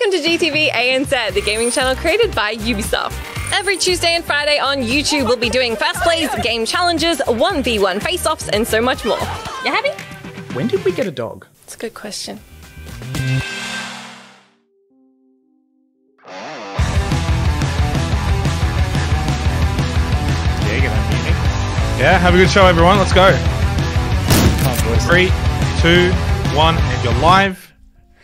Welcome to GTV ANZ, the gaming channel created by Ubisoft. Every Tuesday and Friday on YouTube, we'll be doing fast plays, game challenges, 1v1 face-offs, and so much more. You happy? When did we get a dog? It's a good question. Yeah, have a good show, everyone. Let's go. 3, 2, 1, and you're live.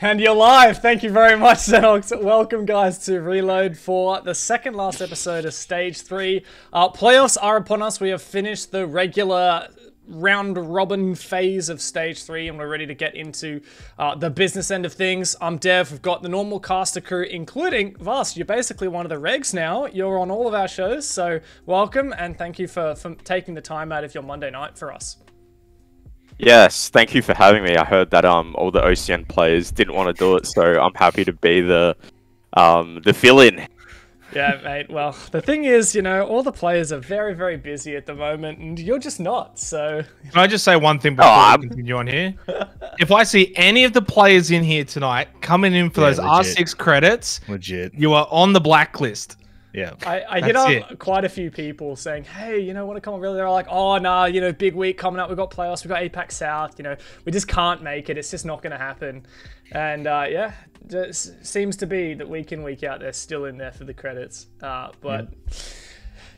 And you're live. Thank you very much, Xenox. Welcome, guys, to Reload for the second last episode of Stage 3. Playoffs are upon us. We have finished the regular round-robin phase of Stage 3, and we're ready to get into the business end of things. I'm Dev. We've got the normal caster crew, including Vast. You're basically one of the regs now. You're on all of our shows, so welcome, and thank you for taking the time out of your Monday night for us. Yes, thank you for having me. I heard that all the OCN players didn't want to do it, so I'm happy to be the fill-in. Yeah, mate. Well, the thing is, you know, all the players are very, very busy at the moment, and you're just not, so... Can I just say one thing before we continue on here? If I see any of the players in here tonight coming in for those R6 credits, you are on the blacklist. Yeah, I hit up quite a few people saying, hey, you know, want to come on? Really? They're like, oh, nah, you know, big week coming up. We've got playoffs. We've got APAC South. You know, we just can't make it. It's just not going to happen. And yeah, just seems to be that week in, week out, they're still in there for the credits. But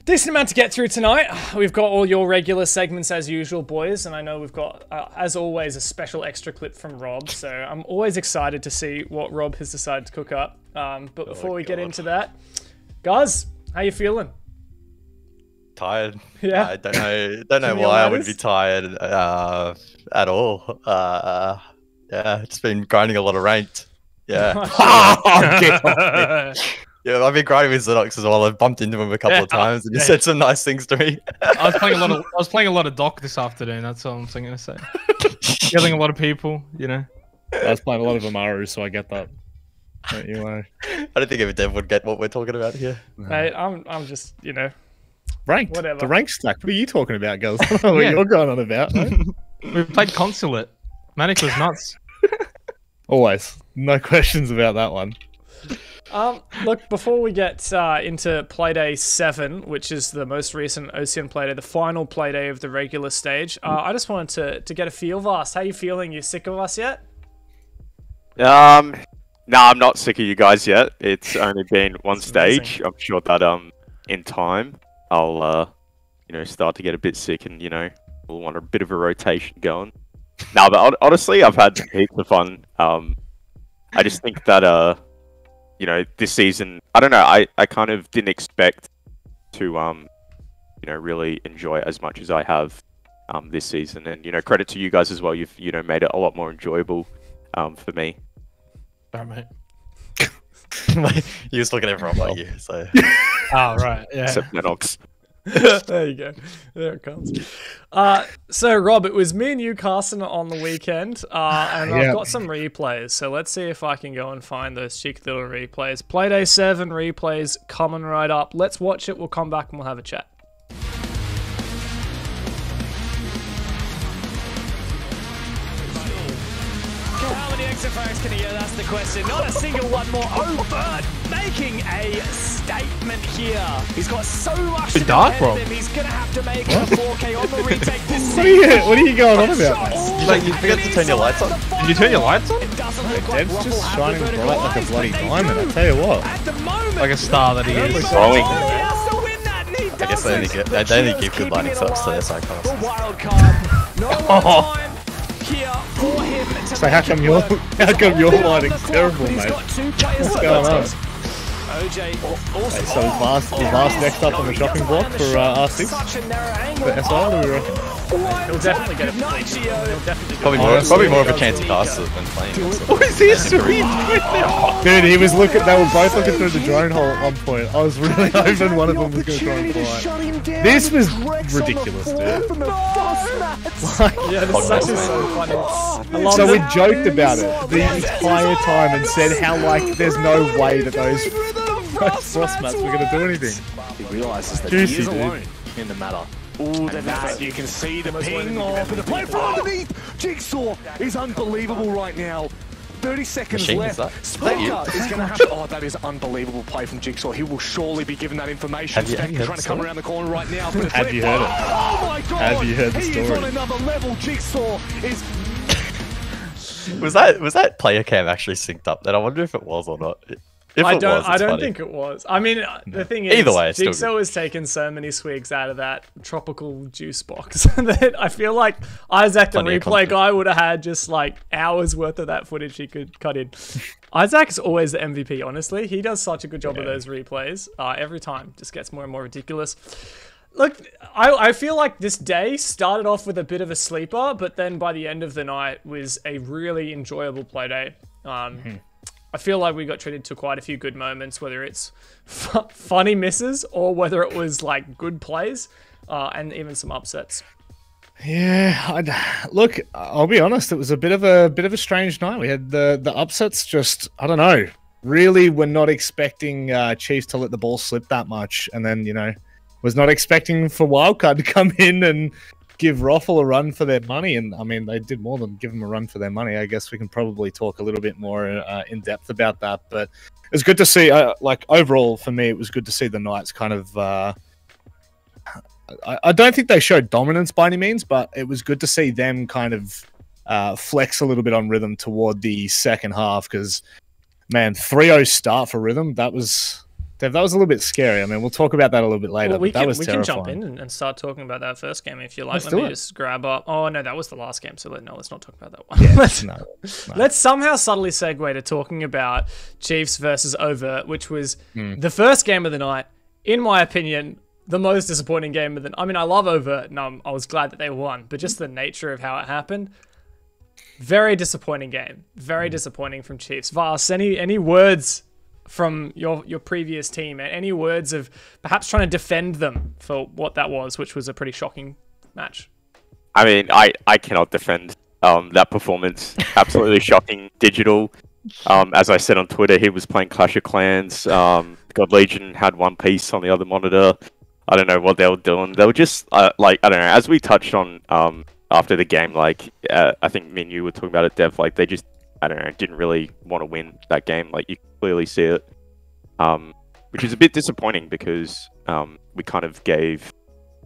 decent amount to get through tonight. We've got all your regular segments as usual, boys. And I know we've got, as always, a special extra clip from Rob. So I'm always excited to see what Rob has decided to cook up. But before we get into that, guys, how you feeling? Tired. Yeah. I don't know why I would be tired at all. Yeah, just been grinding a lot of ranked. Yeah. Yeah, I've been grinding with Xenox as well. I've bumped into him a couple of times and he said some nice things to me. I was playing a lot of Doc this afternoon. That's all I'm going to say. Killing a lot of people, you know. I was playing a lot of Amaru, so I get that. I don't think even Dev would get what we're talking about here. Mate, I'm just, you know, ranked. Whatever. The rank stack. What are you talking about, girls? I don't know what you're going on about. Mate. We played Consulate. Manic was nuts. Always. No questions about that one. Look, before we get into Playday 7, which is the most recent OCN Playday, the final Playday of the regular stage, I just wanted to get a feel, Vast. How you feeling? You sick of us yet? No, I'm not sick of you guys yet. It's only been one stage. I'm sure that in time I'll you know, start to get a bit sick and, you know, we'll want a bit of a rotation going. No, but honestly, I've had heaps of fun. I just think that you know, this season, I don't know, I kind of didn't expect to you know, really enjoy it as much as I have this season, and, you know, credit to you guys as well. You've, you know, made it a lot more enjoyable for me. Alright, mate. You was looking at everyone like you, so. Oh, right, yeah. Except Nenox. There you go. There it comes. So, Rob, it was me and you casting it on the weekend, and I've got some replays. So let's see if I can go and find those cheeky little replays. Playday 7 replays coming right up. Let's watch it. We'll come back and we'll have a chat. How many extra-frags can he get? That's the question. Not a single one more. Overt making a statement here. He's got so much to dark, him. He's going to have to make a 4K on the retake this What are you going on about? Like, you forget to turn your lights on? Did you turn your lights on? Dev's just shining bright like a bloody diamond, I tell you what. At the moment, Like a star that he is. Glowing. I guess they only give good lighting setups to their side cars. Wild card. No time here for him to So how come your lighting's terrible, mate? What's going on? OJ also So is Vast next up on the shopping block for R6? such a narrow angle. For SR, do we reckon? He'll definitely get it. He'll definitely get it. Probably more of a chance to cast than playing. What is this? Dude, he was looking. They were both looking through the drone hole at one point. I was really hoping one of them was going to try and fly. This was ridiculous, dude. Yeah, this is actually so funny. I love So we it. joked about it the entire time and said how, like, there's no way that those frost mats were going to do anything. He realizes that Juicy, he is dude. alone in the matter. Ooh, that you can see the ping off and the play from underneath. Jigsaw is unbelievable right now. 30 seconds Machine, left. Spectre is going to have to... Oh, that is unbelievable play from Jigsaw. He will surely be given that information. Spectre trying to come around the corner right now. Have you heard it? Oh my god! Have you heard the story? He is on another level. Jigsaw is... Was that player cam actually synced up? Then I wonder if it was or not. If I it don't. was, I don't funny. think it was. I mean, the thing is, Either way, it's still Jigsaw has taken so many swigs out of that tropical juice box that I feel like Isaac, the Plenty of replay content. guy, would have had just like hours worth of that footage he could cut in. Isaac is always the MVP. Honestly, he does such a good job of those replays. Every time, just gets more and more ridiculous. Look, I feel like this day started off with a bit of a sleeper, but then by the end of the night was a really enjoyable play day. I feel like we got treated to quite a few good moments, whether it's funny misses or whether it was like good plays and even some upsets. Yeah, look, I'll be honest. It was a bit of a strange night. We had the upsets. Just I don't know. Really, we're not expecting Chiefs to let the ball slip that much, and then was not expecting for Wildcard to come in and give Roffle a run for their money. And I mean, they did more than give them a run for their money. I guess we can probably talk a little bit more in depth about that. But it's good to see, like overall for me, it was good to see the Knights kind of, I don't think they showed dominance by any means, but it was good to see them kind of flex a little bit on rhythm toward the second half. Because, man, 3-0 start for rhythm, that was a little bit scary. I mean, we'll talk about that a little bit later. Well, we that was can terrifying. jump in and start talking about that first game if you like. Let's Let do me it. just grab up. Oh no, that was the last game. So let's not talk about that one. No. Let's somehow subtly segue to talking about Chiefs versus Overt, which was the first game of the night. In my opinion, the most disappointing game of the. I mean, I love Overt, and I was glad that they won, but just the nature of how it happened. Very disappointing game. Very disappointing from Chiefs. Vas, any words from your previous team? Any words of perhaps trying to defend them for what that was, which was a pretty shocking match? I mean, I cannot defend that performance. Absolutely shocking. Digital. As I said on Twitter, he was playing Clash of Clans. God Legion had One Piece on the other monitor. I don't know what they were doing. They were just like, I don't know. As we touched on after the game, like I think me and you were talking about it, Dev. Like they just, I don't know, didn't really want to win that game. Like you clearly see it, which is a bit disappointing because we kind of gave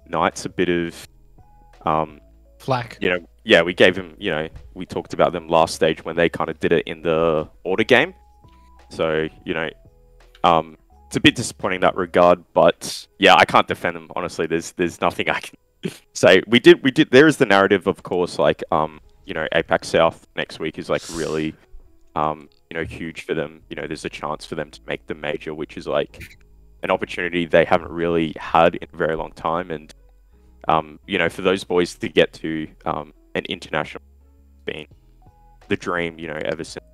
Knights a bit of Flack. Yeah, we gave him, we talked about them last stage when they kind of did it in the order game. So, it's a bit disappointing in that regard, but yeah, I can't defend them, honestly. There's nothing I can say. We did, there is the narrative, of course, like, APAC South next week is like really, huge for them. There's a chance for them to make the major, which is like an opportunity they haven't really had in a very long time. And, for those boys to get to an international being the dream, ever since,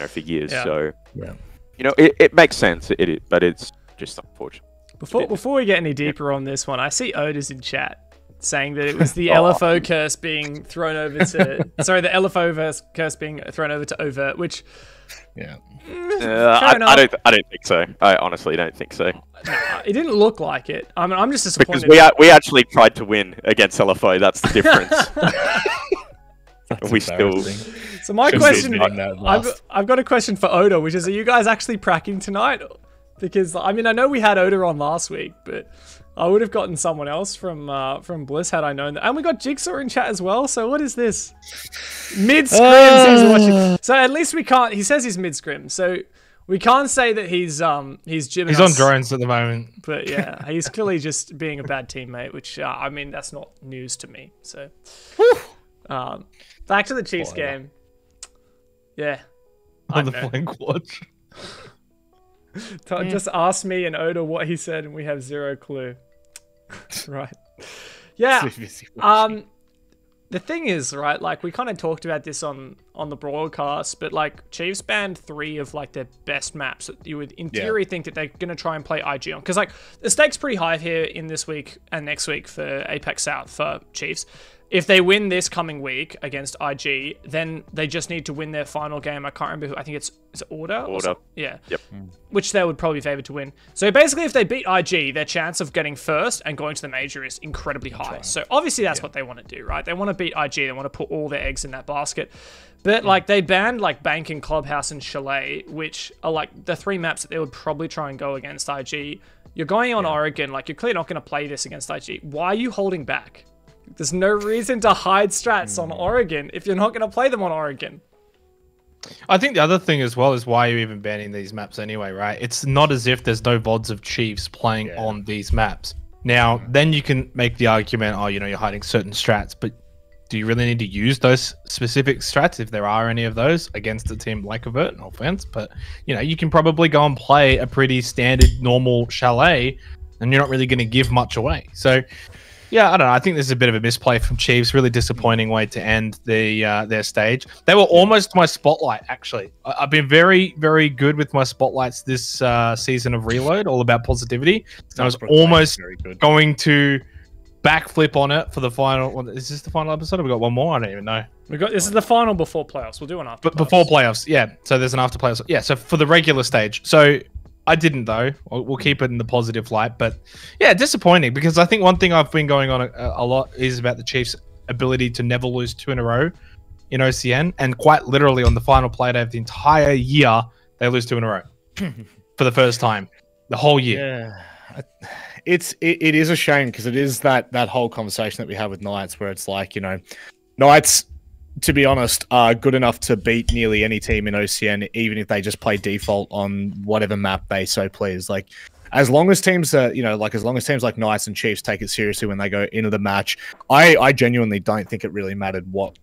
for years. Yeah. So, Yeah. It makes sense, but it's just unfortunate. Before we get any deeper on this one, I see Oda's in chat saying that it was the LFO curse being thrown over to... sorry, the LFO curse being thrown over to Overt, which... Yeah. I don't think so. I honestly don't think so. It didn't look like it. I mean, I'm just disappointed. Because we actually tried to win against LFO. That's the difference. We still... So my Just question, didn't know I've got a question for Oda, which is, are you guys actually pracking tonight? Because, I mean, I know we had Oda on last week, but I would have gotten someone else from Bliss had I known that. And we got Jigsaw in chat as well, so what is this? Mid-scrims he's watching. So at least we can't, he says he's mid-scrim, so we can't say that he's gymming He's on drones at the moment. But yeah, he's clearly just being a bad teammate, which, I mean, that's not news to me, so. Back to the Chiefs game. Yeah. On the flank watch. Just ask me and Oda what he said, and we have zero clue. Right. Yeah. The thing is, right, like, we kind of talked about this on the broadcast, but, like, Chiefs banned 3 of, like, their best maps that you would, in theory, think that they're going to try and play IG on. Because, like, the stakes pretty high here in this week and next week for APAC South for Chiefs. if they win this coming week against IG, then they just need to win their final game. I can't remember who. I think it's Order. Yeah. Yep. Which they would probably favour to win. So basically, if they beat IG, their chance of getting first and going to the major is incredibly high. So obviously, that's what they want to do, right? They want to beat IG. They want to put all their eggs in that basket. But like they banned like Bank and Clubhouse and Chalet, which are like the 3 maps that they would probably try and go against IG. You're going on Oregon, like you're clearly not going to play this against IG. Why are you holding back? There's no reason to hide strats on Oregon if you're not going to play them on Oregon. I think the other thing as well is why you're even banning these maps anyway, right? It's not as if there's no VODs of Chiefs playing on these maps. Now, then you can make the argument, oh, you know, you're hiding certain strats, but do you really need to use those specific strats if there are any of those against a team like Avert? No offense, but you know, you can probably go and play a pretty standard normal Chalet and you're not really going to give much away. So yeah, I don't know. I think this is a bit of a misplay from Chiefs. Really disappointing way to end their stage. They were almost my spotlight, actually. I've been very, very good with my spotlights this season of Reload, all about positivity. I was almost going to backflip on it for the final. Is this the final episode? Have we got one more? I don't even know. This is the final before playoffs. We'll do one after. But before playoffs, yeah. So there's an after playoffs. Yeah. So for the regular stage. So I didn't though. We'll keep it in the positive light. But yeah, disappointing because I think one thing I've been going on a lot is about the Chiefs' ability to never lose 2 in a row in OCN, and quite literally on the final play day of the entire year, they lose 2 in a row for the first time the whole year. Yeah. It is a shame because it is that whole conversation that we have with Knights where it's like, you know, Knights, to be honest, are good enough to beat nearly any team in OCN, even if they just play default on whatever map they so please. Like, as long as teams are, you know, like as long as teams like Knights and Chiefs take it seriously when they go into the match, I genuinely don't think it really mattered what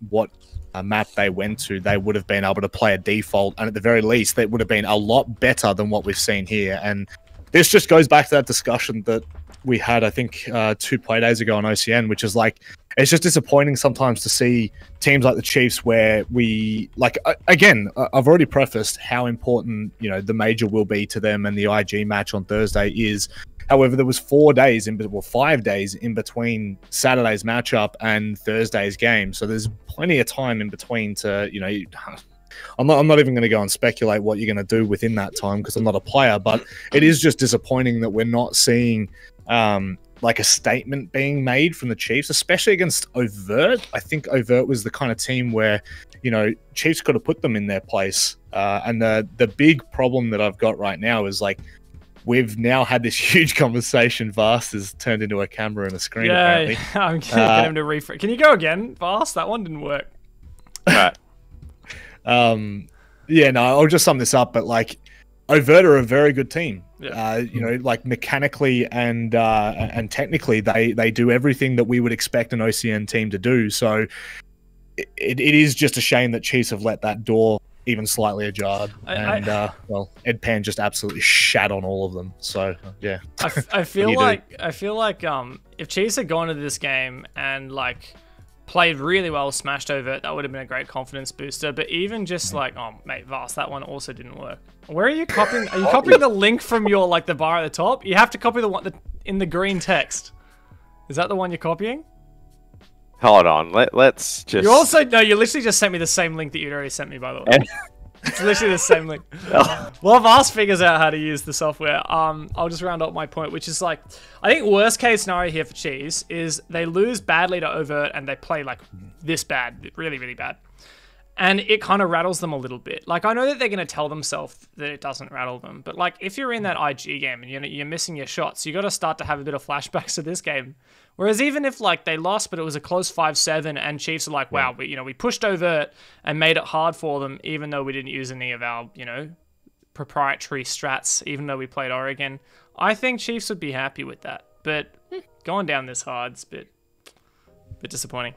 map they went to. They would have been able to play a default, and at the very least, that would have been a lot better than what we've seen here. And this just goes back to that discussion that we had, I think, 2 play days ago on OCN, which is like, it's just disappointing sometimes to see teams like the Chiefs where we, like, again, I've already prefaced how important, you know, the major will be to them and the IG match on Thursday is. However, there was 5 days in between Saturday's matchup and Thursday's game. So there's plenty of time in between to, you know, I'm not even going to go and speculate what you're going to do within that time because I'm not a player, but it is just disappointing that we're not seeing like a statement being made from the Chiefs, especially against Overt. I think Overt was the kind of team where, you know, Chiefs could have put them in their place. And the big problem that I've got right now is like, we've now had this huge conversation. Vast has turned into a camera and a screen. Apparently. I'm going to get him to refresh. Can you go again, Vast? That one didn't work. Right. Yeah, no, I'll just sum this up, but like Overt are a very good team. Yeah. You know, like mechanically and technically they do everything that we would expect an OCN team to do. So it is just a shame that Chiefs have let that door even slightly ajar. Well, Ed Pan just absolutely shat on all of them. So yeah. I feel like if Chiefs had gone into this game and like played really well, smashed Overt, that would have been a great confidence booster. But even just like, oh mate, Vast, that one also didn't work. Where are you copying? Are you copying the link from your like the bar at the top? You have to copy the one in the green text. Is that the one you're copying? Hold on, let's just. You also you literally just sent me the same link that you'd already sent me, by the way. It's literally the same link. Well, if Vast figures out how to use the software, I'll just round up my point, which is like, I think worst case scenario here for Chiefs is they lose badly to Overt and they play like this bad, really, really bad. And it kind of rattles them a little bit. Like, I know that they're going to tell themselves that it doesn't rattle them, but like, if you're in that IG game and you're missing your shots, you got to start to have a bit of flashbacks to this game. Whereas even if like they lost, but it was a close 5-7, and Chiefs are like, wow, we pushed Overt and made it hard for them, even though we didn't use any of our, you know, proprietary strats, even though we played Oregon. I think Chiefs would be happy with that. But going down this hard's a bit disappointing.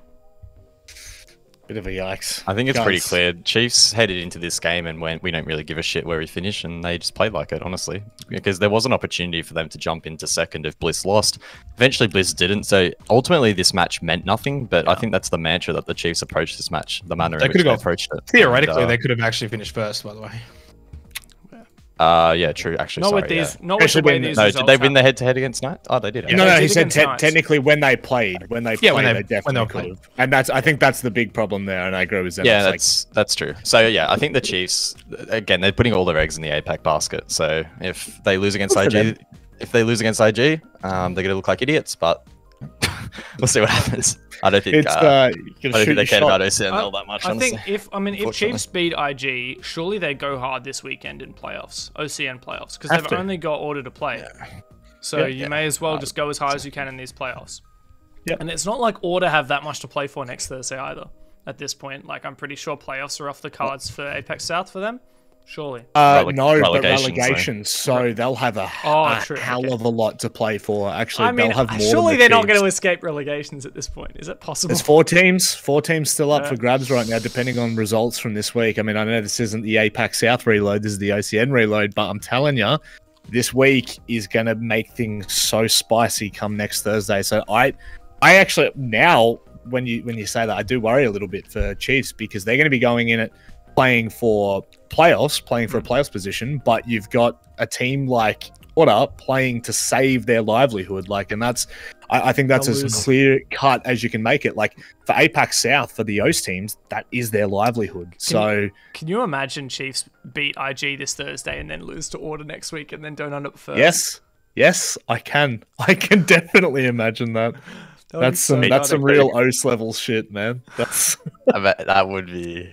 Bit of a yikes. I think it's pretty clear. Chiefs headed into this game and went, we don't really give a shit where we finish, and they just played like it, honestly. Because there was an opportunity for them to jump into second if Bliss lost. Eventually, Bliss didn't, so ultimately this match meant nothing, but I think that's the mantra that the Chiefs approached this match, the manner in which they approached it. Theoretically, they could have actually finished first, by the way. Yeah, true. Actually, Not sorry. with these. Yeah. Not with the way these No, results did they win the happen. head-to-head against Knights? Oh, they did. No, They no, did he said against Knights. technically when they played, when they they definitely were could playing. have. And I think that's the big problem there, and I agree with Zen. Yeah, It's that's true. So yeah, I think the Chiefs again they're putting all their eggs in the APAC basket. So if they lose against Good for IG, they're going to look like idiots. But we'll see what happens. I don't think it's I you don't think they cared about I, OCNL that much. I honestly. think if Unfortunately. Chiefs beat IG, surely they go hard this weekend in playoffs, OCN playoffs, because Have they've to. only got order to play. So you may as well just go as hard as you can in these playoffs. Yep. And it's not like Order have that much to play for next Thursday either. At this point, like I'm pretty sure playoffs are off the cards for Apex South for them. Surely. no, but relegation, relegation. So they'll have a true, hell okay. of a lot to play for. Actually, I mean, they'll have more. surely than they're the not going to Chiefs. escape relegations at this point. Is it possible? There's four teams still up Yeah. for grabs right now, depending on results from this week. I mean, I know this isn't the APAC South reload, this is the OCN reload, but I'm telling you, this week is going to make things so spicy come next Thursday. So I actually now when you say that, I do worry a little bit for Chiefs because they're going to be going in it playing for playoffs, playing for a playoffs position, but you've got a team like Order playing to save their livelihood. Like, and that's I think that's as clear cut as you can make it. Like for APAC South, for the OS teams, that is their livelihood. Can you imagine Chiefs beat IG this Thursday and then lose to Order next week and then don't end up first? Yes, I can. I can definitely imagine that. That's some real OS level shit, man. That's I bet that would be.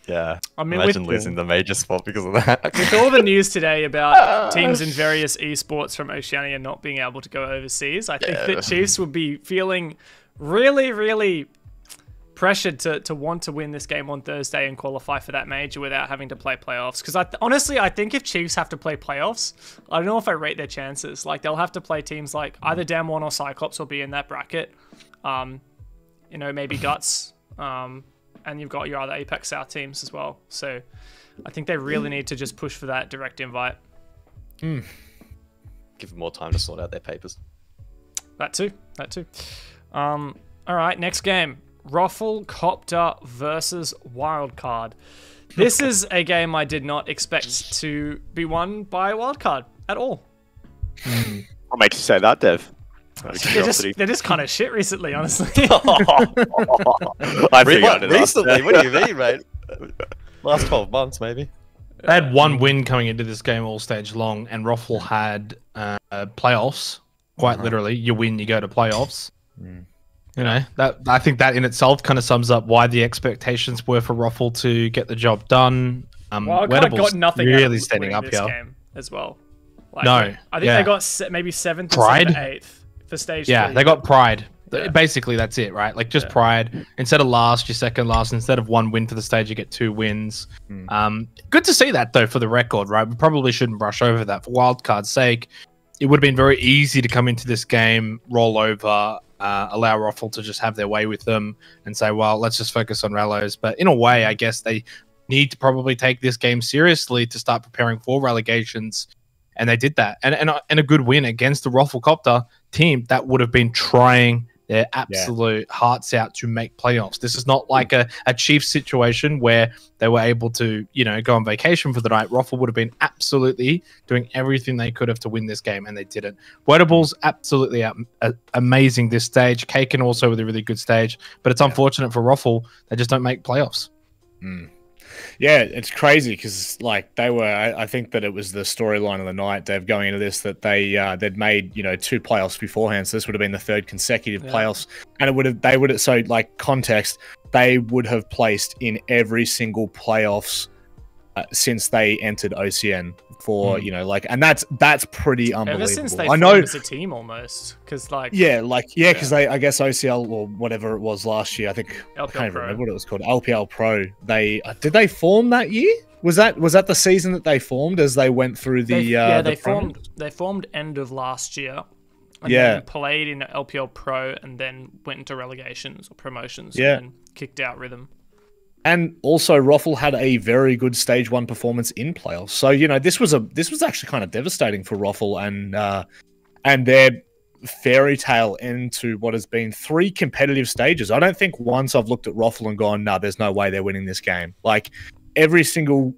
Yeah, I mean, imagine with- losing the major spot because of that. With all the news today about teams in various esports from Oceania not being able to go overseas, I think that Chiefs would be feeling really, really pressured to want to win this game on Thursday and qualify for that major without having to play playoffs. Because honestly, I think if Chiefs have to play playoffs, I don't know if I rate their chances. Like they'll have to play teams like either Damwon or Cyclops will be in that bracket. Maybe Guts. And you've got your other Apex South teams as well. So I think they really need to just push for that direct invite. Give them more time to sort out their papers. That too. All right, next game. Ruffle Copter versus Wildcard. This is a game I did not expect to be won by Wildcard at all. What makes you say that, Dev? Out of curiosity. They're just kind of shit recently, honestly. I figured I'd ask Recently? that. What do you mean, mate? Last 12 months, maybe. They had one win coming into this game all stage long, and Ruffle had playoffs. Quite literally, you win, you go to playoffs. You know, that I think that in itself kind of sums up why the expectations were for Ruffle to get the job done. Wildcard Weddable's got nothing out really of standing winning up this here. game as well. Like, No, I think yeah. they got maybe 7th Pride? instead of 8th for stage Yeah, 3. they got pride. Yeah. Basically, that's it, right? Like just pride. Instead of last, you're second last. Instead of one win for the stage, you get 2 wins. Good to see that though, for the record, right? We probably shouldn't brush over that for wildcard's sake. It would have been very easy to come into this game, roll over, allow Ruffle to just have their way with them, and say, "Well, let's just focus on Relos." But in a way, I guess they need to probably take this game seriously to start preparing for relegations. And they did that, and a good win against the Ruffle Copter team that would have been trying their absolute hearts out to make playoffs. This is not like a Chiefs situation where they were able to, go on vacation for the night. Ruffle would have been absolutely doing everything they could have to win this game, and they didn't. Weddable's absolutely amazing this stage. Kaken also with a really good stage, but it's unfortunate for Ruffle. They just don't make playoffs. Yeah, it's crazy because like they were. I think that it was the storyline of the night, Dave, going into this that they'd made 2 playoffs beforehand. So this would have been the 3rd consecutive playoffs, and they would have so like context, they would have placed in every single playoffs since they entered OCN for and that's pretty unbelievable. Ever since they I formed know as a team almost, because because I guess OCL or whatever it was last year, I think I LPL can't even Pro. remember what it was called. LPL Pro. They did they form that year? Was that the season that they formed as they went through the they formed end of last year. And Yeah. then played in LPL Pro and then went into relegations or promotions. Yeah. And then kicked out Rhythm. And also, Ruffle had a very good stage 1 performance in playoffs. So this was actually kind of devastating for Ruffle and their fairy tale into what has been 3 competitive stages. I don't think once I've looked at Ruffle and gone, "No, there's no way they're winning this game." Like every single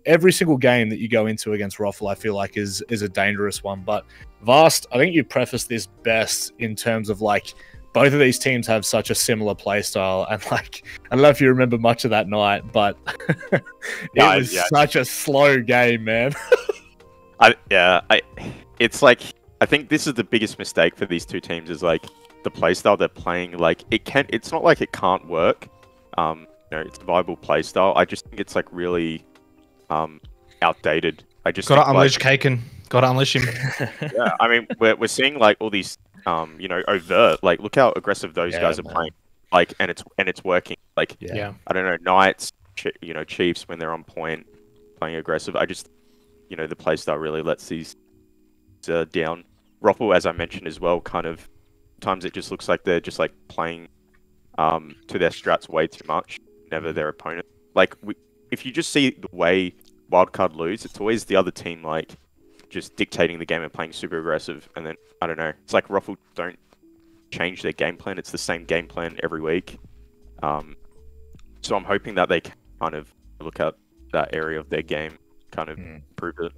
game that you go into against Roffle, I feel like is a dangerous one. But Vast, I think you preface this best in terms of like both of these teams have such a similar play style, and like I don't know if you remember much of that night, but it was such a slow game, man. It's like I think this is the biggest mistake for these two teams is like the playstyle they're playing. Like it's not like it can't work. It's a viable playstyle. I just think it's like really outdated. I just gotta unleash Kaken. Gotta unleash him. Yeah, I mean we're seeing like all these overt. Like look how aggressive those guys are playing. Like and it's working. Like I don't know, Knights, Chiefs when they're on point playing aggressive. I just the playstyle really lets these down. Roffle, as I mentioned as well, kind of times it just looks like they're just like playing to their strats way too much, never their opponent. Like if you just see the way Wildcard lose, it's always the other team like just dictating the game and playing super aggressive, and then I don't know. It's like Roffle don't change their game plan. It's the same game plan every week. So I'm hoping that they can kind of look at that area of their game, kind of improve it.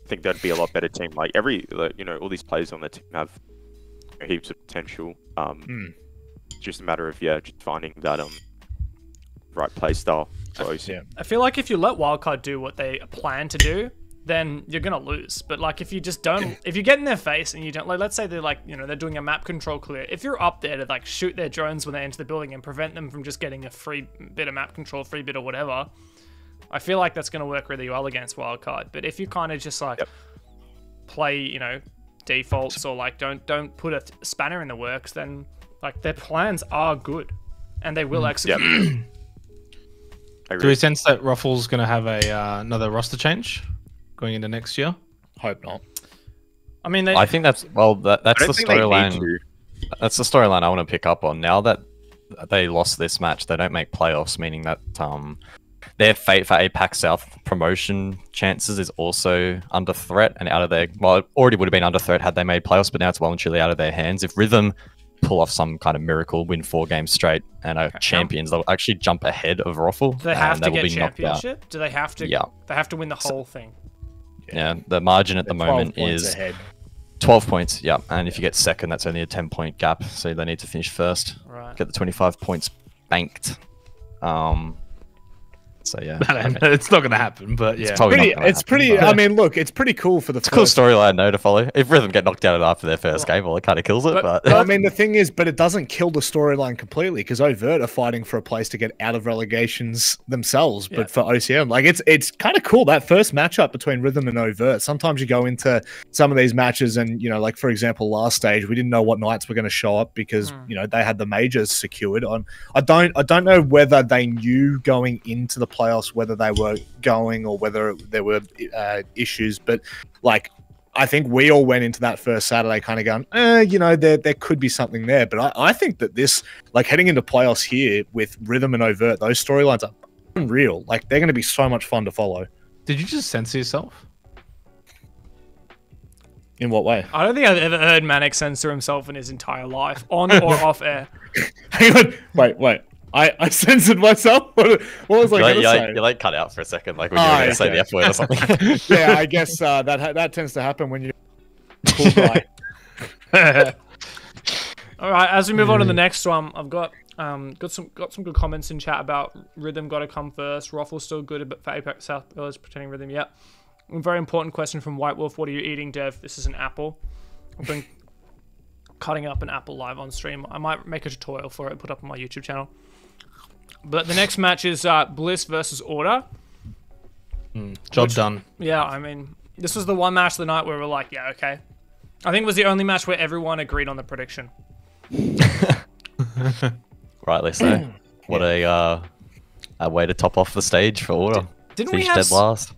I think that'd be a lot better team. Like all these players on the team have heaps of potential. It's just a matter of just finding that right play style. I feel like if you let Wildcard do what they plan to do, then you're gonna lose. But like if you just don't, if you get in their face and you don't, like let's say they're like they're doing a map control clear. If you're up there to like shoot their drones when they enter the building and prevent them from just getting a free bit of map control, free bit or whatever, I feel like that's gonna work really well against Wildcard. But if you kind of just like play defaults or like don't put a spanner in the works, then like their plans are good and they will execute. Do we sense that Ruffle's going to have another roster change going into next year? Hope not. I mean, I think that's the storyline. That's the storyline I want to pick up on. Now that they lost this match, they don't make playoffs, meaning that their fate for APAC South promotion chances is also under threat and out of their... Well, it already would have been under threat had they made playoffs, but now it's well and truly out of their hands. If Rhythm pull off some kind of miracle, win 4 games straight, and are champions, they'll actually jump ahead of Roffle. Do they have to get championship? Do they have to? Yeah. They have to win the whole thing. Yeah, the margin at the moment is 12 points. Yeah, and if you get second, that's only a 10-point gap, so they need to finish first. Right. Get the 25 points banked. So yeah, it's not going to happen, but yeah, it's pretty. I mean, look, it's pretty cool for the. It's a cool storyline, though, to follow. If Rhythm get knocked out after their first game, well, it kind of kills it. But I mean, the thing is, but it doesn't kill the storyline completely because Overt are fighting for a place to get out of relegations themselves. But for OCM, like it's kind of cool that first matchup between Rhythm and Overt. Sometimes you go into some of these matches, and like for example, last stage we didn't know what Knights were going to show up because they had the majors secured. I don't know whether they knew going into the playoffs whether they were going or whether there were issues, but like I think we all went into that first Saturday kind of going, there could be something there. But I think that this, like heading into playoffs here with Rhythm and Overt, those storylines are unreal. Like they're going to be so much fun to follow. Did you just censor yourself? In what way? I don't think I've ever heard Manic censor himself in his entire life, on or off air. Hang on, wait. I censored myself. What was I going to say? You like cut out for a second, like when you were going to say the F word or something. Yeah, I guess that tends to happen when you're a cool guy. All right, as we move on to the next one, I've got some good comments in chat about Rhythm got to come first. Roffle's still good for APAC South. Is pretending Rhythm. Yep. A very important question from White Wolf. What are you eating, Dev? This is an apple. I've been cutting up an apple live on stream. I might make a tutorial for it and put up on my YouTube channel. But the next match is Bliss versus Order. Job done. Yeah, I mean, this was the one match of the night where we're like, yeah, okay. I think it was the only match where everyone agreed on the prediction. Rightly so. What a way to top off the stage for Order. Didn't we have dead last?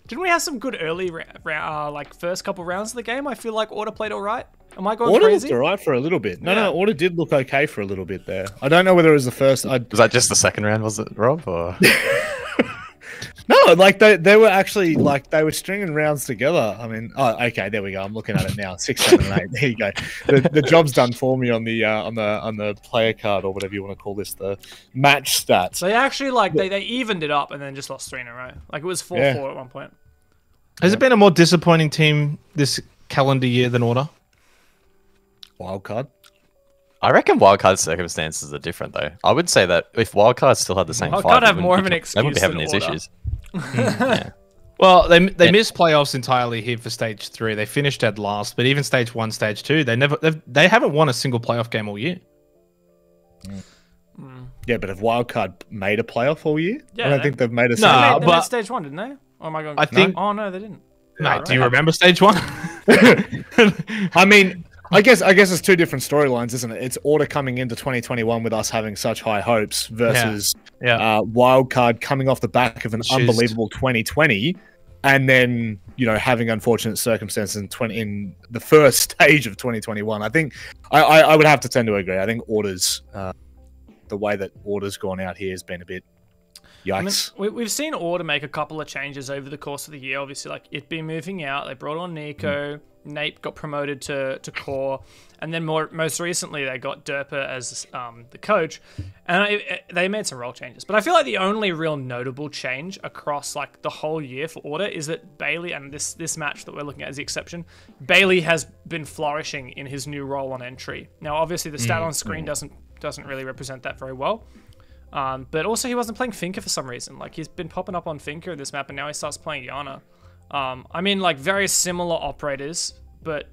Didn't we have some good early like first couple rounds of the game? I feel like Order played all right. Am I going Order crazy? looked alright for a little bit. No, Order did look okay for a little bit there. I don't know whether it was the first. Was that just the second round? Was it, Rob? Or No, like they were actually like they were stringing rounds together. I mean, oh, okay, there we go. I'm looking at it now. 6, 7, 8. There you go. The job's done for me on the player card or whatever you want to call this, the match stats. They actually like they evened it up and then just lost 3 in a row. Like it was 4-4 at one point. Has it been a more disappointing team this calendar year than Order? Wildcard. I reckon Wildcard's circumstances are different, though. I would say that if Wildcard still had the same Wildcard five, have more of an they excuse wouldn't be having than these Order. issues. Yeah. Well, they missed playoffs entirely here for stage 3. They finished dead last, but even stage 1, stage 2, they haven't won a single playoff game all year. Yeah, but have Wildcard made a playoff all year? Yeah, I don't think they've made a. No, They but- made stage 1, didn't they? Oh, am I going? I think- Oh no, they didn't. Mate, do you remember stage 1? I mean, I guess it's two different storylines, isn't it? It's Order coming into 2021 with us having such high hopes versus Wildcard coming off the back of an Which is- unbelievable 2020, and then having unfortunate circumstances in the first stage of 2021. I think I would have to tend to agree. I think Order's the way that Order's gone out here has been a bit yikes. I mean, we've seen Order make a couple of changes over the course of the year. Obviously, like it be moving out, they brought on Nico. Nate got promoted to core, and then most recently they got Derpa as the coach, and they made some role changes. But I feel like the only real notable change across like the whole year for Order is that Bailey, and this match that we're looking at is the exception, Bailey has been flourishing in his new role on entry. Now, obviously, the stat on screen doesn't really represent that very well. But also he wasn't playing Finker for some reason. Like he's been popping up on Finker this map, and now he starts playing Yana. I mean, like very similar operators, but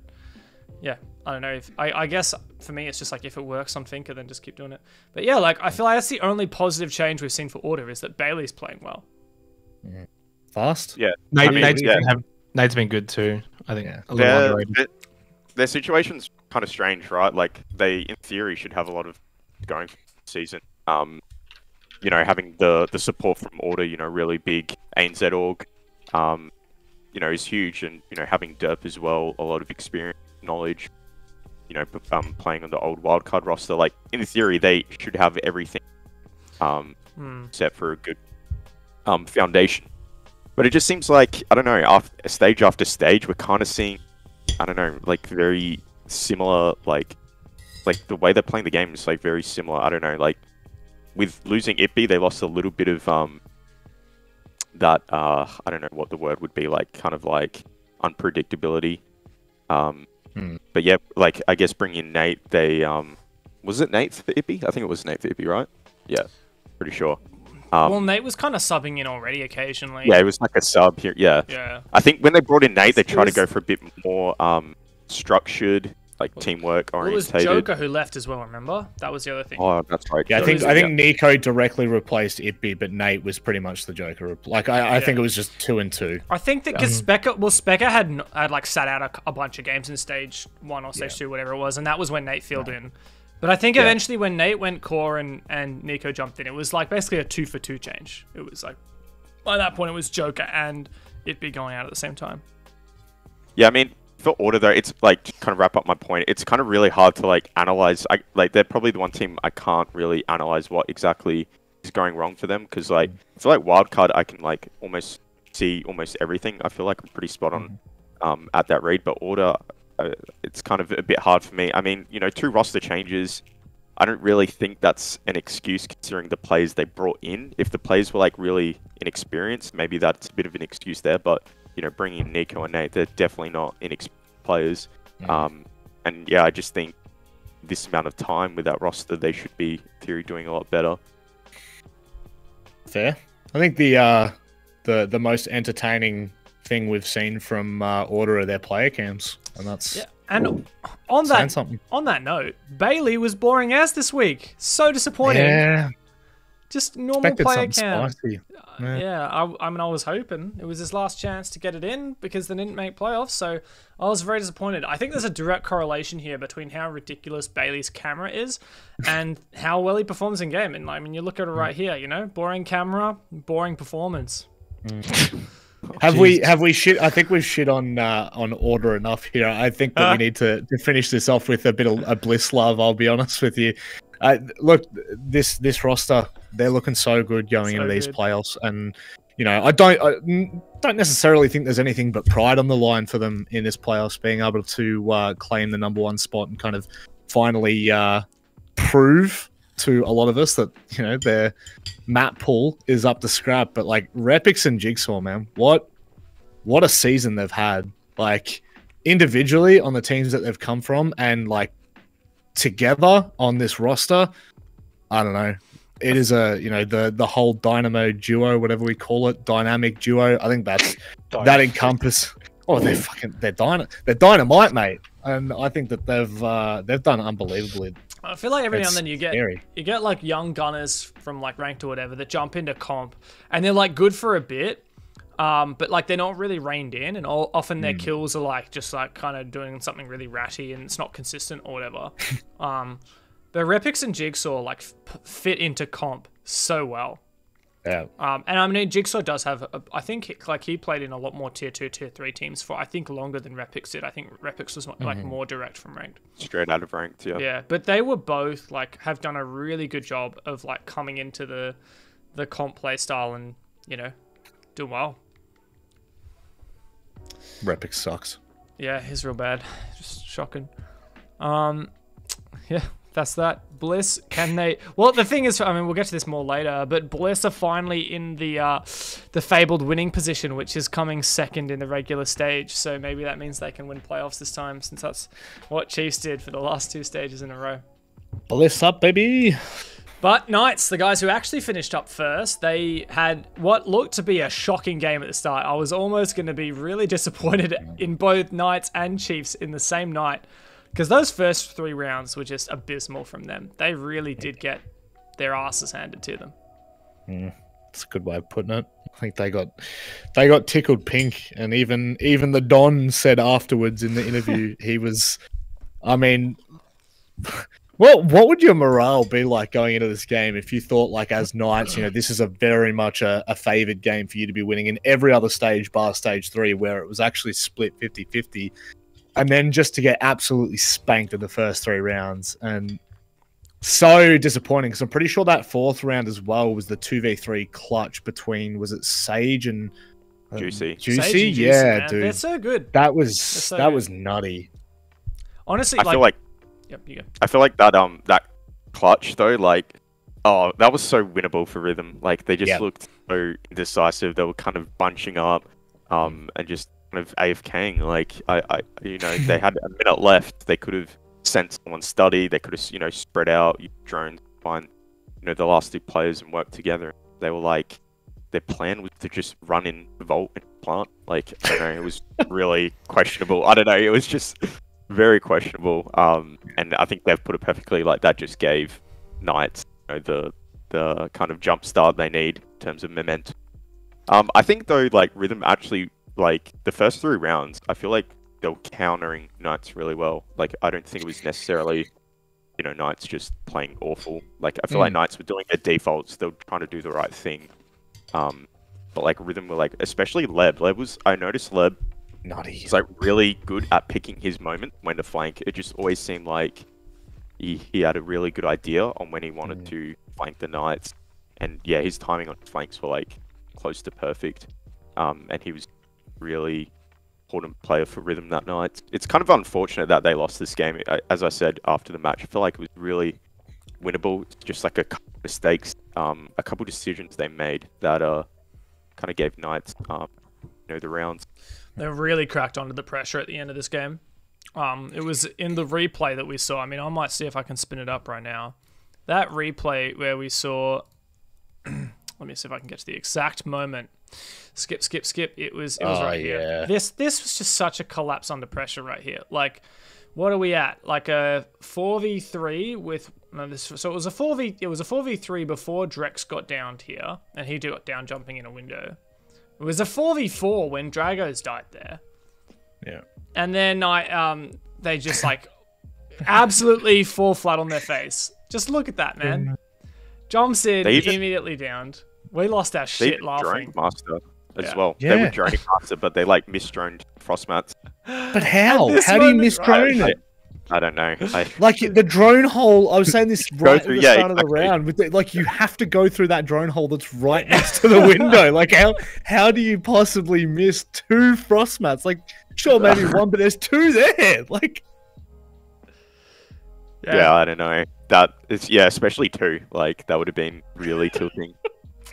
yeah, I don't know. If I guess for me, it's just like if it works on Finker, then just keep doing it. But yeah, like I feel like that's the only positive change we've seen for Order is that Bailey's playing well. Fast. Yeah, Nate's been good too. I think a little underrated. Their situation's kind of strange, right? Like they, in theory, should have a lot of going for the season. Having the support from Order, really big ANZ org, is huge, and having Derp as well, a lot of experience, knowledge, playing on the old wildcard roster. Like in theory, they should have everything set for a good foundation. But it just seems like, I don't know, stage after stage, we're kind of seeing, I don't know, like very similar, like the way they're playing the game is like very similar. I don't know, like with losing Itby, they lost a little bit of that I don't know what the word would be, like kind of like unpredictability. But yeah, like I guess bringing in Nate, they was it Nate for Itby? I think it was Nate for Itby, right? Yeah, pretty sure. Well, Nate was kind of subbing in already occasionally. Yeah, it was like a sub here. Yeah. Yeah. I think when they brought in Nate, they tried to go for a bit more structured, like teamwork Well, it was orientated. Joker who left as well, remember? That was the other thing. Oh, that's right. Yeah, I Joker. think Nico directly replaced Itby, but Nate was pretty much the Joker. Like I think it was just 2 and 2. I think that because Specker had like sat out a bunch of games in stage 1 or stage 2, whatever it was, and that was when Nate filled in. But I think eventually when Nate went core and Nico jumped in, it was like basically a 2-for-2 change. It was like, by that point, it was Joker and Itby going out at the same time. Yeah, I mean, for Order though, it's like, to kind of wrap up my point, it's kind of really hard to like analyze. They're probably the one team I can't really analyze what exactly is going wrong for them, because like I feel like Wildcard, I can like almost see almost everything. I feel like I'm pretty spot on at that read, but Order, it's kind of a bit hard for me. I mean, 2 roster changes. I don't really think that's an excuse considering the players they brought in. If the players were like really inexperienced, maybe that's a bit of an excuse there. But bringing in Nico and Nate, they're definitely not inexperienced players. And yeah, I just think this amount of time with that roster, they should be, in theory, doing a lot better. Fair. I think the most entertaining thing we've seen from Order are their player cams, and that's And on that note, Bailey was boring as this week. So disappointing. Yeah. Just normal player cam. Spicy. Yeah, I mean, I was hoping it was his last chance to get it in because they didn't make playoffs, so I was very disappointed. I think there's a direct correlation here between how ridiculous Bailey's camera is and how well he performs in game. And I mean, you look at it right here, boring camera, boring performance. Have we shit? I think we've shit on Order enough here. I think that we need to finish this off with a bit of a Bliss love. I'll be honest with you. Look, this roster, they're looking so good going into these playoffs, and I don't necessarily think there's anything but pride on the line for them in this playoffs, being able to claim the #1 spot and kind of finally prove to a lot of us that their map pool is up to scrap. But like Repix and Jigsaw, man, what a season they've had. Like individually on the teams that they've come from, and like together on this roster, I don't know. It is the whole Dynamo duo, whatever we call it, dynamic duo. I think that encompass. Oh, they're dynamite, mate. And I think that they've done unbelievably. I feel like every now and then you get like young gunners from like ranked or whatever that jump into comp, and they're like good for a bit, but like they're not really reined in, and often their kills are like just like kind of doing something really ratty, and it's not consistent or whatever. The Repix and Jigsaw like fit into comp so well. Yeah. And I mean, Jigsaw does have, I think he played in a lot more tier 2, tier 3 teams for, I think, longer than Repix did. I think Repix was like more direct from ranked. Straight out of ranked, yeah. Yeah, but they were both like, have done a really good job of like coming into the comp play style and, doing well. Repix sucks. Yeah, he's real bad. Just shocking. Yeah. That's that. Bliss, can they... Well, the thing is, I mean, we'll get to this more later, but Bliss are finally in the fabled winning position, which is coming second in the regular stage. So maybe that means they can win playoffs this time, since that's what Chiefs did for the last 2 stages in a row. Bliss up, baby. But Knights, the guys who actually finished up first, they had what looked to be a shocking game at the start. I was almost going to be really disappointed in both Knights and Chiefs in the same night, because those first 3 rounds were just abysmal from them. They really did get their asses handed to them. That's a good way of putting it. I think they got tickled pink, and even the Don said afterwards in the interview, he was, I mean, what would your morale be like going into this game if you thought, like, as Knights, this is a very much a favoured game for you to be winning in every other stage bar stage 3, where it was actually split 50-50. And then just to get absolutely spanked in the first 3 rounds. And so disappointing, because I'm pretty sure that 4th round as well was the 2v3 clutch between, was it Sage and Juicy? Juicy? And yeah, man. dude. They're so good. That was was nutty. Honestly, I feel like yep, you go. I feel like that clutch though, like, oh, that was so winnable for Rhythm. Like they just looked so indecisive. They were kind of bunching up, and just of AFKing. Like they had a minute left. They could have sent someone study. They could have spread out, drones, find the last 2 players and work together. They were like, their plan was to just run in Vault and plant. Like I don't know, it was really questionable. I don't know, it was just very questionable. And I think they've put it perfectly. Like that just gave Knights the kind of jump start they need in terms of momentum. I think though, like Rhythm actually, like the first 3 rounds, I feel like they were countering Knights really well. Like I don't think it was necessarily, Knights just playing awful. Like I feel like Knights were doing their defaults. They were trying to do the right thing. But like Rhythm were like, especially Leb. I noticed Leb nutty. was like really good at picking his moment when to flank. It just always seemed like he had a really good idea on when he wanted to flank the Knights. And yeah, his timing on flanks were like close to perfect. And he was really important player for Rhythm that night. It's kind of unfortunate that they lost this game. As I said after the match, I feel like it was really winnable. It's just like a couple mistakes, a couple decisions they made that kind of gave Knights the rounds. They really cracked under the pressure at the end of this game. It was in the replay that we saw. I mean, I might see if I can spin it up right now. That replay where we saw let me see if I can get to the exact moment. Skip. It was right here. This was just such a collapse under pressure right here. Like, what are we at? Like a 4v3 with so it was a 4v3 before Drex got downed here, and he got down jumping in a window. It was a 4v4 when Dragos died there. Yeah. And then they just like absolutely fall flat on their face. Just look at that, man. Jomsid immediately downed. We lost our shit laughing. Master as well. Yeah. They were droning Master, but they like misdroned Frostmats. But how? How do you misdrone it? I don't know. Like the drone hole, I was saying this right through- at the yeah, start of the exactly. round. With like you have to go through that drone hole that's right next to the window. Like how do you possibly miss 2 frost mats? Like sure maybe one, but there's 2 there. Like Yeah, I don't know. That is especially 2. Like that would have been really tilting.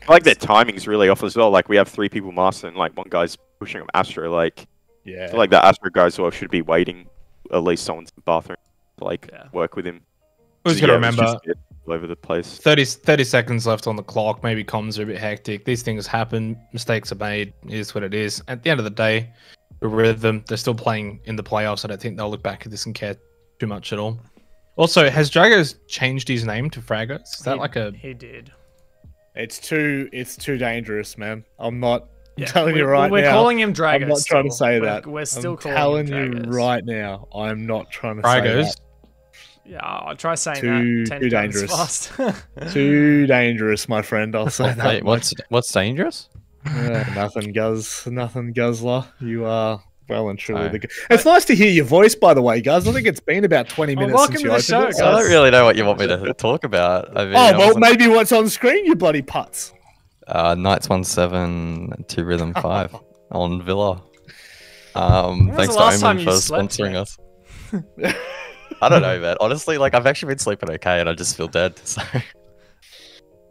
I like their timing's really off as well. Like we have 3 people master and like one guy's pushing up Astro. Like I feel like that Astro guy as well should be waiting. At least someone's in the bathroom to like work with him. We just So, gotta it was remember, just all over the place. 30 seconds left on the clock. Maybe comms are a bit hectic. These things happen. Mistakes are made. It is what it is. At the end of the day, the rhythm. They're still playing in the playoffs. I don't think they'll look back at this and care too much at all. Also, has Dragos changed his name to Fragos? Is that like a? He did. it's too dangerous, man. I'm telling you We're now. We're calling him Dragos. I'm not trying to still. say We're- that. We're still I'm calling telling him you Dragos. right now. I'm not trying to say Fragos. that. Yeah, I'll try saying Too that 10 times dangerous. fast. Too dangerous, my friend. I'll say that. Wait, what's dangerous? Nothing, Guz. Nothing, Guzzler. You are well and truly Sorry. the. It's nice to hear your voice, by the way, Guz. I think it's been about 20 minutes welcome since to you the opened show, it, Guz. so- I don't really know what you want me to talk about. I mean, Oh well, maybe what's on screen, you bloody putz. Knights 1-7 to Rhythm 5 on Villa. was Thanks the to last time Omen you for slept, sponsoring mate? us. I don't know, man. Honestly, like I've actually been sleeping okay, and I just feel dead. So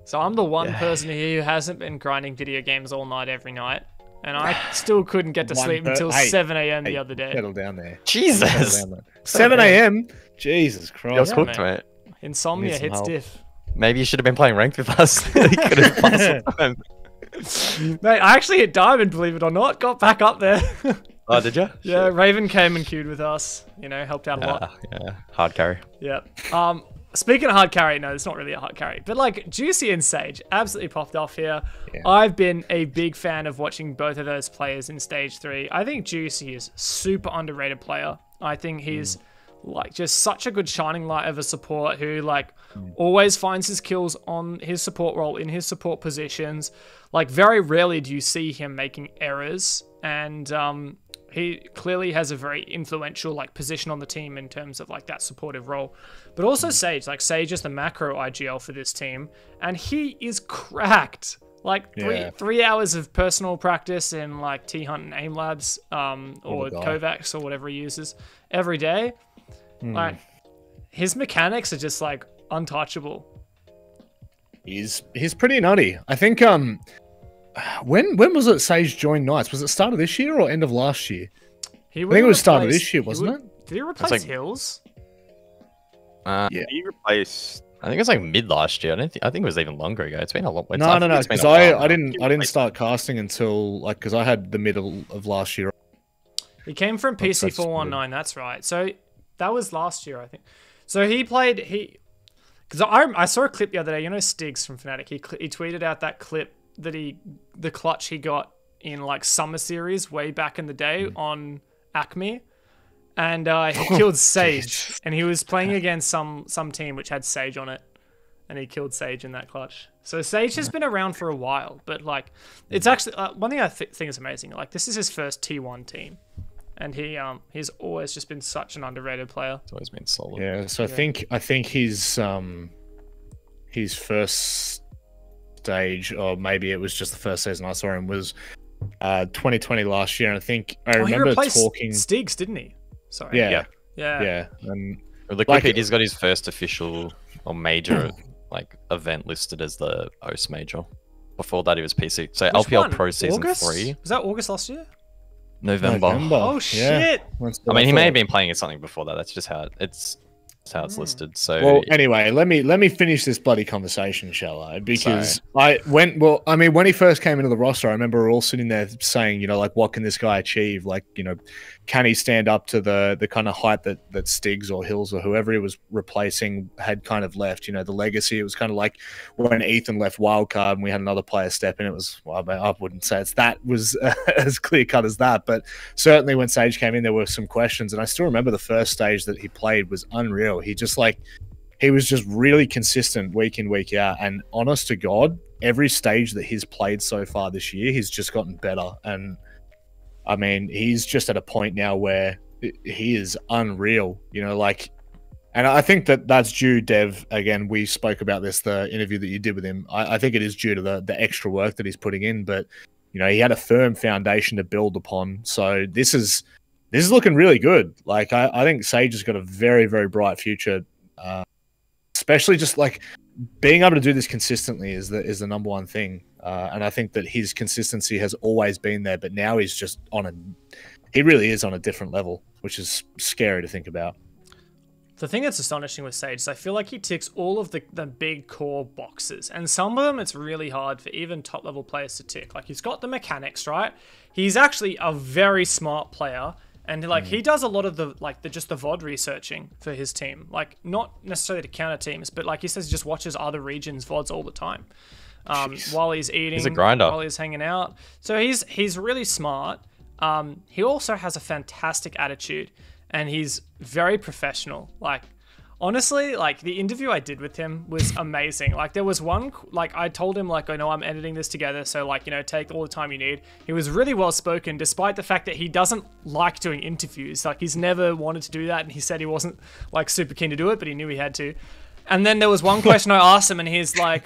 So I'm the one person here who hasn't been grinding video games all night every night, and I still couldn't get to sleep until 7 a.m. the other day. Settle down there. Jesus, Settle down there. 7 a.m. Jesus Christ. you're Yeah, cooked, mate. mate. Insomnia Need some hits help. diff. Maybe you should have been playing ranked with us. You could have passed the time. Mate, I actually hit diamond, believe it or not. Got back up there. Oh, did you? Yeah, Raven came and queued with us. You know, helped out a lot. Yeah, hard carry. Yep. Speaking of hard carry, no, it's not really a hard carry, but like Juicy and Sage absolutely popped off here. Yeah. I've been a big fan of watching both of those players in stage 3. I think Juicy is super underrated player. I think he's like just such a good shining light of a support who like always finds his kills on his support role in his support positions. Like very rarely do you see him making errors, and he clearly has a very influential like position on the team in terms of like that supportive role. But also Sage, like Sage is the macro IGL for this team, and he is cracked. Like three hours of personal practice in like T-Hunt and Aim Labs, or God. Kovacs or whatever he uses every day. Like his mechanics are just like untouchable. He's pretty nutty. I think when was it Sage joined Knights? Was it start of this year or end of last year? I think it was start of this year, wasn't it? Did he replace like- Hills? He replaced. I think it was like mid last year. I think it was even longer ago. It's been a long. No, it's been because a while I now. didn't start casting until like because I had the middle of last year. He came from That's PC 419, that's right. So that was last year, I think. So he played, because I saw a clip the other day, you know Stigs from Fnatic, he tweeted out that clip that the clutch he got in like Summer Series way back in the day on Acme. And he killed Sage, and he was playing against some team which had Sage on it, and he killed Sage in that clutch. So Sage has been around for a while, but like it's actually one thing I think is amazing. Like this is his first T1 team, and he's always just been such an underrated player. It's always been solid. Yeah, so I think his first stage, or maybe it was just the first season I saw him, was 2020 last year, and I think I he remember replaced talking. Stigs, didn't he? Sorry. Yeah, Yeah. and Well, the Like- quick he's got his first official or major like event listed as the OS major. Before that, he was PC. So Which LPL one? Pro Season August? 3, Was that August last year? November. Oh Yeah, shit! that's I what mean, he may thought. have been playing at something before that. That's just how it's listed. So Well, anyway, let me finish this bloody conversation, shall I? Because when he first came into the roster, I remember we were all sitting there saying, you know, like, what can this guy achieve? Like, you know, can he stand up to the kind of hype that Stigs or Hills or whoever he was replacing had kind of left? You know, the legacy. It was kind of like when Ethan left Wildcard and we had another player step in. It was, well, I wouldn't say that was as clear cut as that, but certainly when Sage came in, there were some questions. And I still remember the first stage that he played was unreal. He was just really consistent week in, week out. And honest to God, every stage that he's played so far this year, he's just gotten better. And I mean, he's just at a point now where he is unreal. You know, like, and I think that that's due, Dev. Again, we spoke about this, the interview that you did with him. I think it is due to the extra work that he's putting in, but you know, he had a firm foundation to build upon. So this is looking really good. Like, I think Sage has got a very, very bright future. Especially just like being able to do this consistently is the number one thing. And I think that his consistency has always been there, but now he's just he really is on a different level, which is scary to think about. The thing that's astonishing with Sage is I feel like he ticks all of the big core boxes, and some of them it's really hard for even top level players to tick. Like, he's got the mechanics, right? He's actually a very smart player, and like he does a lot of the VOD researching for his team. Like, not necessarily to counter teams, but like he says, he just watches other regions' VODs all the time. While he's eating, he's a grinder. while he's hanging out. So he's really smart. He also has a fantastic attitude, and he's very professional. Like, honestly, like, the interview I did with him was amazing. Like, there was one, like, I told him, like, I know I'm editing this together, so, like, you know, take all the time you need. He was really well spoken, despite the fact that he doesn't like doing interviews. Like, he's never wanted to do that, and he said he wasn't, like, super keen to do it, but he knew he had to. And then there was one question I asked him, and he's like,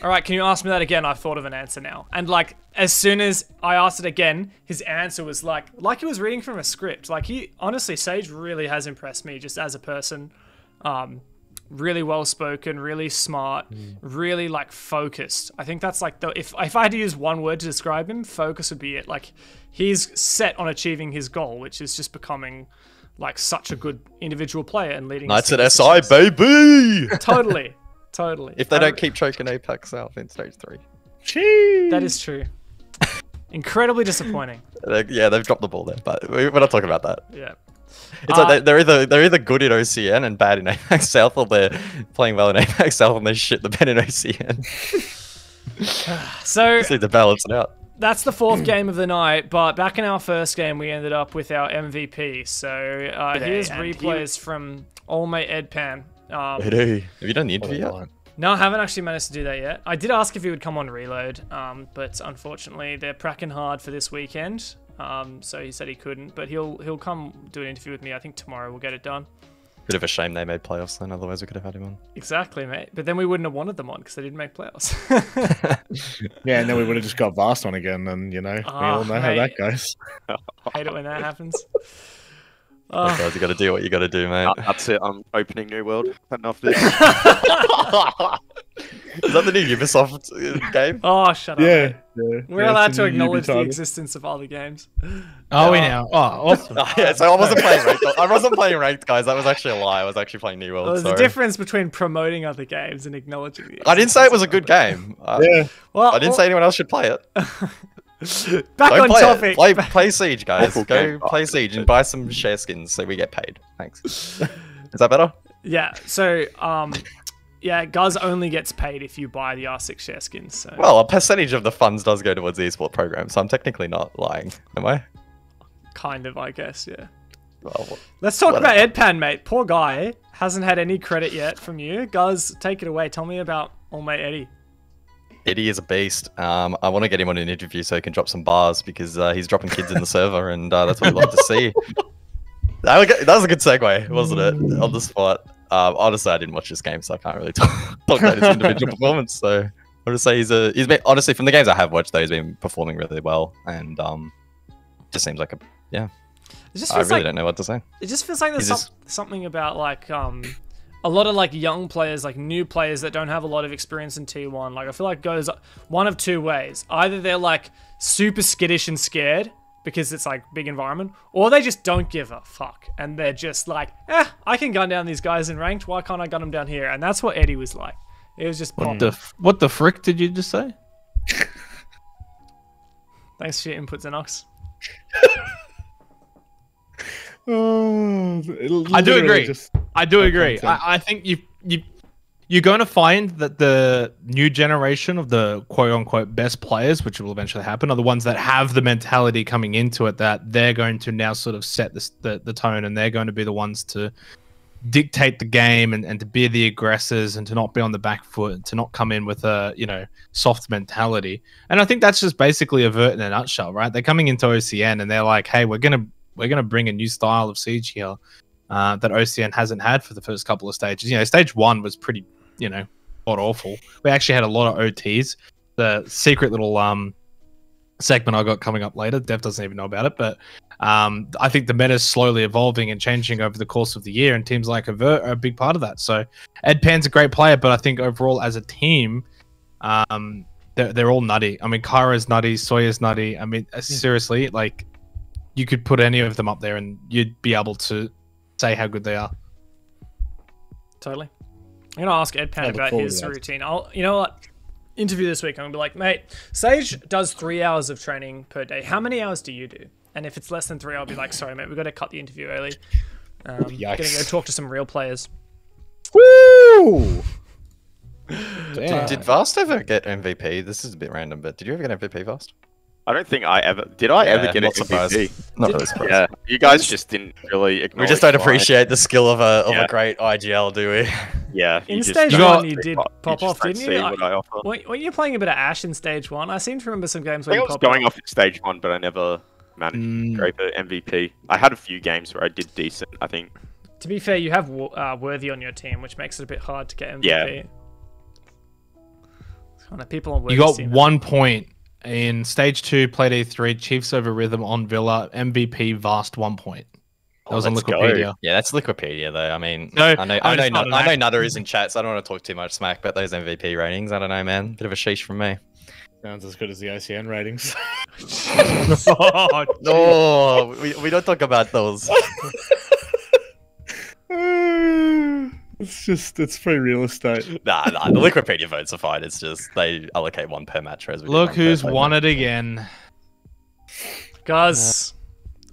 all right, can you ask me that again? I've thought of an answer now. And like, as soon as I asked it again, his answer was like he was reading from a script. Like, honestly, Sage really has impressed me just as a person. Really well spoken, really smart, really like focused. I think that's like if I had to use one word to describe him, focus would be it. Like, he's set on achieving his goal, which is just becoming like such a good individual player and leading. Knights at SI, baby. Totally. If they don't keep choking Apex South in stage 3. Jeez. That is true. Incredibly disappointing. Yeah, they've dropped the ball there, but we're not talking about that. Yeah. It's like they're either good in OCN and bad in Apex South, or they're playing well in Apex South and they shit the bed in OCN. So just need to balance it out. That's the fourth game of the night, but back in our first game, we ended up with our MVP. So here's replays from old mate Edpan. Have you done the interview yet? No, I haven't actually managed to do that yet. I did ask if he would come on Reload, but unfortunately they're pracking hard for this weekend. So he said he couldn't, but he'll come do an interview with me. I think tomorrow we'll get it done. Bit of a shame they made playoffs then, otherwise we could have had him on. Exactly, mate. But then we wouldn't have wanted them on because they didn't make playoffs. Yeah, and then we would have just got Vast on again, and you know, we all know how that goes. Hate it when that happens. Guys, you got to do what you got to do, mate. That's it. I'm opening New World. Enough of this. Is that the new Ubisoft game? Oh, shut up. Yeah. We're allowed to acknowledge the existence of other games. Are we now? Oh, awesome. Yeah, so I wasn't playing ranked. I wasn't playing ranked, guys. That was actually a lie. I was actually playing New World. There's a difference between promoting other games and acknowledging the I didn't say it was a good game. Well, I didn't say anyone else should play it. Back on topic. Play Siege, guys. Go play Siege and buy some share skins so we get paid. Thanks. Is that better? Yeah. So, yeah, Guz only gets paid if you buy the R6 share skins. So. Well, a percentage of the funds does go towards the esport program, so I'm technically not lying, am I? Kind of, I guess. Yeah. Well, let's talk about Edpan, mate. Poor guy hasn't had any credit yet from you. Guz, take it away. Tell me about old mate Eddie. Eddie is a beast. I want to get him on an interview so he can drop some bars because he's dropping kids in the server, and that's what we love to see. That was a good segue, wasn't it? On the spot. Honestly, I didn't watch this game, so I can't really talk about his individual performance. So I'll just say he's been, honestly, from the games I have watched, though, he's been performing really well, and just seems like I really don't know what to say. It just feels like there's something about like a lot of like young players, like new players that don't have a lot of experience in T1. Like, I feel like it goes one of two ways. Either they're like super skittish and scared because it's like big environment, or they just don't give a fuck and they're just like, I can gun down these guys in ranked. Why can't I gun them down here? And that's what Eddie was like. It was just what the frick did you just say? Thanks for your inputs, Enox. I do agree. I do agree. I think you're going to find that the new generation of the quote-unquote best players, which will eventually happen, are the ones that have the mentality coming into it that they're going to now sort of set the tone, and they're going to be the ones to dictate the game and to be the aggressors and to not be on the back foot, to not come in with a, you know, soft mentality. And I think that's just basically Avert in a nutshell, right? They're coming into OCN and they're like, hey, we're we're going to bring a new style of Siege here that OCN hasn't had for the first couple of stages. You know, stage 1 was pretty, you know, god awful. We actually had a lot of OTs. The secret little segment I got coming up later, Dev doesn't even know about it, but I think the meta is slowly evolving and changing over the course of the year, and teams like Avert are a big part of that. So Ed Pan's a great player, but I think overall as a team, they're all nutty. I mean, Kyra's nutty, Sawyer's nutty. I mean, seriously, like, you could put any of them up there and you'd be able to say how good they are. Totally. I'm gonna ask Ed Pan about his routine. You know what? Interview this week, I'm gonna be like, mate, Sage does 3 hours of training per day. How many hours do you do? And if it's less than 3, I'll be like, sorry, mate, we've got to cut the interview early. Gonna go talk to some real players. Woo! Did Vast ever get MVP? This is a bit random, but did you ever get MVP, Vast? I don't think I ever did. I ever get not MVP? surprised. Not really surprised. Yeah, you guys just didn't really. We just don't appreciate the skill of a great IGL, do we? Yeah. In stage 1, you did pop off, didn't you? What I offer. Weren't you playing a bit of Ashe in stage 1? I seem to remember some games where I you was popped going off. off in stage 1, but I never managed to go for MVP. I had a few games where I did decent, I think. To be fair, you have Worthy on your team, which makes it a bit hard to get MVP. Yeah. Kind of people on Worthy's You got team. 1 point in stage 2, played A3, Chiefs over Rhythm on Villa, MVP, Vast 1 point. That was on let's go. Wikipedia. Yeah, that's Wikipedia though. I mean, No, I know Nutter is in chat, so I don't want to talk too much smack about those MVP ratings. I don't know, man. Bit of a sheesh from me. Sounds as good as the OCN ratings. No, we don't talk about those. It's free real estate. Nah, the Wikipedia votes are fine. It's just they allocate 1 per match. Whereas we do Look 1 per who's play won match. it again. Guys.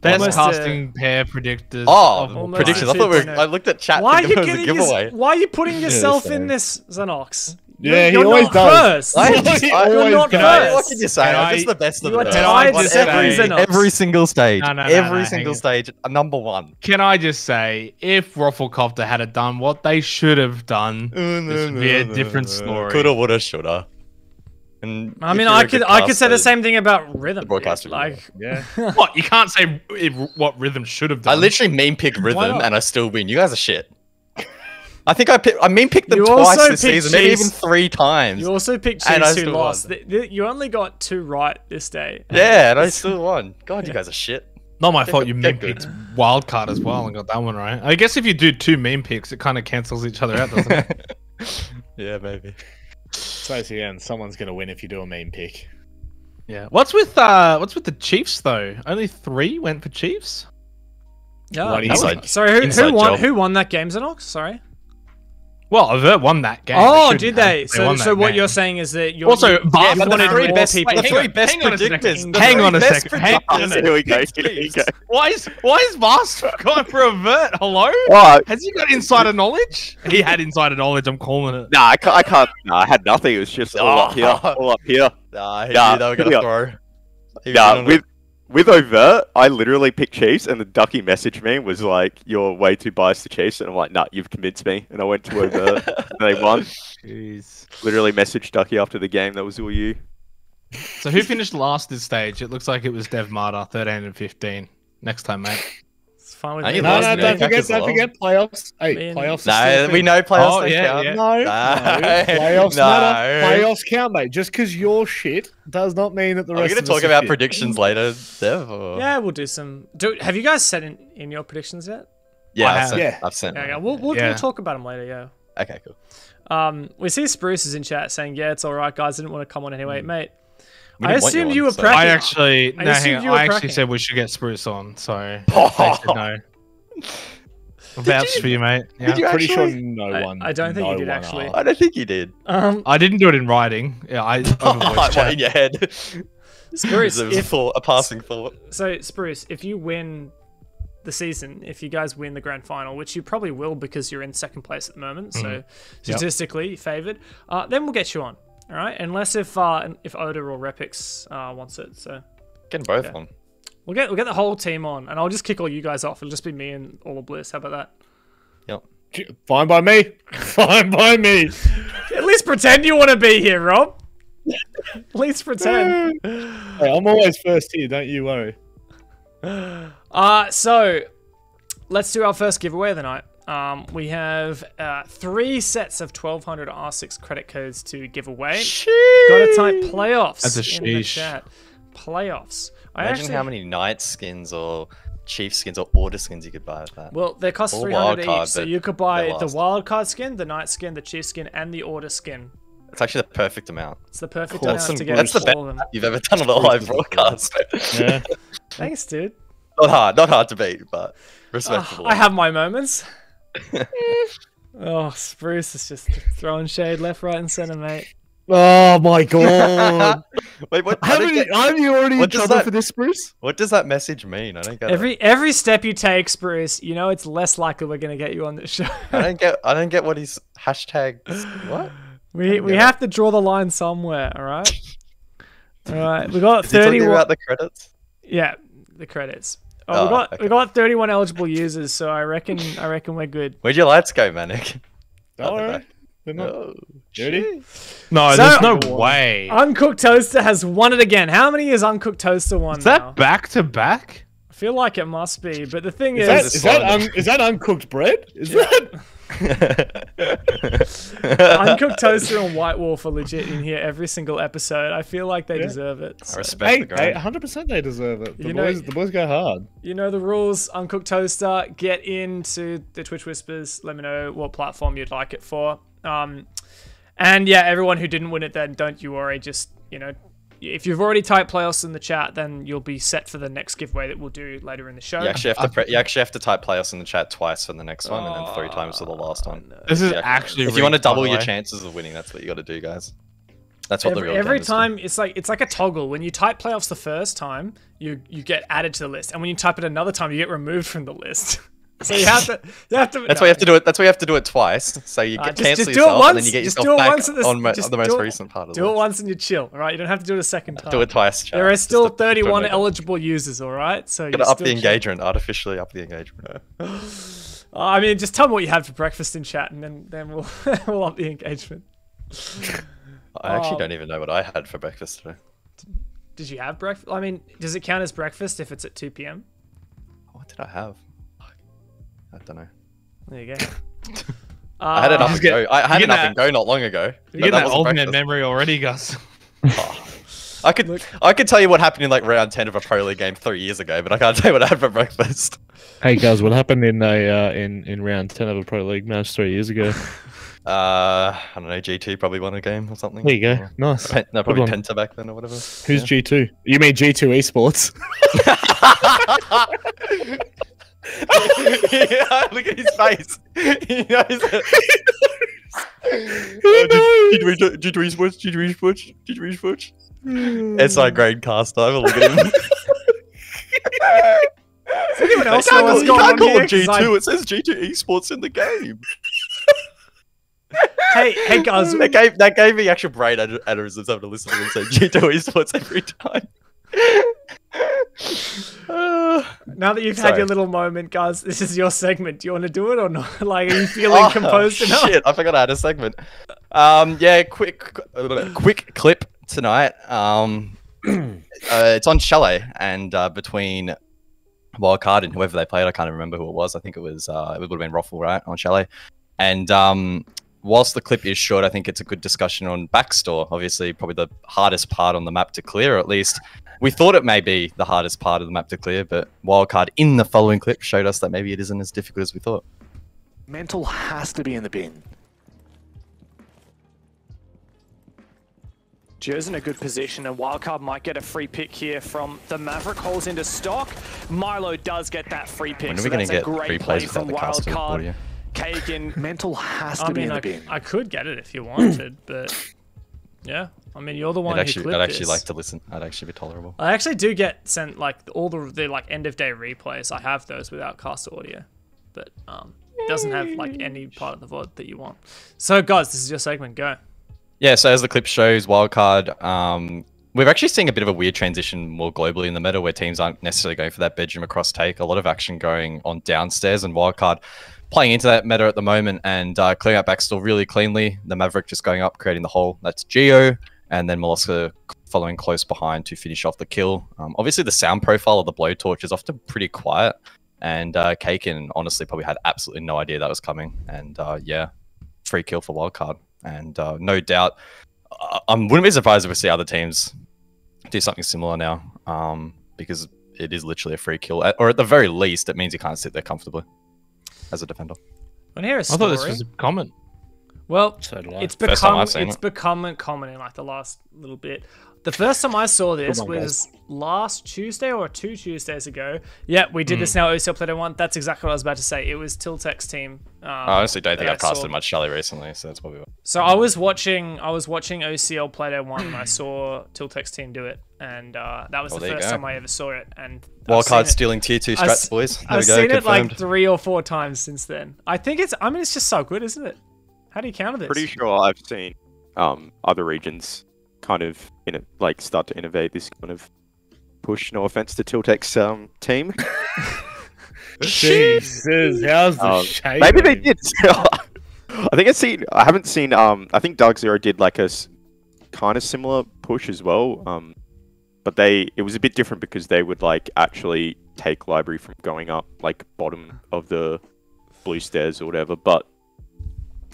Best Almost, casting pair predictors. Oh, of all predictions. I time. thought I looked at chat. Why are thinking you it was a getting giveaway. why are you putting yourself sorry. in this, Xenox? Yeah, you're he always not does. first. He You're always not does. first. What can you say? I'm just the best of You the are best. tied I've to won Xenox. every single stage. No, every hang single on. stage. Number 1. Can I just say, if Rufflecopter had done what they should have done, this would be a different story. Coulda, woulda, shoulda. And I mean, if you're I a good could say the caster, same thing about Rhythm. broadcaster would Like, Yeah. What? You can't say what Rhythm should have done. I literally meme picked Why Rhythm not? and I still win. You guys are shit. I think I meme picked them You twice also this picked season, maybe Chiefs. even 3 times. you also picked And I Chiefs who still lost. won. You only got 2 right this day. Yeah, and I still won. God, you guys are shit. Not my fault. You Get meme picked Wildcard as well and got that one right. I guess if you do 2 meme picks, it kind of cancels each other out, doesn't it? Yeah, maybe. It's OCN. Someone's gonna win if you do a meme pick. Yeah. What's with the Chiefs though? Only 3 went for Chiefs. Yeah. What do you Inside- say? Sorry, inside who won? job. Who won that game, Xenox? Sorry. Well, Avert won that game. Oh, shouldn't did have. they? won So that what game. you're saying is that you're Also, you Vast but the wanted three more best- people. the three best hang on a second. predictors. Hang on a Best second. Hang on a predictors. second. Here we go. Here we go. Why is Vast going for Avert? Hello? Oh, Has he got insider knowledge? He had insider knowledge. I'm calling it. nah, I can't. Nah, I had nothing. It was just all up here. All up here. Nah, he Nah, knew they were gonna yeah. throw. He was Yeah, in on it. with Overt, I literally picked Chiefs, and the Ducky messaged me was like, "You're way too biased to Chiefs," and I'm like, "Nah, you've convinced me." And I went to Overt, and they won. Jeez. Literally messaged Ducky after the game. That was all you. So who finished last this stage? It looks like it was Dev Marta, 13 and 15. Next time, mate. It's fine with Are me. you No, lost no, in don't the forget, as well? playoffs. Hey, Man. playoffs. No, we know playoffs Oh, don't yeah, count. yeah. No, No. playoffs No. matter. Playoffs count, mate. Just because you're shit does not mean that the Are we rest gonna of us talk are about shit. predictions later, Dev? Or... Yeah, we'll do some. Have you guys set in your predictions yet? Yeah, I I've have. sent. Yeah. I've sent. Yeah, mine. we'll Yeah. talk about them later. Yeah. Okay, cool. We see Spruce is in chat saying, "Yeah, it's all right, guys. I didn't want to come on anyway, mate." We I didn't want assumed on, you were so- prepping. I actually, I no, assumed hang you on. were I actually prepping. said we should get Spruce on, so they said no. Vouch for you, mate. Yeah. Did you Pretty sure actually? no one. I don't think no you did one actually. asked. I don't think you did. I didn't do it in writing. Yeah, I over voice What chat. in your head? Spruce, It was if, a passing thought. so Spruce, if you win the season, if you guys win the grand final, which you probably will because you're in second place at the moment, so statistically favored, then we'll get you on. All right, unless if Oda or Repix wants it. So Getting both Yeah. on. we'll get the whole team on, and I'll just kick all you guys off. It'll just be me and all of Bliss. How about that? Yep. Fine by me. Fine by me. At least pretend you want to be here, Rob. At least pretend. Hey, I'm always first here. Don't you worry. So let's do our first giveaway of the night. We have 3 sets of 1200 R6 credit codes to give away. Gotta type playoffs That's a in the sheesh. chat. Playoffs. Imagine how many Knight skins or Chief skins or Order skins you could buy with that. Well, they cost Or 300 wildcard, each, so but you could buy they're the last. wildcard skin, the Knight skin, the Chief skin, and the Order skin. It's actually the perfect amount. It's the perfect That's amount to some- get that's the all of them. You've ever done on the live broadcast. Yeah. Thanks, dude. Not hard to beat, but respectable. I have my moments. Oh, Spruce is just throwing shade left, right, and center, mate. Oh my god. Wait, what? Haven't you already in what does trouble that- for this, Bruce? What does that message mean? I don't get it. Every step you take, Spruce, you know it's less likely we're gonna get you on this show. I don't get what he's hashtag. What? we have to draw the line somewhere, all right? All right, we got Is he talking 31. about the credits? Yeah, the credits. Oh, we okay. got 31 eligible users, so I reckon we're good. Where'd your lights go, Manic? All right. They're not. Oh, Ready? No, So- there's no way. Uncooked Toaster has won it again. How many has Uncooked Toaster won Is now? that back to back? I feel like it must be, but the thing Is is, that uncooked bread? Is that? Uncooked Toaster and White Wolf are legit in here every single episode. I feel like they Yeah. deserve it. I So, respect Hey, the grind. 100% they deserve it. You know- The boys go hard. you know the rules. Uncooked Toaster, get into the Twitch Whispers. Let me know what platform you'd like it for. And yeah, everyone who didn't win it, then don't you worry. Just, you know, if you've already typed playoffs in the chat, then you'll be set for the next giveaway that we'll do later in the show. You actually have to type playoffs in the chat twice for the next one, and then 3 times for the last one. This is Yeah. actually. If you want to rigged, by double the your way. chances of winning, that's what you got to do, guys. That's what the real Every gamers do. time it's like a toggle. When you type playoffs the first time, you get added to the list, and when you type it another time, you get removed from the list. So you have to. That's why you have to do it. That's why you have to do it twice. So you Just cancel do it yourself, once. and then you get Just yourself do it back once at on just the most do it- recent part of the Do it list. once and you chill. All right, you don't have to do it a second time. Do it twice, chat. There are Just still to 31 make it- eligible users. All right, so Gotta you're up still the chill. engagement, artificially up the engagement. I mean, just tell me what you had for breakfast in chat, and then we'll we'll up the engagement. I actually don't even know what I had for breakfast today. Did you have breakfast? I mean, does it count as breakfast if it's at 2 p.m.? What did I have? I don't know. There you go. I had enough Just and go. I had get enough that- and go not long ago. You get that wasn't alternate breakfast. memory already, Gus. I could tell you what happened in like round 10 of a Pro League game 3 years ago, but I can't tell you what I had for breakfast. Hey guys, what happened in in round 10 of a Pro League match 3 years ago? I don't know. G2 probably won a game or something. There you go. Or- Nice. No, probably one. Penta back then or whatever. Who's G2? You mean G2 Esports? Yeah, look at his face. He knows it. G2 Esports. It's like grade caster. Have a look at him. Does anyone else You know what's can't going on call here? it 'Cause G2. It says G2 Esports in the game. Hey guys, That gave me actual brain aneurysms having to listen to him say G2 Esports every time. now that you've had Sorry. your little moment, guys, this is your segment. Do you want to do it or not? Like, are you feeling composed enough? Shit, I forgot I had a segment. Yeah, quick clip tonight. It's on Chalet, and between Wildcard and whoever they played, I can't remember who it was. I think it would have been Roffle, right, on Chalet. And whilst the clip is short, I think it's a good discussion on Backstore. Obviously, probably the hardest part on the map to clear, or at least we thought it may be the hardest part of the map to clear, but Wildcard in the following clip showed us that maybe it isn't as difficult as we thought. Mental has to be in the bin. Joe's in a good position, and Wildcard might get a free pick here from the Maverick. Holds into stock. Milo does get that free pick. When are So we going that's to a get great replays play without from the cast Wildcard. audio? Kagan. Mental has to I be mean, in the bin. I could get it if you wanted, but yeah. I mean, you're the one I'd who clipped actually this. like to listen. I'd actually be tolerable. I actually do get sent like all the like end of day replays. I have those without cast audio, but it doesn't have like any part of the VOD that you want. So guys, this is your segment. Go. Yeah, so as the clip shows, Wildcard, we're actually seeing a bit of a weird transition more globally in the meta where teams aren't necessarily going for that bedroom across take. A lot of action going on downstairs, and Wildcard playing into that meta at the moment and clearing out Backstore really cleanly. The Maverick just going up, creating the hole. That's Geo, and then Molosca following close behind to finish off the kill. Obviously, the sound profile of the blowtorch is often pretty quiet, and Kaken honestly probably had absolutely no idea that was coming. And yeah, free kill for Wildcard. And no doubt, I wouldn't be surprised if we see other teams do something similar now, because it is literally a free kill, or at the very least, it means you can't sit there comfortably as a defender. When I hear a I story, thought this was common. well, So did I. it's First time become I've seen it's it. become common in like the last little bit. The first time I saw this Come on, was last Tuesday or 2 Tuesdays ago. Yeah, we did this now. OCL Player 1. That's exactly what I was about to say. It was Tiltech's team. I honestly don't think that I've I casted saw. much Shelly recently, so that's probably what. So I was watching OCL Player 1 and I saw Tiltech's team do it, and that was Oh, the there you first go. time I ever saw it. And I've seen Wildcard it- stealing tier 2 I've strats, s- boys. There I've we go, seen it like confirmed. 3 or 4 times since then. I think it's just so good, isn't it? How do you counter this? Pretty sure I've seen other regions kind of start to innovate this kind of push. No offense to Tiltech's team. Jesus, how's the shade? Maybe they did. I haven't seen. I think Dark Zero did like a kind of similar push as well. But it was a bit different because they would like actually take library from going up like bottom of the blue stairs or whatever. But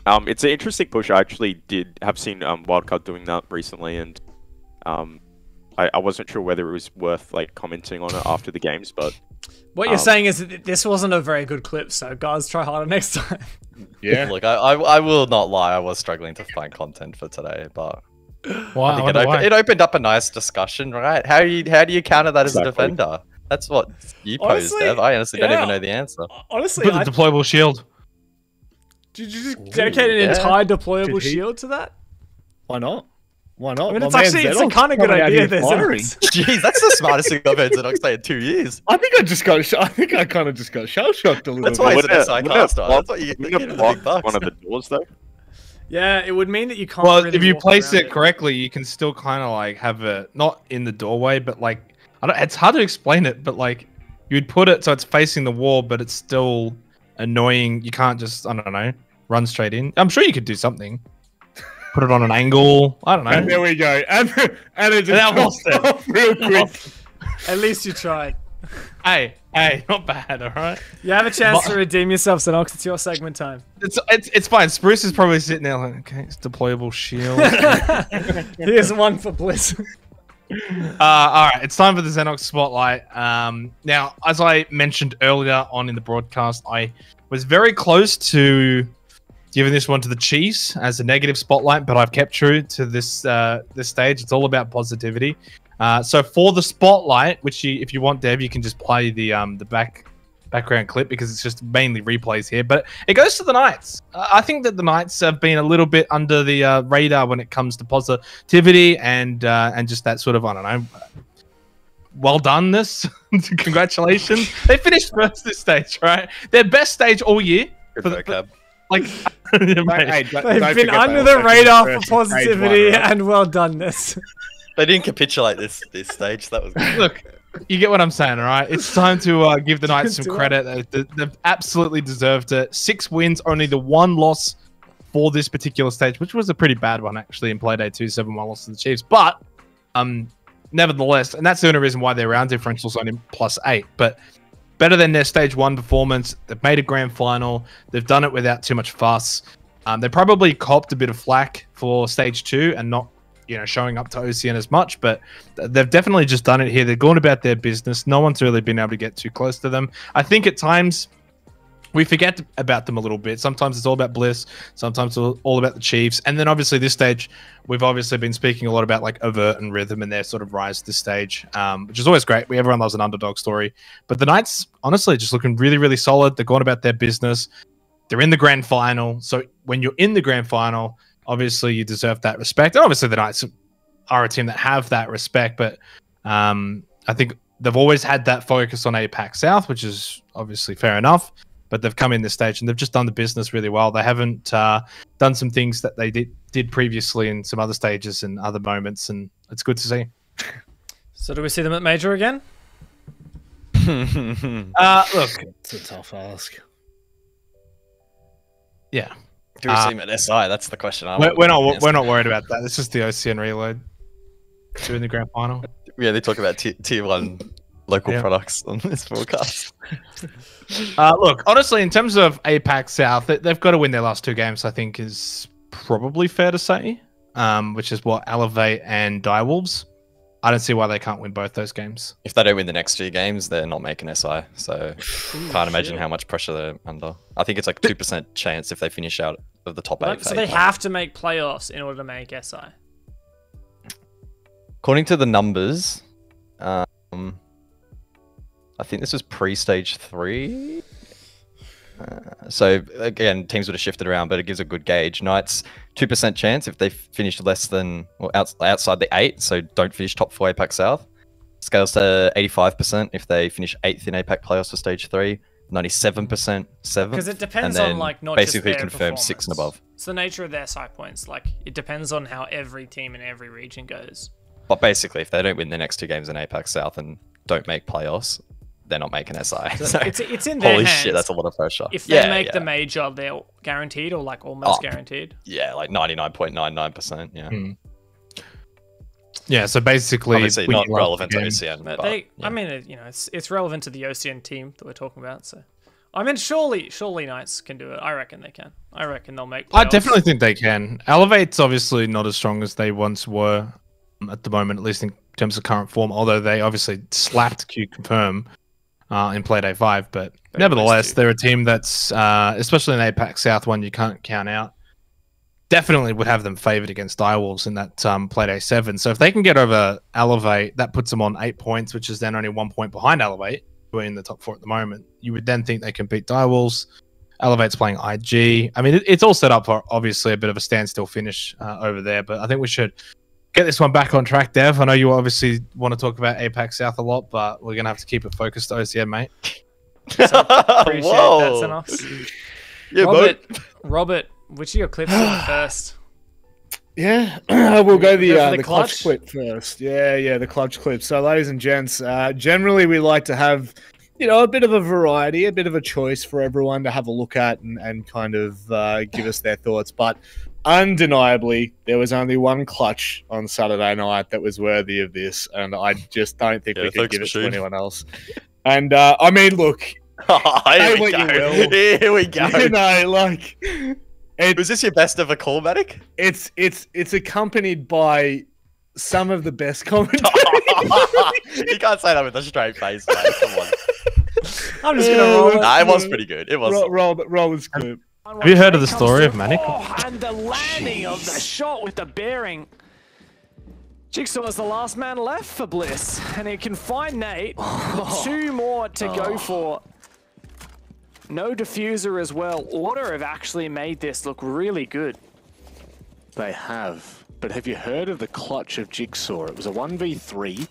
it's an interesting push. I actually have seen Wildcard doing that recently, and I wasn't sure whether it was worth like commenting on it after the games, but What you're saying is that this wasn't a very good clip, so guys, try harder next time. Yeah. Look, I will not lie. I was struggling to find content for today, but Why? I think it opened up a nice discussion, right? How do you counter that as a Exactly. defender? That's what you posed, Honestly, Dev. I honestly don't yeah. even know the answer. Honestly, Put the deployable shield. did you just dedicate an yeah. entire deployable Did he? shield to that? Why not? Why not? I mean, My it's man actually it's a Zenox kind of good coming out idea. here There's firing. Jeez, that's the smartest thing I've heard Xenox say in 2 years. I think I kind of just got shell shocked a little That's bit. why he's Wouldn't an it- SI wouldn't it caster. block- That's what you wouldn't get it the block big bucks. one of the doors though. Yeah, it would mean that you can't. Well, really if you walk place around it correctly, you can still kind of like have it not in the doorway, but like it's hard to explain it, but like you'd put it so it's facing the wall, but it's still annoying. You can't just I don't know run straight in. I'm sure you could do something. Put it on an angle. I don't know. And there we go. And it just That was dropped off real quick. At least you tried. Hey, not bad. All right. You have a chance to redeem yourself, Xenox. It's your segment time. It's fine. Spruce is probably sitting there like, okay, it's deployable shield. Here's one for Bliss. All right, it's time for the Xenox Spotlight. Now, as I mentioned earlier on in the broadcast, I was very close to giving this one to the Chiefs as a negative spotlight, but I've kept true to this this stage. It's all about positivity. So for the spotlight, which if you want, Dev, you can just play the background clip because it's just mainly replays here. But it goes to the Knights. I think that the Knights have been a little bit under the radar when it comes to positivity and just that sort of I don't know. Well done, this. Congratulations. They finished first this stage, right? Their best stage all year. Good For the- vocab. Like, Hey, mate, don't They've forget been they under also the finished radar first for in stage one, positivity right? and well doneness. They didn't capitulate this stage. That was good. look, you get what I'm saying, all right? It's time to give the Knights some Do it. credit. They've absolutely deserved it. 6 wins, only the 1 loss for this particular stage, which was a pretty bad one actually in Playday 2, 7-1 loss to the Chiefs. But nevertheless, and that's the only reason why their round differential is only +8. But better than their stage 1 performance. They've made a grand final. They've done it without too much fuss. They probably copped a bit of flack for stage 2 and not showing up to OCN as much, but they've definitely just done it here. They're going about their business. No one's really been able to get too close to them. I think at times we forget about them a little bit. Sometimes it's all about Bliss. Sometimes it's all about the Chiefs. And then obviously this stage, we've obviously been speaking a lot about like Overt and Rhythm and their sort of rise this stage, which is always great. Everyone loves an underdog story. But the Knights, honestly, just looking really, really solid. They're going about their business. They're in the grand final. So when you're in the grand final, obviously you deserve that respect. And obviously the Knights are a team that have that respect. But I think they've always had that focus on APAC South, which is obviously fair enough. But they've come in this stage and they've just done the business really well. They haven't done some things that they did previously in some other stages and other moments. And it's good to see. So do we see them at Major again? Look, It's a tough ask. yeah. Do we see him at SI? That's the question. We're not worried about that. It's just the OCN reload. Doing the grand final. Yeah, they talk about tier 1 local Yeah. products on this forecast. Look, honestly, in terms of APAC South, they've got to win their last 2 games, I think is probably fair to say, which is what, Elevate and Direwolves. I don't see why they can't win both those games. If they don't win the next 2 games, they're not making SI. So can't imagine how much pressure they're under. I think it's like 2% chance if they finish out of the top 8. So they have to make playoffs in order to make SI. According to the numbers, I think this was pre-stage 3. So again, teams would have shifted around, but it gives a good gauge. Knights 2% chance if they finish less than or outside the 8, so don't finish top 4 APAC South. Scales to 85% if they finish 8th in APAC playoffs for stage 3. 97% 7th. Because it depends and then on like not basically just their confirmed 6 and performance. above. It's the nature of their SI points. Like it depends on how every team in every region goes. But basically, if they don't win the next 2 games in APAC South and don't make playoffs, they're not making SI. So It's in their holy hands. shit, that's a lot of pressure. If they make the major, they're guaranteed or like almost guaranteed. Yeah, like 99.99%. Yeah. Yeah, so basically, Obviously not relevant to OCN. But But, I mean, it's relevant to the OCN team that we're talking about. So, I mean, surely Knights can do it. I reckon they can. I reckon they'll make playoffs. I definitely think they can. Elevate's obviously not as strong as they once were at the moment, at least in terms of current form, although they obviously slapped Q Confirm in Play Day 5. But nevertheless, they're a team that's, especially in APAC South one, you can't count out. Definitely would have them favoured against Direwolves in that Play Day 7. So if they can get over Elevate, that puts them on 8 points, which is then only 1 point behind Elevate, who are in the top 4 at the moment. You would then think they can beat Direwolves. Elevate's playing IG. I mean, it's all set up for obviously a bit of a standstill finish over there, but I think we should get this one back on track, Dev. I know you obviously want to talk about APAC South a lot, but we're going to have to keep it focused to OCN, mate. Appreciate that, Xenox. Yeah, Robert, which of your clips are first? Yeah, we'll go the the clutch clip first. Yeah, the clutch clip. So, ladies and gents, generally we like to have, a bit of a variety, a bit of a choice for everyone to have a look at and kind of give us their thoughts. But undeniably, there was only one clutch on Saturday night that was worthy of this, and I just don't think we could give it to anyone else. And I mean, look, Here we go. Was this your best ever call, Matic? It's accompanied by some of the best commentators. You can't say that with a straight face, mate. Come on. I'm just gonna roll it. Nah, it was pretty good. It was. Roll this clip. Have you heard of the story of Manic? And the landing of the shot with the bearing. Jigsaw is the last man left for Bliss, and he can find Nate. 2 more to go for. No diffuser as well. Order have actually made this look really good. They have. But have you heard of the clutch of Jigsaw? It was a 1v3.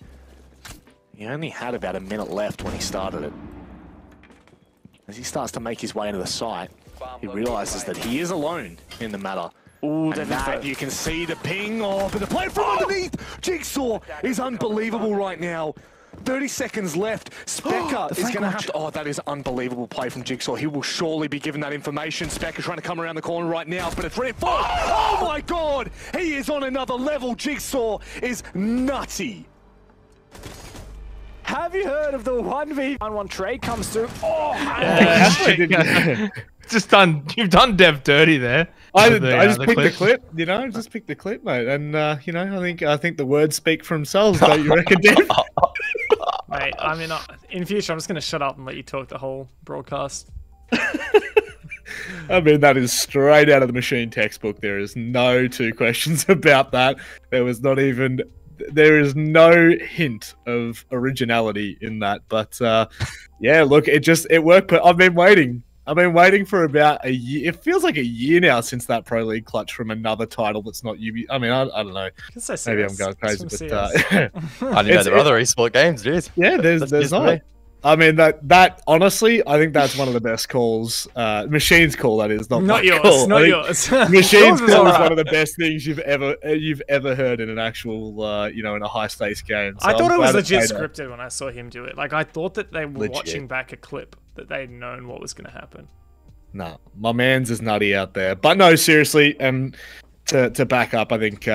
He only had about a minute left when he started it. As he starts to make his way into the site, he realizes that he is alone in the matter. Ooh, And that, you can see the ping. Oh, but the play from underneath. Jigsaw is unbelievable right now. 30 seconds left. Specker is going to have to... Oh, that is unbelievable play from Jigsaw. He will surely be given that information. Specker trying to come around the corner right now, but it's ready for... Oh, my God! He is on another level. Jigsaw is nutty. have you heard of the 1v1 trade comes through? Oh, Just done. You've done Dev dirty there. I just picked the clip, just picked the clip, mate. And I think the words speak for themselves, don't you reckon, Dev? Mate, I mean, in future, I'm just going to shut up and let you talk the whole broadcast. I mean, that is straight out of the machine textbook. There is no 2 questions about that. There is no hint of originality in that. But yeah, look, it worked. But I've been waiting for about a year. It feels like a year now since that Pro League clutch from another title that's not UB. I mean, I don't know. Maybe I'm going crazy, but I didn't know there were other esport games, dude. Yeah, there's not. I mean, that honestly, I think that's one of the best calls. Machine's call, that is, not yours. Call. Not yours. Machine's call is one of the best things you've ever heard in an actual, in a high stakes game. So I thought it was legit scripted when I saw him do it. Like, I thought that they were watching back a clip, that they'd known what was going to happen. No, my man's is nutty out there. But no, seriously, and to back up, I think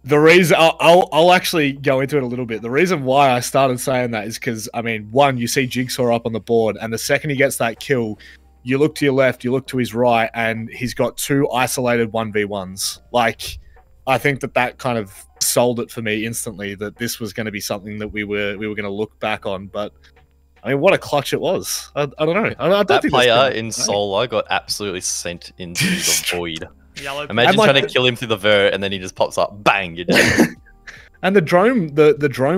The reason I'll actually go into it a little bit. The reason why I started saying that is because, I mean, one, you see Jigsaw up on the board, and the second he gets that kill, you look to your left, you look to his right, and he's got 2 isolated 1v1s. Like, I think that kind of sold it for me instantly that this was going to be something that we were going to look back on. But I mean, what a clutch it was. I don't know. I don't that think player in solo got absolutely sent into the void. Yellow. Imagine trying to kill him through the vert, and then he just pops up, bang, you're dead. And the drone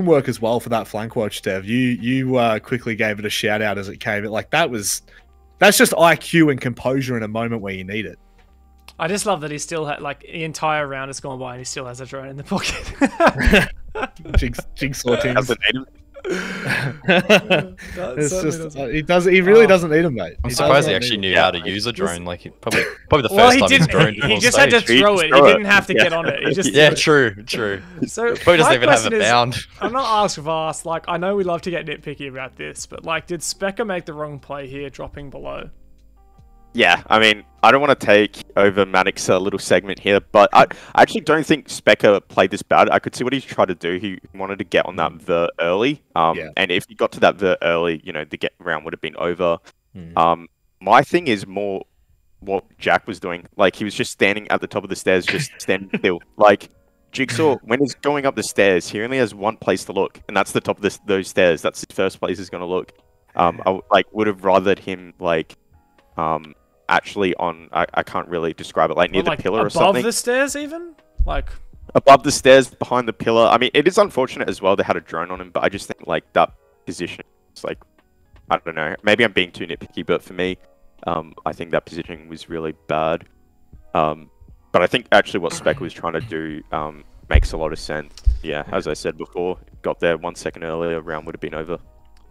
work as well for that flank watch, Dev. You quickly gave it a shout out as it came. That's just IQ and composure in a moment where you need it. I just love that he still had, like, the entire round has gone by and he still has a drone in the pocket. Jigsaw teams. Hasn't made him. He really doesn't need him, mate. I'm surprised he actually knew how to use a drone. Like, probably the first time his drone he just had to throw it. He didn't have to get on it. He just yeah, true. So probably doesn't even have a bound. I'm not asked Vast. Like, I know we love to get nitpicky about this, but like, did Specker make the wrong play here, dropping below? Yeah, I mean, I don't want to take over Manic's little segment here, but I actually don't think Specker played this bad. I could see what he tried to do. He wanted to get on that vert early, and if he got to that vert early, you know, the round would have been over. My thing is more what Jack was doing. Like, he was just standing at the top of the stairs, just standing still. Like, Jigsaw, when he's going up the stairs, he only has one place to look, and that's the top of those stairs. That's his first place he's going to look. I would have rathered him, like, actually on, I can't really describe it, like near the pillar or something. Above the stairs even? Like above the stairs, behind the pillar. I mean, it is unfortunate as well they had a drone on him, but I just think like that position is like, I don't know, maybe I'm being too nitpicky, but for me, I think that positioning was really bad. But I think actually what Spec was trying to do makes a lot of sense. Yeah, as I said before, got there 1 second earlier, round would have been over.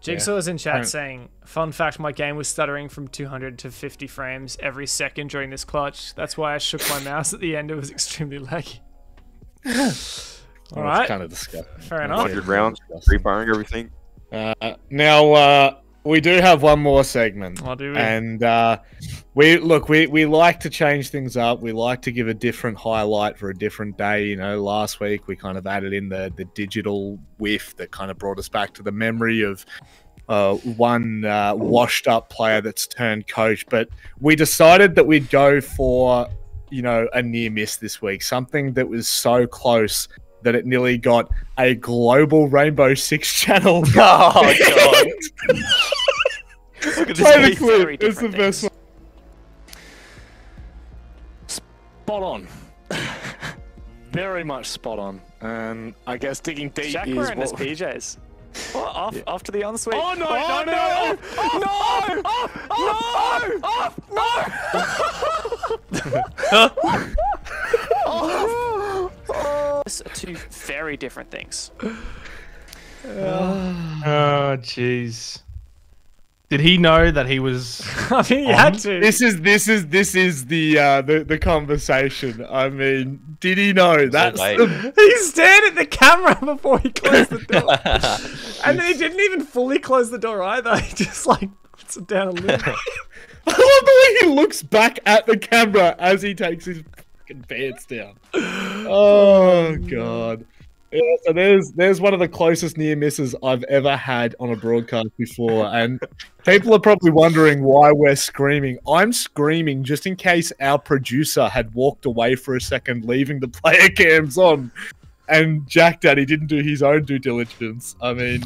Jigsaw is in chat saying, fun fact, my game was stuttering from 200 to 50 frames every second during this clutch. That's why I shook my mouse at the end. It was extremely laggy. All right. Kind of disgusting. Fair enough. 100 rounds, pre-firing everything. Now, we do have one more segment. Oh, do we? And we like to change things up. We like to give a different highlight for a different day. You know, last week we kind of added in the digital whiff that kind of brought us back to the memory of one washed up player that's turned coach. But we decided that we'd go for, you know, a near miss this week. Something that was so close that it nearly got a global Rainbow Six channel. Oh, God. Look at Play the this. clip. It's the best one. Spot on. Very much spot on. And I guess digging deep Jack is wearing his what... PJs. What, after the unsweep? Oh, no, oh, no, Those are two very different things. Oh, jeez. Did he know that he was? I mean, he had to. This is the conversation. I mean, did he know? That's He stared at the camera before he closed the door, and then he didn't even fully close the door either. He just like puts it down a little. I love the way he looks back at the camera as he takes his fucking pants down. Oh God. Yeah, so there's one of the closest near misses I've ever had on a broadcast before, and people are probably wondering why we're screaming. I'm screaming just in case our producer had walked away for a second, leaving the player cams on, and Jack Daddy didn't do his own due diligence. I mean,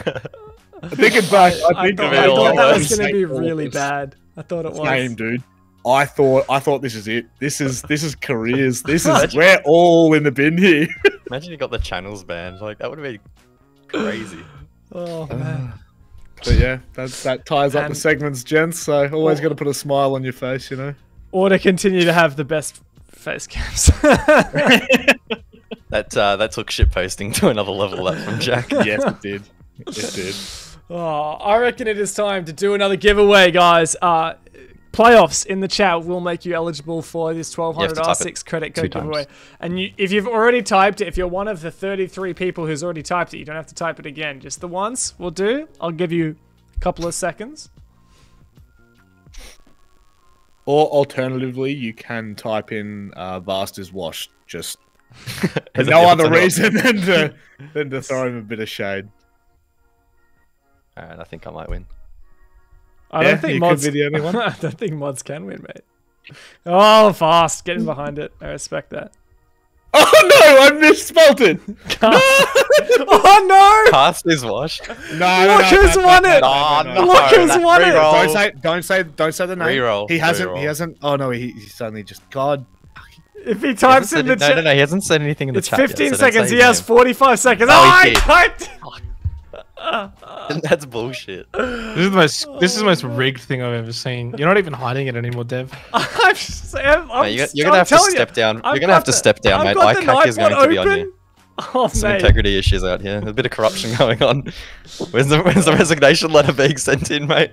thinking back, I thought that was going to be really bad. I thought it was. Same, dude. I thought this is it. This is careers. We're all in the bin here. Imagine you got the channels banned. Like, that would have been crazy. Oh man. But yeah, that ties up the segments, gents. So always got to put a smile on your face, you know. Or to continue to have the best face cams. That took shit posting to another level. That from Jack. Yes, it did. It did. Oh, I reckon it is time to do another giveaway, guys. Playoffs in the chat will make you eligible for this 1200 R6 credit code giveaway. And if you've already typed it, if you're one of the 33 people who's already typed it, you don't have to type it again. Just the once will do. I'll give you a couple of seconds. Or alternatively, you can type in Vast is washed just For no other reason than to throw him a bit of shade. Alright, I think I might win. I don't think mods. Could be the only one. I don't think mods can win, mate. Oh, fast, getting behind it. I respect that. Oh no, I misspelled it. Oh no! Cast is washed. Look who's won it! Look who's won it! Don't say the name. Reroll. He hasn't. Oh no, he's only just. God. If he types in the chat, no, he hasn't said anything in the it's chat. 15 yet, so seconds. He don't has say 45 seconds. Oh, Oh, he I did. typed. his name. That's bullshit. This is the most rigged thing I've ever seen. You're not even hiding it anymore, Dev. Mate, you're gonna have to step down. You're gonna have to step down, mate. ICAC is going to be on you. Oh, Some mate. integrity issues out here. There's a bit of corruption going on. Where's the resignation letter being sent in, mate?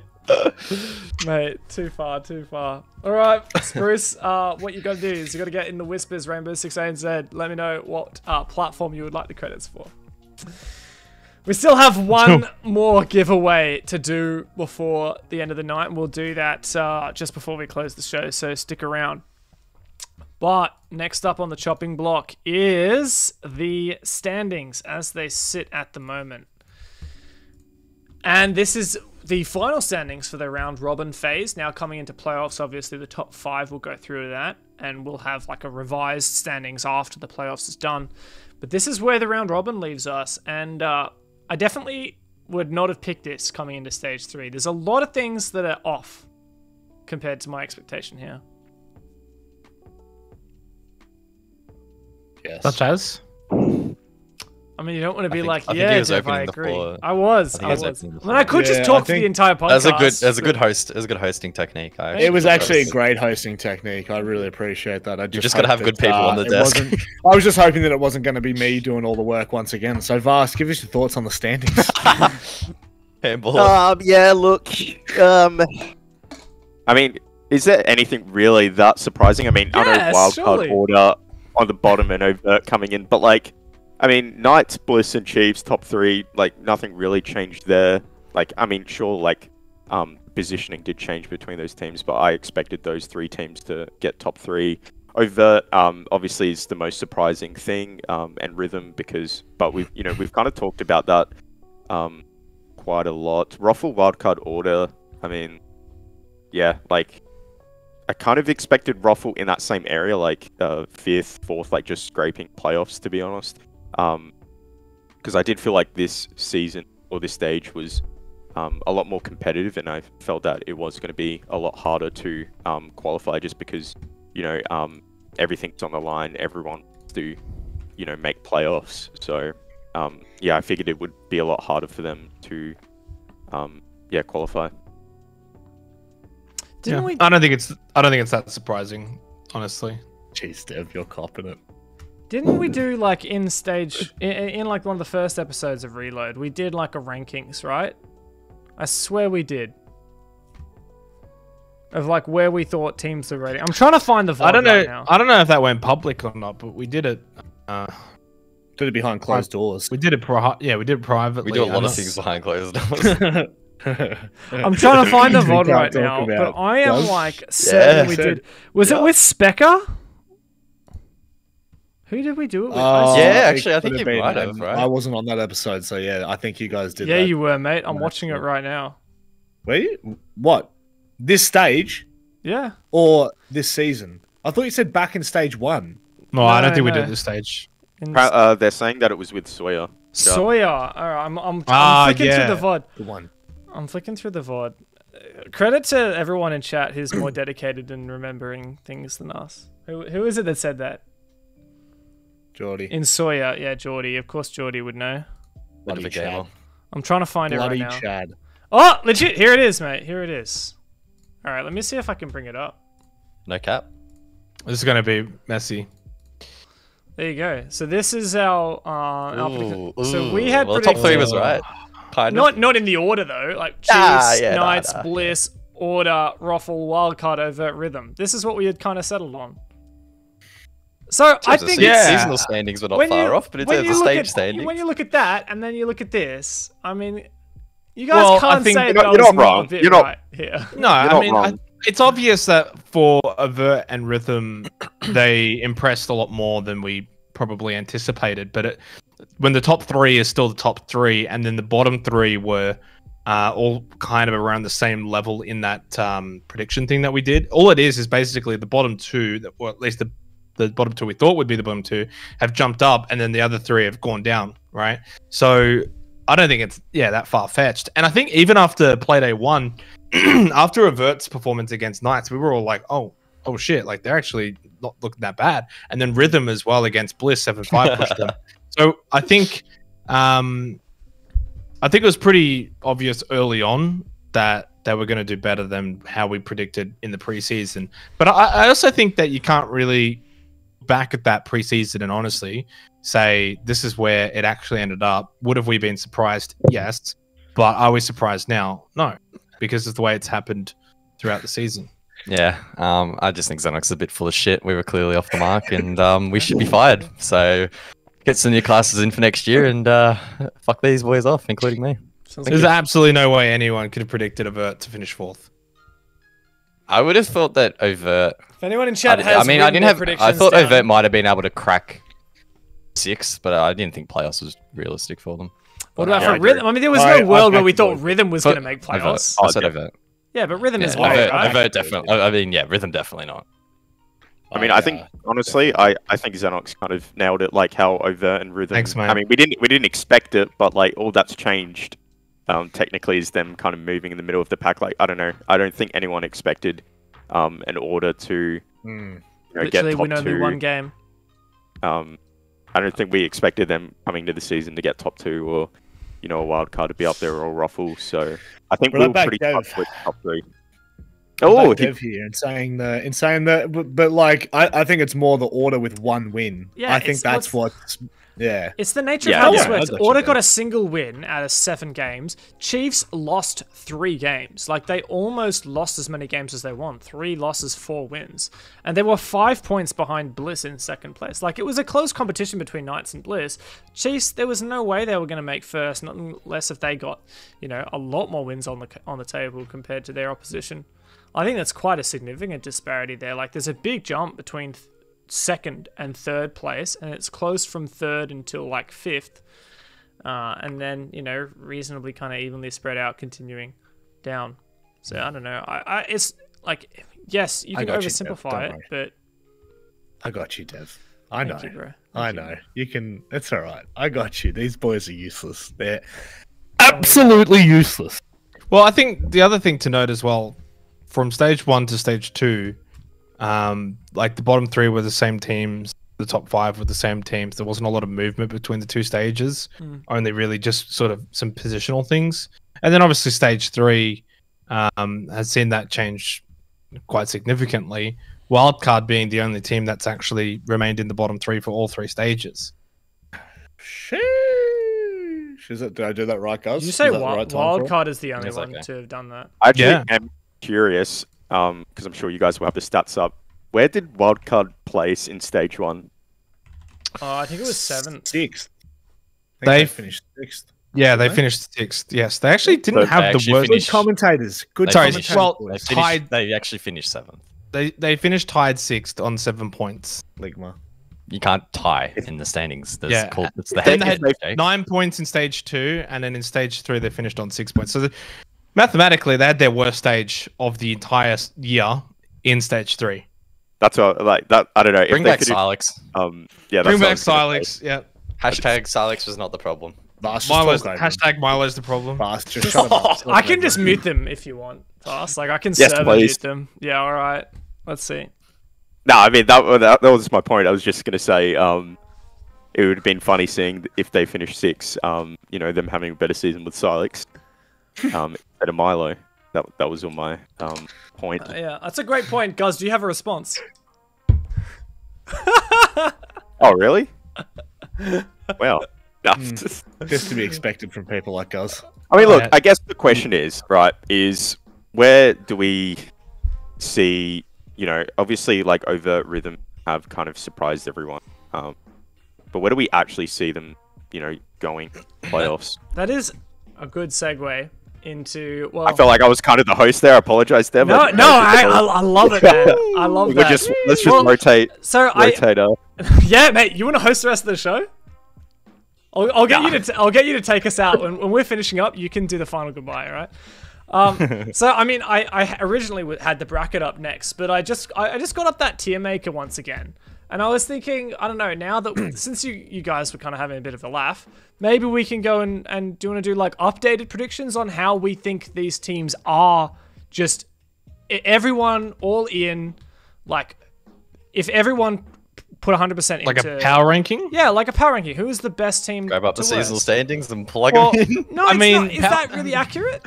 Mate, too far, too far. All right, Spruce, what you got to do is you got to get in the Whispers Rainbow 6 ANZ. Let me know what platform you would like the credits for. We still have one more giveaway to do before the end of the night, and we'll do that just before we close the show, so stick around. But next up on the chopping block is the standings as they sit at the moment. And this is the final standings for the round robin phase. Now coming into playoffs, obviously the top 5 will go through that, and we'll have like a revised standings after the playoffs is done. But this is where the round robin leaves us, and I definitely would not have picked this coming into stage 3. There's a lot of things that are off compared to my expectation here. Yes. Such as? I mean, you don't want to be I think yeah, he was Jeff, I opening the agree. floor. I was. I think he was I opening the mean, I could just floor. talk I for the think entire podcast. That's a good host. That's a good hosting technique. It was actually a great hosting technique. I really appreciate that. You just gotta have good people on the desk. I was just hoping that it wasn't going to be me doing all the work once again. So, Vast, give us your thoughts on the standings. Handball. Yeah, look. I mean, is there anything really that surprising? I mean, I know wildcard order on the bottom and Overt coming in, but like, I mean, Knights, Bliss, and Chiefs top 3, like nothing really changed there. Like, I mean, sure, like, positioning did change between those teams, but I expected those 3 teams to get top 3. Overt, obviously, is the most surprising thing, and Rhythm but we've kind of talked about that, quite a lot. Ruffle wildcard order. I mean, yeah, like. I kind of expected Ruffle in that same area, like 5th, 4th, like just scraping playoffs, to be honest. Because I did feel like this season or this stage was a lot more competitive, and I felt that it was going to be a lot harder to qualify, just because everything's on the line, everyone wants to make playoffs. So yeah, I figured it would be a lot harder for them to qualify. I don't think it's that surprising, honestly. Jeez, Dev, you're copping it. Didn't we do like in like one of the first episodes of Reload, we did like a rankings, right? I swear we did. Of like where we thought teams were rating. I'm trying to find the VOD I don't know. right now. I don't know if that went public or not, but we did it. Did it behind closed doors. We did it privately. We do a lot of things behind closed doors. I'm trying to find the VOD right now, but I am like certain we did. Was it with Specker? Who did we do it with? Actually, I think you might have, right? I wasn't on that episode, so yeah, I think you guys did. Yeah, that. you were, mate. I'm watching it right now. Were you? What? This stage? Yeah. Or this season? I thought you said back in stage 1. No, I don't think we did this stage. They're saying that it was with Sawyer. Sawyer. All right, I'm flicking through the VOD. Good one. I'm flicking through the VOD. Credit to everyone in chat who's more dedicated in remembering things than us. Who is it that said that? Geordie. In Sawyer, yeah, Geordie. Of course, Geordie would know. Bloody Chad. I'm trying to find it right now. Bloody Chad. Oh, legit! Here it is, mate. Here it is. All right, let me see if I can bring it up. No cap. This is gonna be messy. There you go. So this is our so we had the top 3 was right. Kind of. Not in the order though. Like Chiefs, Knights, Bliss, Order, Ruffle, Wildcard, Overt, Rhythm. This is what we had kind of settled on. So I think seasonal standings were not far off, but it's a stage standings. When you look at that and then you look at this, I mean, you guys can't say that you're not wrong. You're not right here. No, I mean, it's obvious that for Overt and Rhythm, they impressed a lot more than we probably anticipated. But when the top 3 is still the top 3, and then the bottom 3 were all kind of around the same level in that prediction thing that we did. All it is basically the bottom 2, or at least the bottom 2 we thought would be the bottom 2, have jumped up, and then the other 3 have gone down, right? So I don't think it's that far-fetched. And I think even after Playday 1, after Avert's performance against Knights, we were all like, oh shit, like they're actually not looking that bad. And then Rhythm as well against Bliss 7-5 pushed them. So I think it was pretty obvious early on that they were going to do better than how we predicted in the preseason. But I also think that you can't really back at that preseason and honestly say this is where it actually ended up. Would have we been surprised? Yes. But are we surprised now? No, because of the way it's happened throughout the season. Yeah, I just think Xenox is a bit full of shit. We were clearly off the mark, and we should be fired. So get some new classes in for next year, and fuck these boys off, including me. There's absolutely no way anyone could have predicted Avert to finish 4th. I would have thought that Overt. If anyone in chat has, I mean, I didn't have. predictions I thought down. Overt might have been able to crack 6, but I didn't think playoffs was realistic for them. What about for Rhythm? I mean, there was no world where we thought Rhythm was going to make playoffs. I said Overt. Yeah, but Rhythm is Overt, right? Overt definitely. I mean, yeah, Rhythm definitely not. I mean, I think honestly, I think Xenox kind of nailed it, like how Overt and Rhythm. Thanks, mate. I mean, we didn't expect it, but like all that's changed. Technically, is them kind of moving in the middle of the pack. Like I don't know, I don't think anyone expected an order to Literally get top win only 2. 1 game. I don't think we expected them coming to the season to get top 2 or a wild card to be up there or Ruffle. So I think we were pretty tough with top 3. Oh, Dev here and saying that, but like I think it's more the order with 1 win. Yeah, I think that's what's. Yeah, it's the nature of how this works. Order got a single win out of 7 games. Chiefs lost 3 games. Like they almost lost as many games as they won. 3 losses, 4 wins, and they were 5 points behind Bliss in 2nd place. Like it was a close competition between Knights and Bliss. Chiefs, there was no way they were going to make first, not unless if they got a lot more wins on the table compared to their opposition. I think that's quite a significant disparity there. Like there's a big jump between 2nd and 3rd place, and it's close from 3rd until like 5th, and then reasonably kind of evenly spread out continuing down. So I don't know. I it's like, yes, you can oversimplify it, but I got you, Dev. I know. Thank you, bro. I know. You can. It's all right. I got you. These boys are useless. They're absolutely useless. Well, I think the other thing to note as well, from stage 1 to stage 2, like the bottom 3 were the same teams, the top 5 were the same teams. There wasn't a lot of movement between the 2 stages, only really just sort of some positional things. And then obviously stage 3 has seen that change quite significantly. Wildcard being the only team that's actually remained in the bottom 3 for all 3 stages. Sheesh. Did I do that right, guys? Did you say Wildcard is the only one to have done that? I actually am curious, because I'm sure you guys will have the stats up. Where did Wildcard place in stage 1? I think it was 7th. 6th. They finished 6th. Yeah, they finished 6th. Yes, they actually didn't have the worst. Good commentators. They actually finished 7th. They finished tied 6th on 7 points. Ligma. You can't tie in the standings. Then they had 9 points in stage 2, and then in stage 3 they finished on 6 points. So mathematically, they had their worst stage of the entire year in stage 3. That's like that. I don't know. Bring back Silex. Yeah, bring back Silex. Yeah. Hashtag Silex was not the problem. Hashtag Milo's the problem. I can just mute them if you want. Fast, like I can server mute them. Yeah, all right. Let's see. No, I mean that was my point. I was just gonna say, it would have been funny seeing if they finished 6. Them having a better season with Silex, instead of Milo. That was all my point. Yeah, that's a great point, Guz. Do you have a response? Oh, really? Well, just to be expected from people like us. I mean, look. I guess the question is where do we see? Obviously, like Overt Rhythm have kind of surprised everyone. But where do we actually see them? Going playoffs. That is a good segue into well. I felt like I was kind of the host there. I apologize there. No, but no, I love it, man. I love that. Let's just Well, rotate. So Rotate up. yeah, mate. You want to host the rest of the show? I'll get you to take us out when we're finishing up. You can do the final goodbye, all right? So I mean, I originally had the bracket up next, but I just got up that tier maker once again, and I was thinking, I don't know, now that since you guys were kind of having a bit of a laugh, maybe we can go and do you want to do like updated predictions on how we think these teams are, just everyone all in, like if everyone put 100% into Like a power ranking? yeah, like a power ranking. Who is the best team? Grab up the to seasonal worst? standings and plug Well, them in. No, I it's mean, not. Is that really accurate?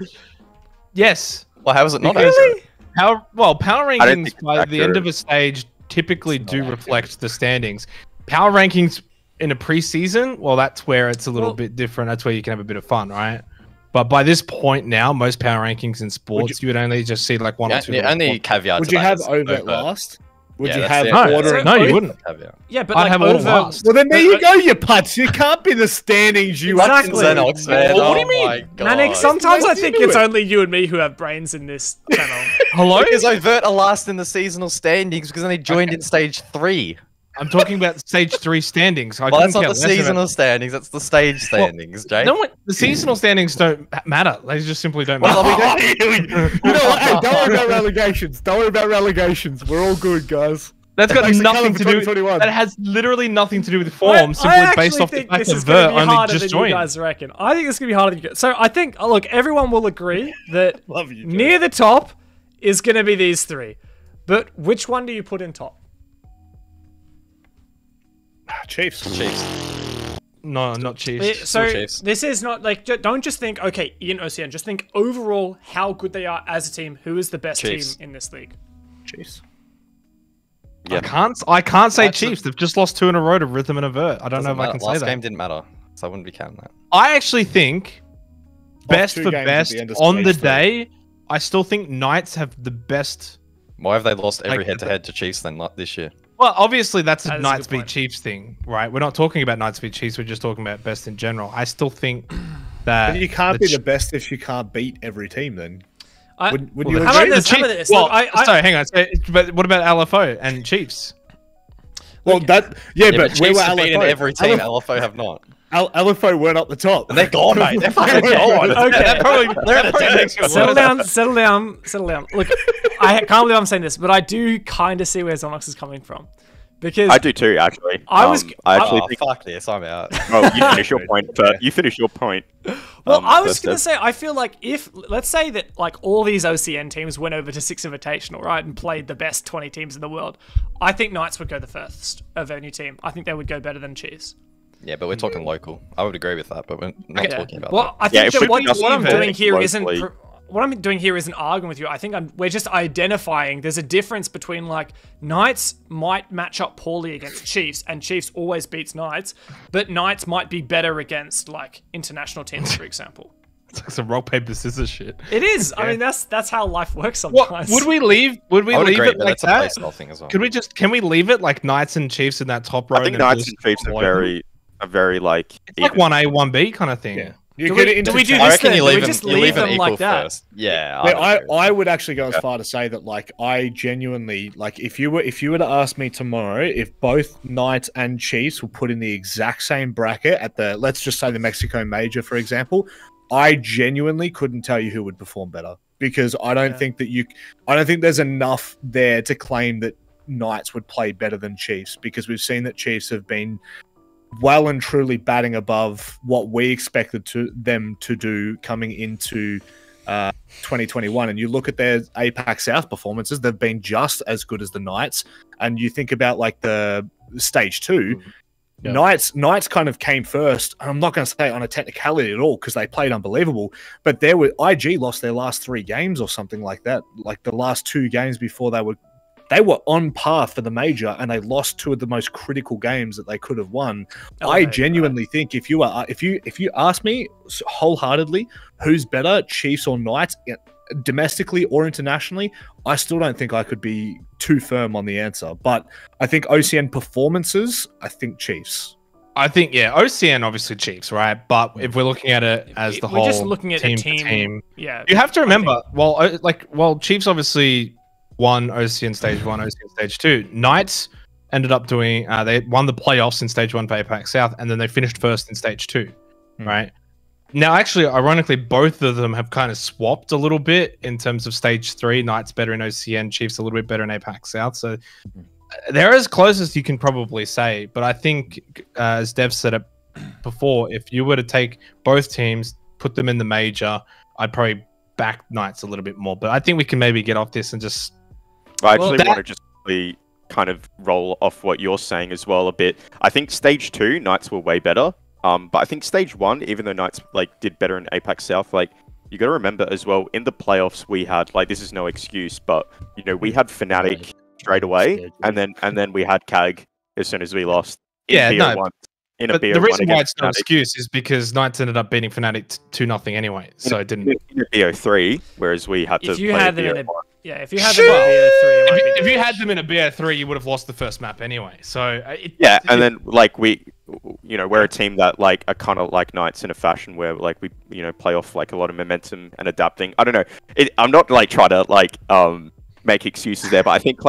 Yes. Well, how is it not Because- accurate? Power don't rankings think it's by the end accurate. of a stage typically do reflect the standings. Power rankings in a preseason, well, that's where it's a little bit different. That's where you can have a bit of fun, right? But by this point now, most power rankings in sports, you would only just see like one or two. The only caveat Would to you that have is overt last? Would Yeah, you that's have the- order? So- and No, you both? wouldn't. caveat. Yeah, but I'd like have all over. last. Well, then there you go, you putz. You can't be the standings. You Exactly. Xenox, man. What do you Oh mean? my God. Manic, sometimes I Let's think do it's it. only you and me who have brains in this channel. Hello? Because Overt are last in the seasonal standings because then they joined in stage 3. I'm talking about stage 3 standings. I Well, that's couldn't not the care less about- seasonal standings. That's the stage standings, Jake. No, the seasonal standings don't matter. They just simply don't Well, matter. we don't. You know what? Hey, don't worry about relegations. Don't worry about relegations. We're all good, guys. That's got Thanks for nothing coming to for do. 2021. That has literally nothing to do with form. I Simply actually based off the think fact this that is going Vert to be only harder just than joined. you guys reckon. I think this is going to be harder than you guys. So I think, look, everyone will agree that Love you, Jake. near the top is going to be these three. But which one do you put in top? Chiefs. Chiefs. No, not Chiefs. So Chiefs. this is not like, don't just think, okay, Ian OCN, just think overall how good they are as a team. Who is the best Chiefs. team in this league? Chiefs. I can't say That's Chiefs. They've just lost 2 in a row to Rhythm and Avert. I don't know if I can say Last that. game didn't matter, so I wouldn't be counting that. I actually think best 2 for games at best the end of on the stage 3. day. I still think Knights have the best. Why have they lost every Like- head-to-head to Chiefs then this year? Well, obviously that's That a is a Knights good beat point. Chiefs thing, right? We're not talking about Knights beat Chiefs. We're just talking about best in general. I still think that But you can't be Ch- the best if you can't beat every team. Then I- would well, you the How agree? about this? Chiefs- How about this? Well, Look, I- sorry, hang on. But what about LFO and Chiefs? Well, that yeah, but where Chiefs were have beaten LFO? every team. LFO have not. LFO weren't up the top. And they're gone, mate. They're fucking gone. Okay. They're in attendance. Settle down. Look, I can't believe I'm saying this, but I do kind of see where Zonox is coming from. Because I do too, actually. I was- I actually Oh, think. fuck this. I'm out. Oh, you finish your point. You finish your point. Well, I was first, going to Steph. say, I feel like if, let's say that like all these OCN teams went over to 6 Invitational, right, and played the best 20 teams in the world, I think Knights would go the first of any team. I think they would go better than Chiefs. Yeah, but we're talking local. I would agree with that, but we're not talking about Well, that. I Yeah, think if that we what I'm just doing here locally- isn't... What I'm doing here isn't arguing with you. I think we're just identifying there's a difference between like Knights might match up poorly against Chiefs and Chiefs always beats Knights, but Knights might be better against like international teams, for example. It's like some rock paper scissors shit. It is. I mean, that's how life works What sometimes. would we leave? Would we I would leave agree, it but like that's a that? playstyle thing as well. Can we leave it like Knights and Chiefs in that top row? I think and then Knights just and Chiefs below are them? very like. It's like 1A, 1B kind of thing. Yeah. You Do could we do interchange- this I reckon then? you Do we leave them, just you leave leave them them equal like that? first. Yeah, But would agree. I would actually go as far to say that like I genuinely like if you were to ask me tomorrow if both Knights and Chiefs were put in the exact same bracket at the, let's just say the Mexico Major for example, I genuinely couldn't tell you who would perform better because I don't think there's enough there to claim that Knights would play better than Chiefs because we've seen that Chiefs have been well and truly batting above what we expected them to do coming into 2021. And you look at their APAC South performances, they've been just as good as the Knights. And you think about like the stage 2, Yeah. Knights kind of came first. I'm not going to say on a technicality at all because they played unbelievable, but IG lost their last 3 games or something like that. Like the last 2 games before they were on par for the major and they lost 2 of the most critical games that they could have won. I genuinely think if you ask me wholeheartedly who's better, Chiefs or Knights, domestically or internationally, I still don't think I could be too firm on the answer. But I think OCN performances, I think Chiefs. I think OCN obviously Chiefs, right? But if we're looking at it as the We're whole just looking at team, a team. Yeah, you have to remember. Well, Chiefs obviously won OCN Stage 1, OCN Stage 2. Knights ended up doing. They won the playoffs in Stage 1 for APAC South, and then they finished first in Stage 2, right? Now, actually, ironically, both of them have kind of swapped a little bit in terms of Stage 3. Knights better in OCN, Chiefs a little bit better in APAC South. So they're as close as you can probably say. But I think, as Dev said it before, if you were to take both teams, put them in the major, I'd probably back Knights a little bit more. But I think we can maybe get off this and just... I actually want to just really kind of roll off what you're saying as well a bit. I think Stage 2, Knights were way better. But I think Stage 1, even though Knights did better in APAC South, you got to remember as well, in the playoffs we had, this is no excuse, but we had Fnatic straight away, and then we had CAG as soon as we lost. But the reason why it's no excuse is because Knights ended up beating Fnatic 2-0 anyway, so it didn't. In a BO3, whereas we had to play a BO1. If you had them in a BO3, if you had them in a BO3, you would have lost the first map anyway. So and then we're a team that are kind of like Knights in a fashion where we play off a lot of momentum and adapting. I don't know. I'm not trying to make excuses there, but I think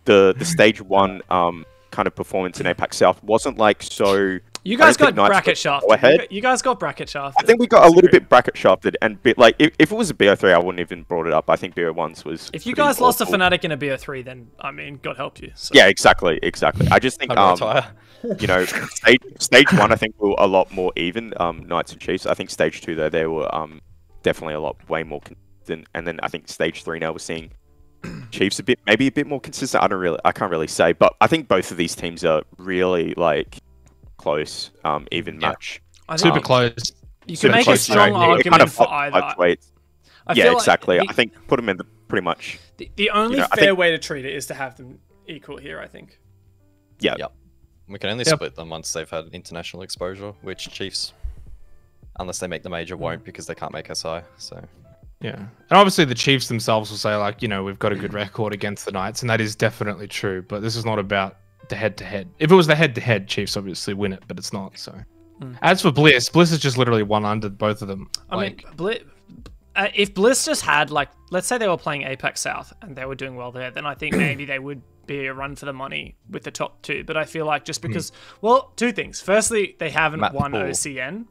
the Stage 1 kind of performance in APAC South wasn't so. You guys got bracket shafted. You guys got bracket shafted. I think we got a little bit bracket shafted, and if it was a BO3, I wouldn't even brought it up. I think BO1s was. If you guys lost to Fnatic in a BO3, then I mean, God help you. So. Yeah, exactly. I just think stage 1, I think were a lot more even. Knights and Chiefs. I think Stage 2 though, they were definitely way more consistent, and then I think Stage 3 now we're seeing Chiefs maybe a bit more consistent. I can't really say, but I think both of these teams are really close, even match. Super close. You can make a strong argument for either. Exactly. I think put them in pretty much. The only fair way to treat it is to have them equal here, I think. Yeah. Yep. We can only split them once they've had international exposure, which Chiefs, unless they make the major, won't because they can't make SI. So. Yeah, and obviously the Chiefs themselves will say we've got a good record against the Knights, and that is definitely true. But this is not about the head-to-head. If it was the head-to-head, Chiefs obviously win it, but it's not. So, as for Bliss is just literally one under both of them. I mean, if Bliss just had let's say they were playing APAC South and they were doing well there, then I think maybe they would be a run for the money with the top two. But I feel just because, two things. Firstly, they haven't won OCN.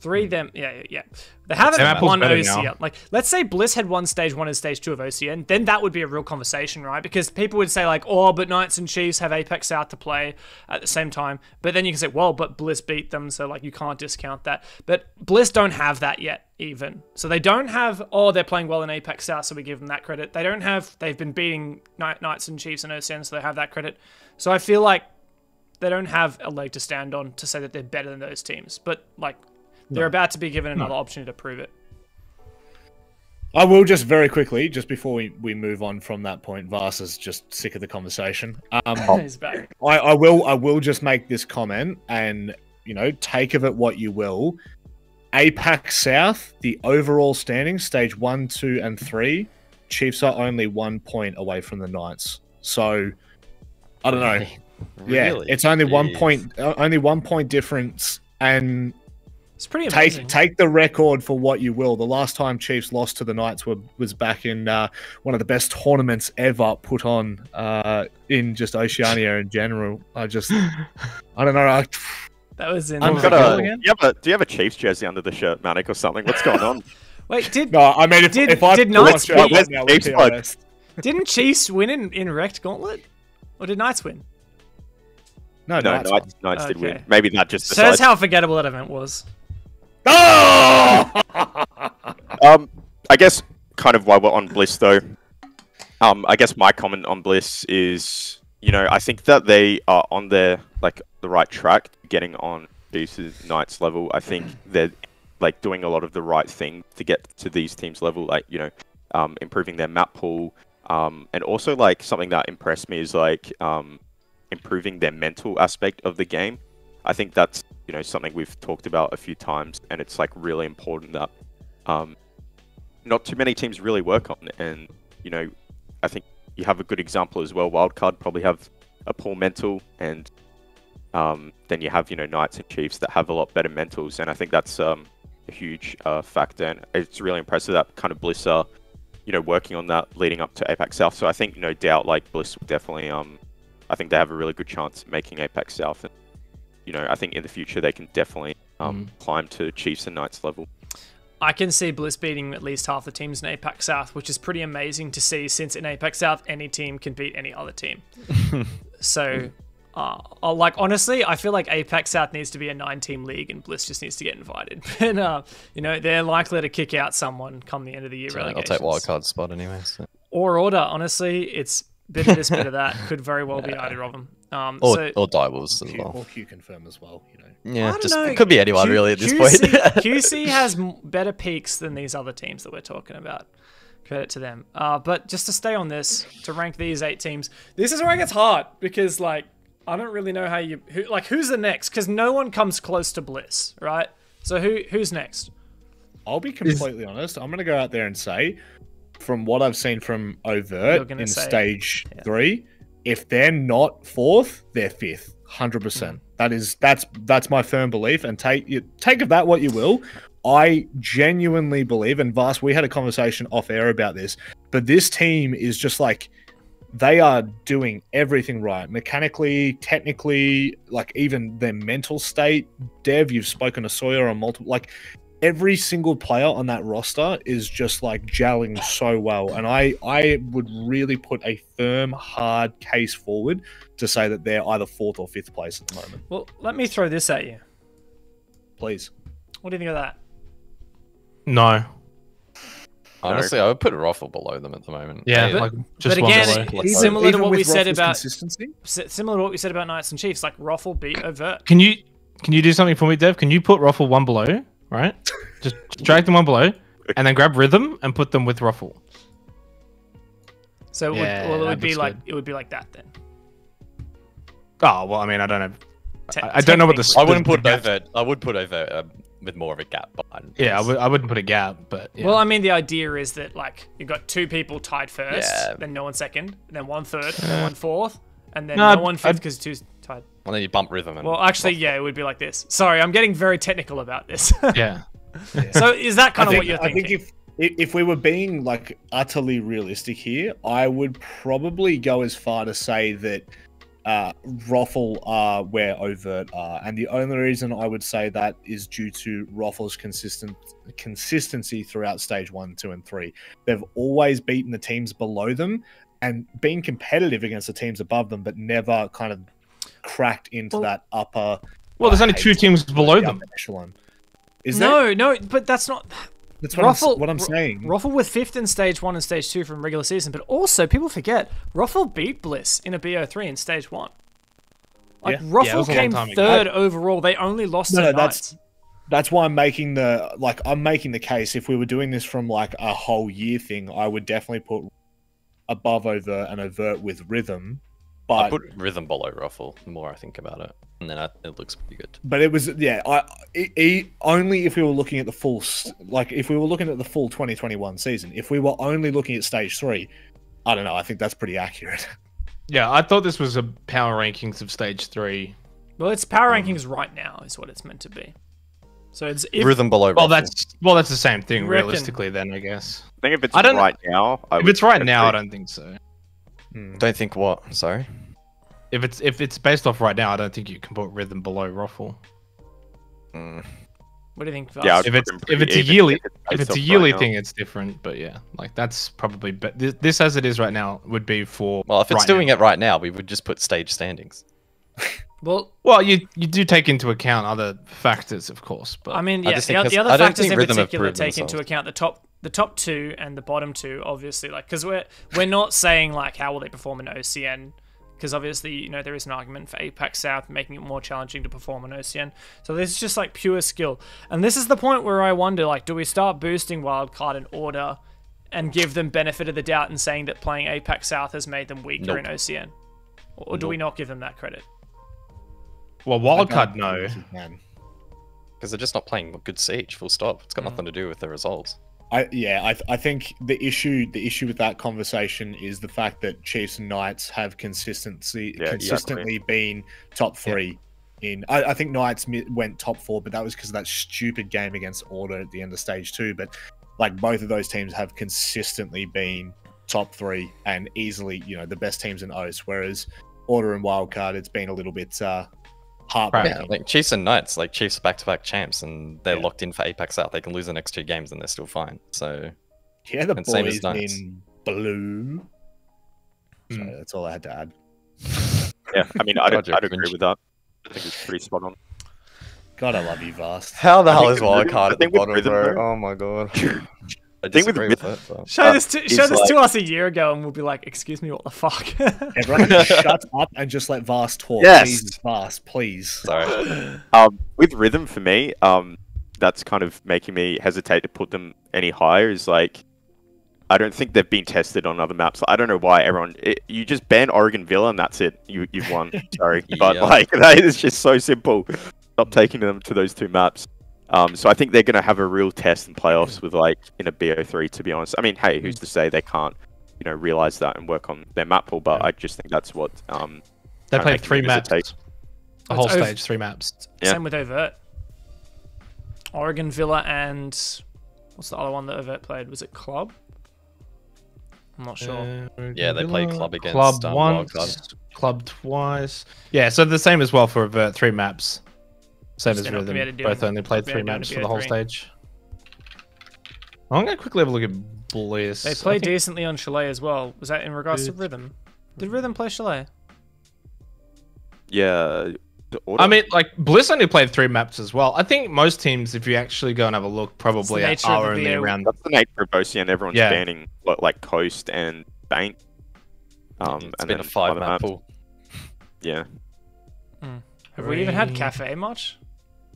They haven't won OCN. Let's say Bliss had won Stage 1 and Stage 2 of OCN, then that would be a real conversation, right? Because people would say but Knights and Chiefs have APAC South to play at the same time. But then you can say, but Bliss beat them, so you can't discount that. But Bliss don't have that yet, even. So they don't have, they're playing well in APAC South, so we give them that credit. They've been beating Knights and Chiefs and OCN, so they have that credit. So I feel they don't have a leg to stand on to say that they're better than those teams. But they're about to be given another opportunity to prove it. I will just very quickly, just before we move on from that point, Vars is just sick of the conversation. He's back. I will just make this comment and, take of it what you will. APAC South, the overall standing, Stage 1, 2, and 3, Chiefs are only 1 point away from the Knights. So, I don't know. Really? Yeah, it's only 1 point difference, and it's pretty amazing. Take the record for what you will. The last time Chiefs lost to the Knights was back in one of the best tournaments ever put on in just Oceania in general. I don't know. That was in. Do you have a Chiefs jersey under the shirt, Manic, or something? What's going on? Wait, did Knights win? Didn't Chiefs win in Rect Gauntlet, or did Knights win? No, Knights did win. Maybe that just. Says how forgettable that event was. Oh! I guess kind of while we're on Bliss though, I guess my comment on Bliss is, I think that they are on the right track, getting on Chiefs' Knights level. I think they're doing a lot of the right thing to get to these teams level, improving their map pool, and also something that impressed me is improving their mental aspect of the game. I think that's something we've talked about a few times, and it's really important that not too many teams really work on it. And I think you have a good example as well. Wildcard probably have a poor mental, and then you have, you know, Knights and Chiefs that have a lot better mentals, and I think that's a huge factor, and it's really impressive that kind of Bliss are, you know, working on that leading up to APAC South. So I think no doubt, like, Bliss will definitely, I think they have a really good chance of making APAC South, and, you know, I think in the future they can definitely climb to Chiefs and Knights level. I can see Bliss beating at least half the teams in APAC South, which is pretty amazing to see, since in APAC South, any team can beat any other team. So, like, honestly, I feel like APAC South needs to be a 9-team league and Bliss just needs to get invited. But, you know, they're likely to kick out someone come the end of the year. So I'll take wildcard spot anyway. So. Or Order, honestly, it's bit of this, bit of that. Could very well be either of them. Or Direwolves as well. Or Q confirm as well, you know. Yeah, it could be anyone really at this point. QC has better peaks than these other teams that we're talking about. Credit to them. But just to stay on this, to rank these 8 teams, this is where it gets hard because, like, I don't really know who's the next, because no one comes close to Bliss, right? So who's next? I'll be completely honest. I'm going to go out there and say, from what I've seen from Overt in stage 3, if they're not 4th, they're 5th, 100%. That's my firm belief. And take of that what you will. I genuinely believe, and Vas, we had a conversation off air about this, but this team is just like, they are doing everything right, mechanically, technically, like even their mental state. Dev, you've spoken to Sawyer on multiple, like, every single player on that roster is just like gelling so well, and I would really put a firm, hard case forward to say that they're either 4th or 5th place at the moment. Well, let me throw this at you. Please. What do you think of that? No. Honestly, I would put Ruffle below them at the moment. Yeah, but, like just but again, below. similar to what we said about consistency? Similar to what we said about Knights and Chiefs, like Ruffle beat Overt. Can you do something for me, Dev? Can you put Ruffle 1 below, right? just drag them 1 below, and then grab Rhythm and put them with Ruffle. So it would be like that then. Oh well, I mean, I don't know. I don't know what the. I wouldn't put Overt. I would put Overt with more of a gap behind. Yeah, I wouldn't put a gap, but yeah. Well, I mean, the idea is that, like, you've got 2 people tied first, then no one second, then 1 third, then 1 fourth, and then no one 5th because 2's tied. Well, then you bump Rhythm. Well, actually, yeah, it would be like this. Sorry, I'm getting very technical about this. Yeah. So is that kind of what you're thinking? I think if we were being, like, utterly realistic here, I would probably go as far to say that Ruffle are where Overt are, and the only reason I would say that is due to Ruffle's consistency throughout stage 1, 2, and 3. They've always beaten the teams below them and been competitive against the teams above them, but never kind of cracked into that upper. Well, there's only 2 teams below them. Echelon. No, but that's not. That's what I'm saying. Ruffle was 5th in stage 1 and stage 2 from regular season, but also people forget Ruffle beat Bliss in a BO3 in stage 1. Like, Ruffle came 3rd overall. They only lost to Knights. That's why I'm making the case. If we were doing this from, like, a whole year thing, I would definitely put above Overt and Overt with Rhythm. But I put Rhythm below Ruffle the more I think about it, and then it looks pretty good. But it was only if we were looking at the full, if we were looking at the full 2021 season. If we were only looking at stage 3, I don't know. I think that's pretty accurate. Yeah, I thought this was a power rankings of stage 3. Well, it's power rankings right now is what it's meant to be. So it's Rhythm below Ruffle. Well, that's the same thing realistically. Then I guess. I think if it's right now, I don't think so. Don't think what? Sorry. If it's based off right now, I don't think you can put Rhythm below Ruffle. What do you think? Yeah, if it's a yearly thing, it's different. But yeah, like that's probably. But this as it is right now would be for. Well, if it's doing it right now, we would just put stage standings. Well, you do take into account other factors, of course. But I mean, yeah, the other factors in particular take into account the top 2 and the bottom 2, obviously, like, because we're not saying, like, how will they perform in OCN, because obviously, you know, there is an argument for APAC South making it more challenging to perform in OCN. So this is just, like, pure skill. And this is the point where I wonder, like, do we start boosting Wildcard and Order and give them benefit of the doubt and saying that playing APAC South has made them weaker in OCN? Or do we not give them that credit? Well, Wildcard, no. Because they're just not playing good Siege, full stop. It's got nothing to do with the results. I think the issue with that conversation is the fact that Chiefs and Knights have consistently been top 3 I think Knights went top 4, but that was because of that stupid game against Order at the end of stage 2. But like both of those teams have consistently been top 3 and easily, the best teams in OS. Whereas Order and Wildcard, it's been a little bit heartbreaking. Yeah, like Chiefs and Knights, like Chiefs back-to-back champs, and they're locked in for APAC South. They can lose the next 2 games and they're still fine. So yeah, the and same boys as Knights. in blue. So that's all I had to add. Yeah, I mean, I'd Roger, agree Finch. with that. I think it's pretty spot on. God, I love you, Vast. How the hell think is with rhythm- Wildcard I at the think with bottom, rhythm, bro? bro. Oh my god. I think with disagree with rhythm- it. But... Show this It's to us a year ago, and we'll be like, "Excuse me, what the fuck?" Everyone shut up and just let Vast talk. Yes. Jesus, Vast, please. Sorry. With rhythm for me, that's kind of making me hesitate to put them any higher. Is like, I don't think they've been tested on other maps. I don't know why you just ban Oregon Villa and that's it. You've won. Sorry, but Yeah. like that is just so simple. Stop taking them to those 2 maps. So I think they're gonna have a real test in playoffs with like in a BO3. To be honest, I mean, hey, who's to say they can't, realize that and work on their map pool? But I just think that's what They kinda played making 3 me maps. hesitate. The whole It's over- stage, 3 maps. Yeah. Same with Overt. Oregon Villa and what's the other one that Overt played? Was it Club? I'm not sure. Yeah, they played Club against Club Wildcard. once, Club twice. Yeah, so the same as well for 3 maps. Same Just as not Rhythm. committed Both doing- only played 3 committed doing maps a for the whole BO3. stage. I'm gonna quickly have a look at Bliss. They I played think- decently on Chalet as well. Was that in regards to Rhythm? Did Rhythm play Chalet? Yeah. the order. I mean, like Bliss only played 3 maps as well. I think most teams, if you actually go and have a look, probably are nature of the only VO. around. That's the nature of OCN. Everyone's Yeah. banning like Coast and Bank. It's and been then a 5 other map maps. pool. Yeah. Have we even had Three. Cafe much?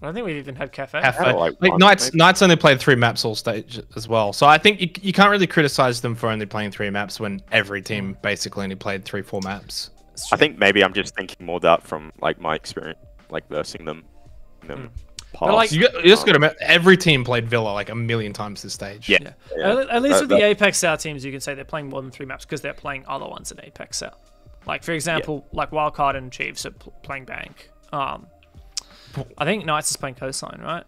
I don't think we've even had Cafe. Cafe. Yeah, like Like one, Knights, maybe. Knights only played 3 maps all stage as well. So I think you can't really criticize them for only playing 3 maps when every team basically only played 3-4 maps. I think maybe I'm just thinking more that from like my experience, like versing them. Past. like- You just got to remember, every team played Villa like a million times this stage. Yeah. Yeah. Yeah. At least with the that- Apex South teams, you can say they're playing more than 3 maps because they're playing other ones in Apex South. Like, for example, like Wildcard and Chiefs are playing Bank. I think Knights is playing Coastline, right?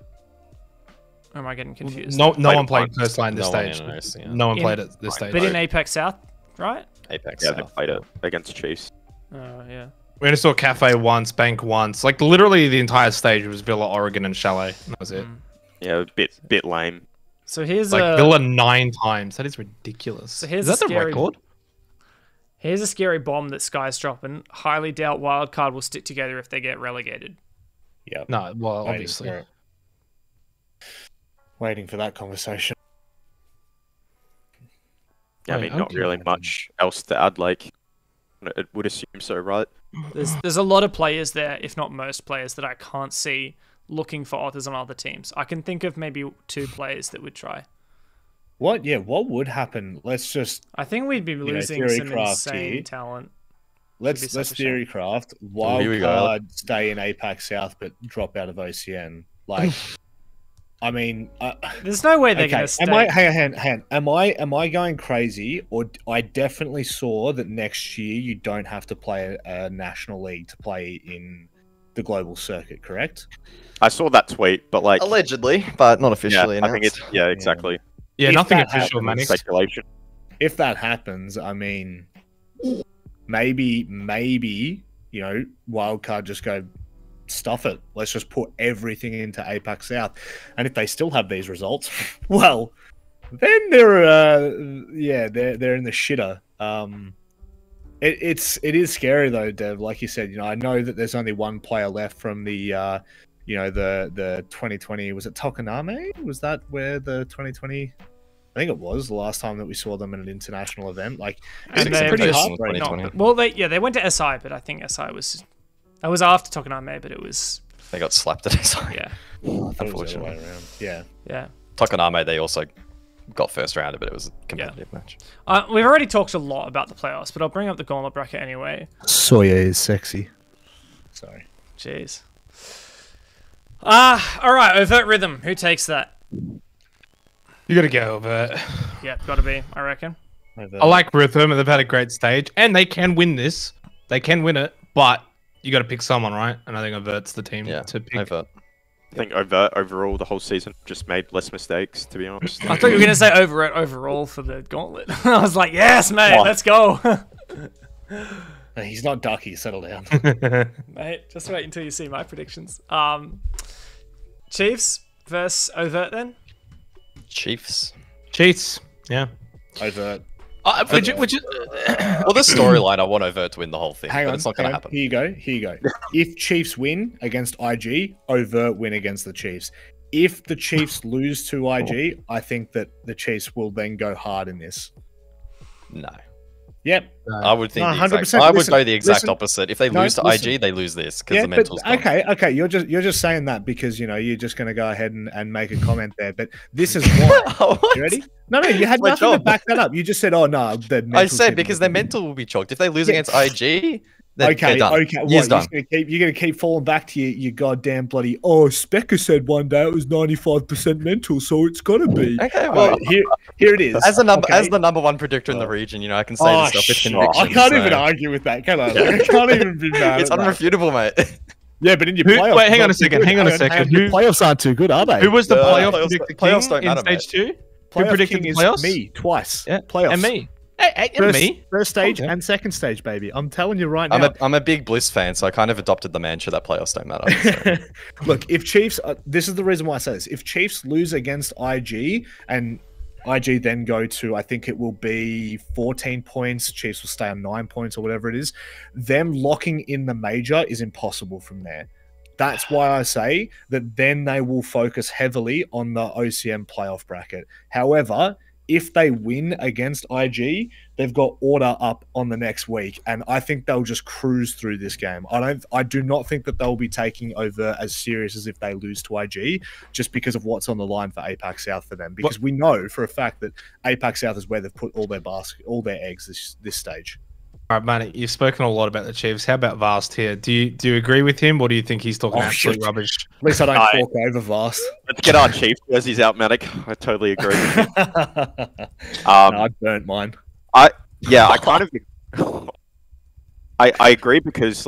Or am I getting confused? No Played one it played once. Coastline this No one stage. in OS, yeah. No one In- played it this stage. But in Apex South, right? Apex Yeah, they South. played it against Chiefs. Oh, yeah. We only saw Cafe once, Bank once. Like literally the entire stage was Villa, Oregon, and Chalet. That was it. Yeah, a bit lame. So here's Like a Villa 9 times. That is ridiculous. So here's is that a the scary- record? here's a scary bomb that Sky's dropping. Highly doubt Wildcard will stick together if they get relegated. Yep. No, well, Waiting obviously. for it. Waiting for that conversation. Yeah, I Wait, mean, not okay. really much else to add. Like, it would assume so, right? There's a lot of players there, if not most players, that I can't see looking for authors on other teams. I can think of maybe 2 players that would try. What? Yeah. What would happen? Let's just I think we'd be losing theory some craft insane here. talent. let's be such a shame. theory craft. here we go. Wildcard stay in APAC South, but drop out of OCN. Like, I mean, There's no way they're okay. gonna stay. Hang on. Am I going crazy? Or I definitely saw that next year you don't have to play a national league to play in the global circuit. Correct? I saw that tweet, but like, Allegedly, but not yeah, officially I think announced. it's exactly Yeah, If nothing that official, happens, Manix. speculation. If that happens, I mean, maybe Wildcard just go stuff it. Let's just put everything into APAC South, and if they still have these results, well, then they're they're in the shitter. It is scary though, Dev. Like you said, I know that there's only one player left from the the 2020. Was it Tokoname? Was that where the 2020? I think it was the last time that we saw them in an international event. Like, And it's they pretty just- heartbreaking. 2020. Well, they went to SI, but I think SI was after Tokoname, but it was They got slapped at SI. yeah. I thought it was the other Unfortunately. way around. Yeah. Yeah. Tokoname, they also got first rounded, but it was a competitive match. We've already talked a lot about the playoffs, but I'll bring up the gauntlet bracket anyway. Sawyer is sexy. Sorry. Jeez. All right, Overt Rhythm. Who takes that? You got to go over it. Yeah, gotta be, I reckon. I like Rhythm, and they've had a great stage, and they can win this. They can win it, but you got to pick someone, right? And I think Overt's the team Yeah, to pick. Overt. I think Overt overall the whole season just made less mistakes, to be honest. I thought you were gonna say overall for the gauntlet. I was like, yes, mate, let's go. He's not Ducky. Settle down. Mate, just wait until you see my predictions. Chiefs versus Overt then. Chiefs. Chiefs. Yeah. Overt. Well, the storyline, I want Overt to win the whole thing, Hang but on, it's not going to happen. Here you go. If Chiefs win against IG, Overt win against the Chiefs. If the Chiefs lose to IG, I think that the Chiefs will then go hard in this. No. Yep. I would think No, the exact, 100%. I would Listen, go the exact listen. opposite. If they No, lose to listen. IG, they lose this because Yeah, the but mental's gone. okay. You're just saying that because you're just going to go ahead and make a comment there. But this is why. What? You ready? No, you had My nothing to job. back that up. You just said, "Oh no." I said because their mental will be choked. If they lose against IG, they're done. Okay. Year's What, done. you're gonna keep falling back to your goddamn bloody. Oh, Specker said one day it was 95% mental, so it's gotta be. Okay, well, Here it is. as the Okay. number one predictor in the region, I can say Oh, this stuff with shit. conviction. I can't so- even argue with that, can I? I can't even be mad. It's at that. unrefutable, mate. Yeah, but in your Who- playoffs, wait, hang on not a too second, good. hang on a second. Your Who- playoffs aren't too good, are they? Who was the playoff playoffs- predictor playoffs king don't in matter, stage 2? Playoff Who predicted king the is playoffs? me twice. Yeah, Playoffs. and me. And First, me. first stage Okay. and second stage, baby. I'm telling you right now. I'm a big Bliss fan, so I kind of adopted the mantra that playoffs don't matter. So. Look, if Chiefs, this is the reason why I say this. If Chiefs lose against IG and IG then go to, I think it will be 14 points, Chiefs will stay on 9 points or whatever it is, them locking in the major is impossible from there. That's why I say that then they will focus heavily on the OCM playoff bracket. However, if they win against IG, they've got order up on the next week, and I think they'll just cruise through this game. I do not think that they'll be taking over as serious as if they lose to IG, just because of what's on the line for APAC South for them. Because we know for a fact that APAC South is where they've put all their eggs this stage. All right, man. You've spoken a lot about the Chiefs. How about Vast here? Do you agree with him, or do you think he's talking absolute shit. rubbish? At least I don't Aye. talk over Vast. Let's get our Chiefs jerseys out, Matic. I totally agree with you. No, I burnt mine. I kind of I agree because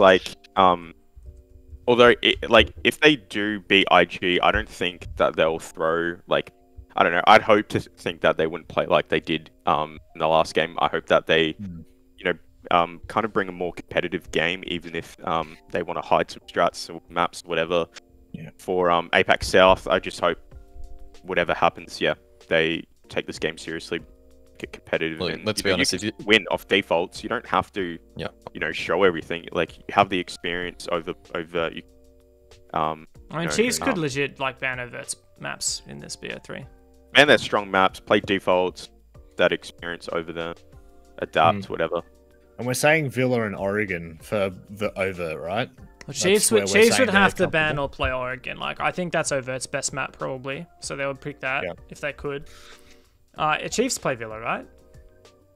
although if they do beat IG, I don't think that they'll throw I don't know. I'd hope to think that they wouldn't play like they did in the last game. I hope that they kind of bring a more competitive game, even if they want to hide some strats or maps or whatever. Yeah. For APAC South, I just hope whatever happens, they take this game seriously, get competitive. Look, and let's you be know, honest, you if you- can win off defaults. You don't have to, show everything. Like you have the experience over. I mean, Chiefs could legit ban Overt's maps in this BO3. And their strong maps, play defaults, that experience over them, adapt, whatever. And we're saying Villa and Oregon for the Overt, right? Well, Chiefs where would we're saying have they're to ban comfortable. or play Oregon. I think that's Overt's best map probably, so they would pick that Yeah. if they could. Chiefs play Villa, right?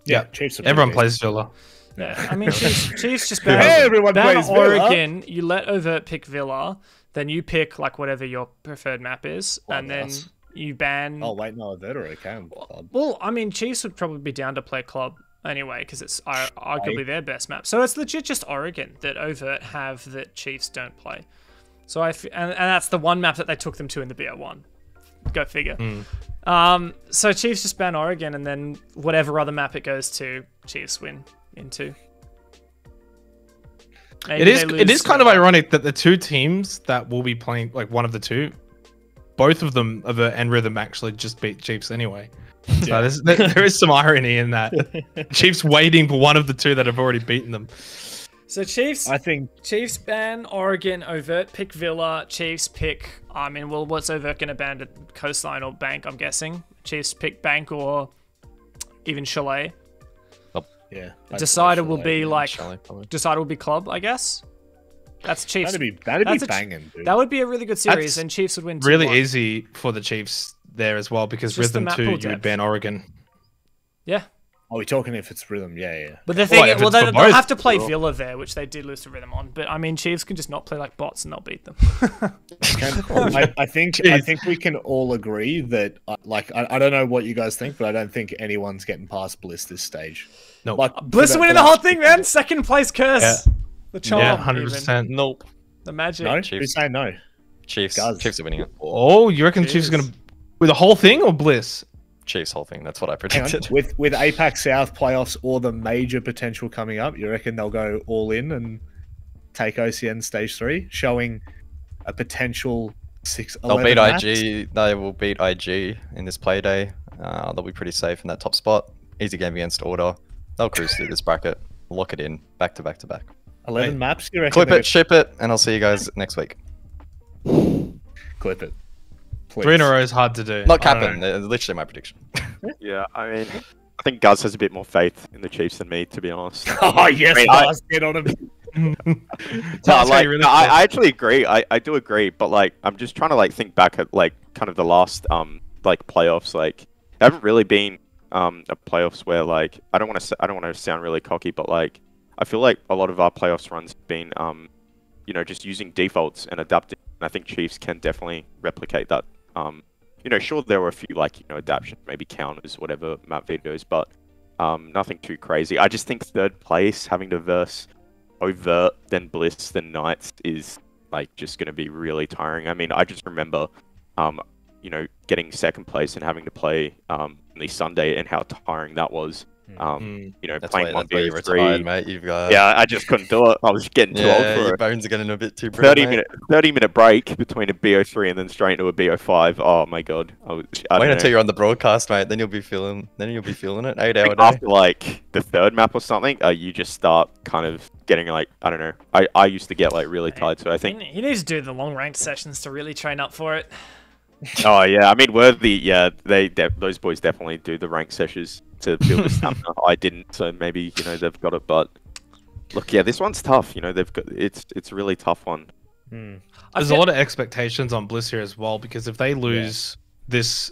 Yeah, Chiefs. everyone plays Villa. Yeah, I mean Chiefs just Hey, ban, everyone ban plays Villa. Oregon. You let Overt pick Villa, then you pick whatever your preferred map is, and then nice. you ban. Oh wait, no, Overt can. Well, I mean Chiefs would probably be down to play Club anyway because it's arguably their best map. So it's legit just Oregon that Overt have that Chiefs don't play. So and that's the one map that they took them to in the BO1. Go figure. So Chiefs just ban Oregon, and then whatever other map it goes to, Chiefs win into. Maybe It is kind of ironic that the two teams that will be playing, one of the two, both of them, Overt and Rhythm, actually just beat Chiefs anyway. So there is some irony in that. Chiefs waiting for one of the two that have already beaten them. So Chiefs, I think Chiefs ban Oregon, Overt pick Villa, Chiefs pick, what's Overt going to ban to Coastline or Bank, I'm guessing? Chiefs pick Bank or even Chalet. yeah. Decider will be Chalet, probably. Decider will be Club, I guess. That's Chiefs. That'd be That's banging, dude. That would be a really good series, That's and Chiefs would win 2-1. Really easy for the Chiefs there as well, because Just the Rhythm map 2, pool you depth. would ban Oregon. Yeah. Are we talking if it's Rhythm? Yeah. But the thing if is, it's for they'll both, have to play cool. Villa there, which they did lose to Rhythm on. But I mean, Chiefs can just not play like bots and they'll beat them. I think we can all agree that I don't know what you guys think, but I don't think anyone's getting past Bliss this stage. No. Bliss winning the whole thing, man. Second place curse. The charm. Yeah, even. 100%. Nope. The magic. No, Chiefs. who's saying no? Chiefs. Guys. Chiefs are winning it. Oh, you reckon Chiefs are gonna with the whole thing or Bliss? Chiefs whole thing. That's what I Hang on. predicted. With APAC South playoffs or the major potential coming up, you reckon they'll go all in and take OCN stage 3, showing a potential 6-11 They'll beat maps? IG. They will beat IG in this play day. They'll be pretty safe in that top spot. Easy game against Order. They'll cruise through this bracket. Lock it in. Back to back to back. 11 Wait. maps, you reckon? Clip they're it, ship it, and I'll see you guys next week. gonna- Clip it. Please. 3 in a row is hard to do. Not I don't capping. know. Literally my prediction. Yeah, I mean, I think Guz has a bit more faith in the Chiefs than me, to be honest. Oh, yes, I mean, guys, get on him. No, That's like, really no, I cool. actually agree. I do agree, but like, I'm just trying to like think back at like kind of the last like playoffs. Like, there haven't really been a playoffs where like I don't want to sound really cocky, but like I feel like a lot of our playoffs runs have been you know, just using defaults and adapting. And I think Chiefs can definitely replicate that. You know, sure there were a few like, you know, adaptations, maybe counters, whatever map videos, but nothing too crazy. I just think third place having to verse Overt, then Bliss, then Knights is like just going to be really tiring. I mean, I just remember, you know, getting second place and having to play the Sunday and how tiring that was. You know, That's playing why you 1v3. retired, mate. You've got Yeah, I just couldn't do it. I was getting too old for your it. bones are getting a bit too brittle, 30-minute break between a BO3 and then straight into a BO5. Oh my god! I Wait don't know. until you're on the broadcast, mate. Then you'll be feeling. Then you'll be feeling it. 8 hour day. After like the third map or something, you just start kind of getting like, I don't know. I used to get like really tired, so I think. He needs to do the long ranked sessions to really train up for it. Oh yeah, I mean Worthy, yeah, those boys definitely do the rank sessions to build the stamina. I didn't, so maybe you know they've got it. But look, yeah, this one's tough. You know, they've got it's a really tough one. There's a lot of expectations on Bliss here as well, because if they lose this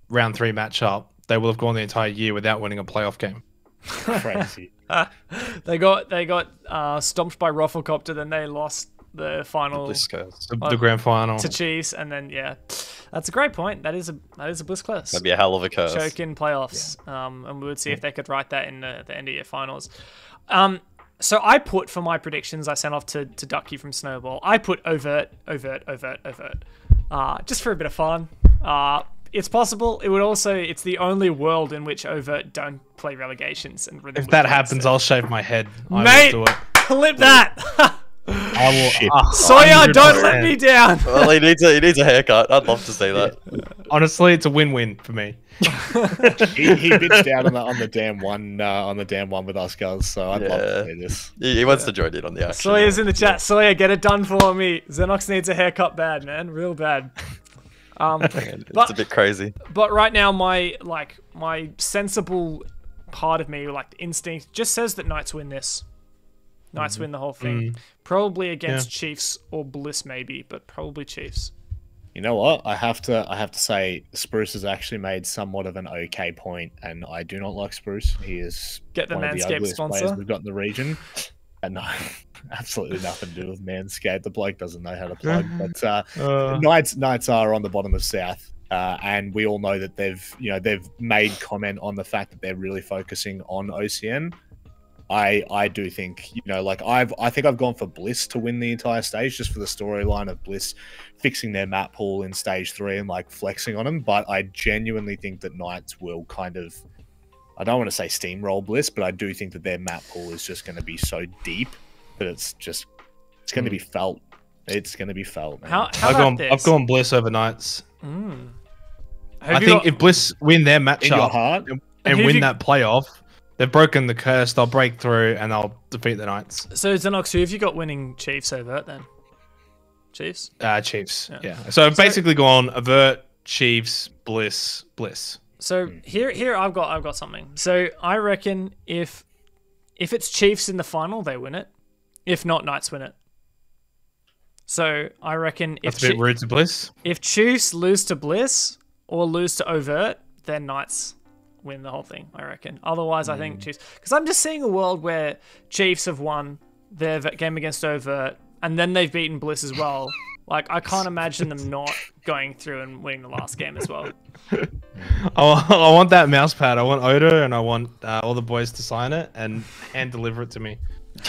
round 3 matchup, they will have gone the entire year without winning a playoff game. Crazy. They got stomped by Rufflecopter, then they lost the final Bliss curse. The grand final. to Chiefs, and then yeah, that's a great point. That is a Bliss curse. That'd be a hell of a curse. Choke in playoffs, and we would see if they could write that in the end of year finals. So I put for my predictions, I sent off to Ducky from Snowball. I put overt, just for a bit of fun. It's possible. It would also. It's the only world in which overt don't play relegations and rhythm. If that happens, I'll shave my head. Mate, I will do it. clip that. I will. Sawyer, don't let me down. Well, he needs a haircut. I'd love to see that. Honestly, it's a win-win for me. he bitched out on the damn one with us guys, so I'd love to see this. He wants to join in on the action. Sawyer's in the chat. Sawyer, get it done for me. Xenox needs a haircut bad, man. Real bad. It's a bit crazy. But right now, my sensible part of me, like instinct, just says that Knights win this. Knights win the whole thing. Probably against Chiefs or Bliss, maybe, but probably Chiefs. You know what? I have to say Spruce has actually made somewhat of an okay point, and I do not like Spruce. He is Get the one of the Manscaped ugliest sponsor. players we've got in the region. And no, absolutely nothing to do with Manscaped. The bloke doesn't know how to plug. But Knights are on the bottom of South. And we all know that they've made comment on the fact that they're really focusing on OCN. I do think, I think I've gone for Bliss to win the entire stage, just for the storyline of Bliss fixing their map pool in stage 3 and like flexing on them. But I genuinely think that Knights will kind of, I don't want to say steamroll Bliss, but I do think that their map pool is just going to be so deep that it's going to be felt. It's going to be felt. Man. I've gone Bliss over Knights. I think if Bliss win their In your matchup heart? and win that playoff, they've broken the curse. They'll break through and they'll defeat the Knights. So Xenox, who have you got winning Chiefs overt then? Chiefs? Chiefs. Yeah. So I've basically gone Avert, Chiefs, Bliss. So here I've got something. So I reckon if it's Chiefs in the final, they win it. If not, Knights win it. So I reckon That's a bit rude to Bliss. If Chiefs lose to Bliss or lose to Overt, then Knights win the whole thing, I reckon. Otherwise, I think Chiefs... Because I'm just seeing a world where Chiefs have won their game against Overt, and then they've beaten Bliss as well. Like, I can't imagine them not going through and winning the last game as well. I want that mouse pad. I want Odo, and I want all the boys to sign it and hand deliver it to me.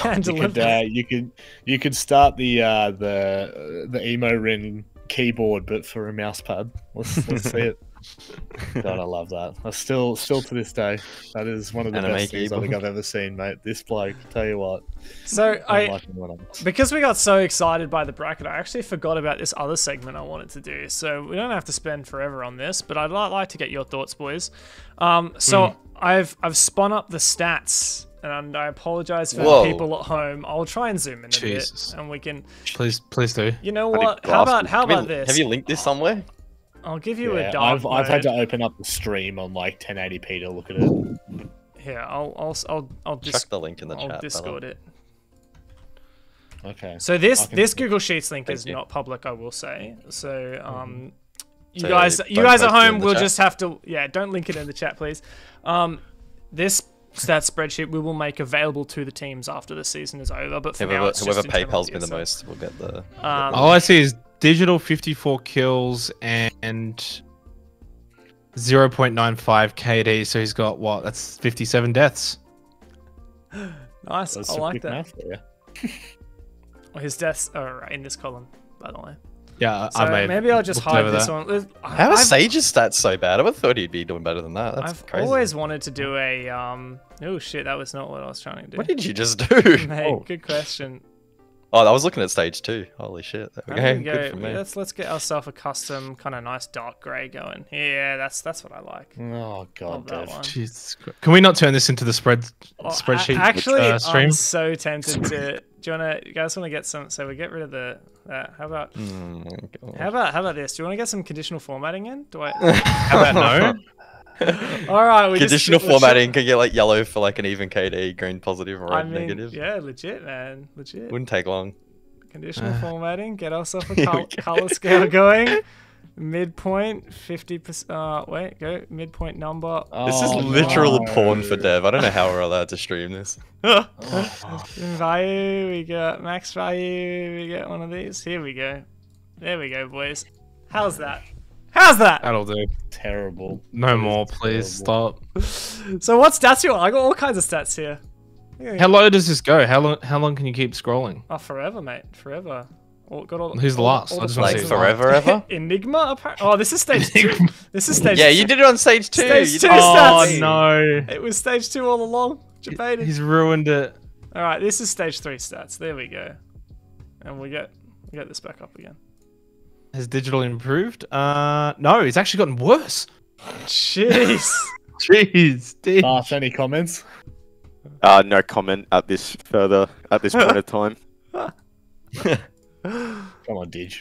And You could start the emo ring keyboard, but for a mouse pad. Let's see it. God, I love that. I still to this day, that is one of the best things I think I've ever seen, mate. This bloke, tell you what. So because we got so excited by the bracket, I actually forgot about this other segment I wanted to do. So we don't have to spend forever on this, but I'd like to get your thoughts, boys. So I've spun up the stats, and I apologize for the people at home. I'll try and zoom in a bit, and we can. Please do. You know what? How about this? Have you linked this somewhere? I'll give you a dark mode. I've had to open up the stream on like 1080p to look at it. Here, I'll chuck the link in the chat. I'll Discord it. Okay. So this Google Sheets link is not public, I will say. So you guys at home will just have to don't link it in the chat, please. This stat spreadsheet we will make available to the teams after the season is over. But for now, whoever PayPal's me the most will get the. All I see is Digital 54 kills and 0.95 KD. So he's got what? That's 57 deaths. Nice. That's I like that. Yeah. Well, his deaths are in this column, by the way. Yeah, so maybe I'll just hide this one. How are Sage's stats so bad? I would have thought he'd be doing better than that. That's I've crazy. always wanted to do a oh shit, that was not what I was trying to do. What did you just do? Mate, good question. Oh, I was looking at stage 2. Holy shit. There we go. Good for me. Let's get ourselves a custom kind of nice dark grey going. Yeah, that's what I like. Oh god, Jesus Christ. Can we not turn this into the spreadsheet? Actually, stream? I'm so tempted to. You guys want to get some? So we get rid of the. How about? How about this? Do you want to get some conditional formatting in? Do I? How about no? All right, conditional formatting can get like yellow for like an even KD, green positive, or red negative. Yeah, legit, man, legit. Wouldn't take long. Conditional formatting. Get ourselves a color scale going. Midpoint 50%. Wait, go midpoint number. This is literal porn for Dev. I don't know how we're allowed to stream this. Value, we got max value. We get one of these. Here we go. There we go, boys. How's that? How's that? That'll do. Terrible. No more, please. Stop. So what stats you want? I got all kinds of stats here. How low does this go? How long can you keep scrolling? Oh, forever, mate. Forever. Who's the last? I just want to see forever ever. Enigma. Apparently. Oh, this is stage 2. This is stage. Yeah, you did it on stage 2. Stage 2 stats. Oh no! It was stage 2 all along. He's ruined it. All right, this is stage 3 stats. There we go. And we get this back up again. Has digital improved? No, it's actually gotten worse. Jeez. Jeez. Any comments? No comment at this point of time. Come on, Dig.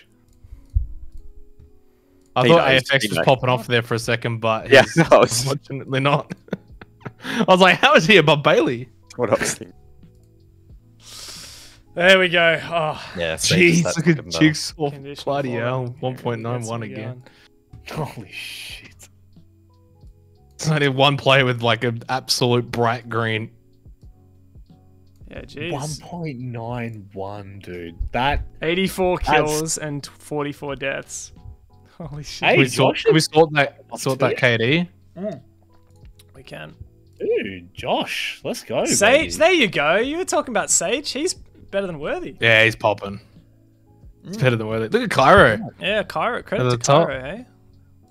I thought AFX was popping off there for a second, but he's unfortunately not. I was like, how is he above Bailey? What I was thinking. There we go. Oh, yeah. Jeez, look at Jigsaw. Bloody hell. 1.91 again. Holy shit. It's only one player with like an absolute bright green. Yeah, jeez. 1.91, dude. That 84 kills and 44 deaths. Holy shit. Hey, Can we sort that KD? We can. Dude, Josh, let's go. Sage, baby. there you go. You were talking about Sage. He's better than Worthy. Yeah, he's popping. It's better than Worthy. Look at Cairo. Yeah, Cairo. Credit to Cairo, hey?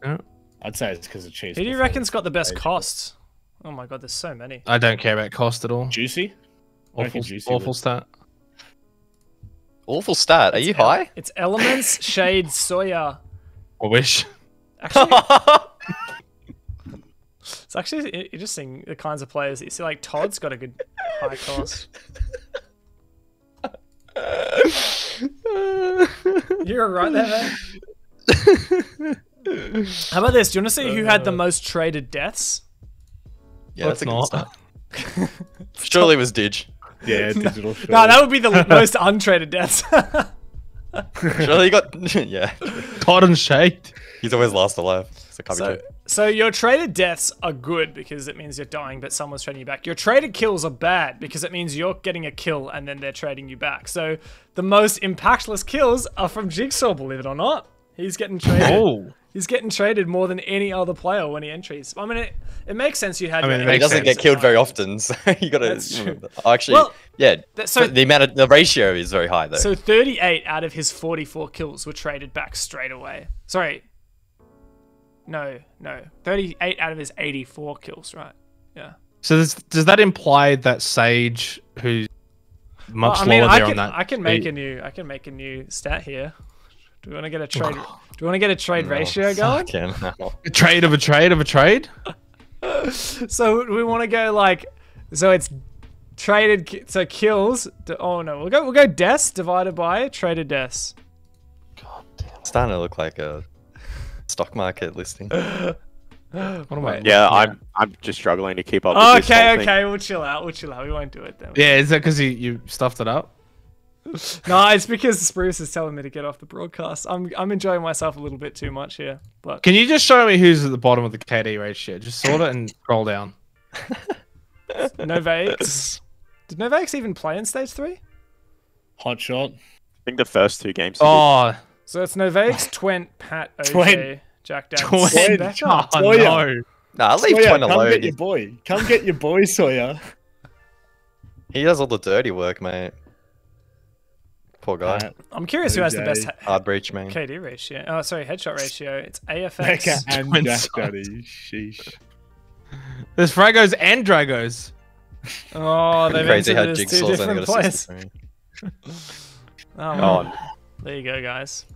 Yeah. I'd say it's because of cheese. Who do you reckon's got the best costs? Oh my god, there's so many. I don't care about cost at all. Juicy? Awful stat. Awful stat. Are you high? It's Elements, Shade, Sawyer. I wish. Actually, it's actually interesting the kinds of players that you see. Like Todd's got a good high cost. You're right there, man. How about this? Do you want to see who had the most traded deaths? Yeah, that's a good start. Surely it was Dig. Yeah, digital. No, that would be the most untraded deaths. Surely you got yeah. Todd and Shade. He's always last alive. So your traded deaths are good because it means you're dying, but someone's trading you back. Your traded kills are bad because it means you're getting a kill and then they're trading you back. So the most impactless kills are from Jigsaw, believe it or not. He's getting traded. Oh. He's getting traded more than any other player when he entries. I mean, it makes sense you had. I mean, He doesn't get killed very often, so you got to. Actually, Well, yeah. so the ratio is very high though. So 38 out of his 44 kills were traded back straight away. Sorry. No. 38 out of his 84 kills, right? Yeah. So does that imply that Sage, who's much I mean, lower there on that, I can make a new stat here. Do we want to get a trade? Do we want to get a trade ratio going? a trade of a trade of a trade? So we want to go like, so it's traded, so kills. Oh no, we'll go deaths divided by traded deaths. God damn. It's starting to look like a stock market listing. What am I? Yeah, I'm just struggling to keep up. With this whole thing. Okay, we'll chill out. We won't do it then. Yeah, is that because you stuffed it up? No, it's because Spruce is telling me to get off the broadcast. I'm enjoying myself a little bit too much here. But Can you just show me who's at the bottom of the KD ratio? Just sort it and scroll down. Novakes. Did Novakes even play in stage 3? Hot shot. I think the first 2 games. Oh, So it's Novakes, Twent, Pat, OJ, Twent. Jack Downs, Twent. Becca. Oh, Sawyer. no. Nah, leave Sawyer, Twin come alone. get your boy. Come get your boy, Sawyer. He does all the dirty work, mate. Poor guy. I'm curious who has the best Hard breach, man. KD ratio. Oh, sorry, headshot ratio. It's AFX. Becca and Twin Jack sides. Daddy. Sheesh. There's Fragos and Dragos. Oh, they've Crazy how entered as 2 Jigsaw's only different got a players. 63. Oh, well. There you go, guys.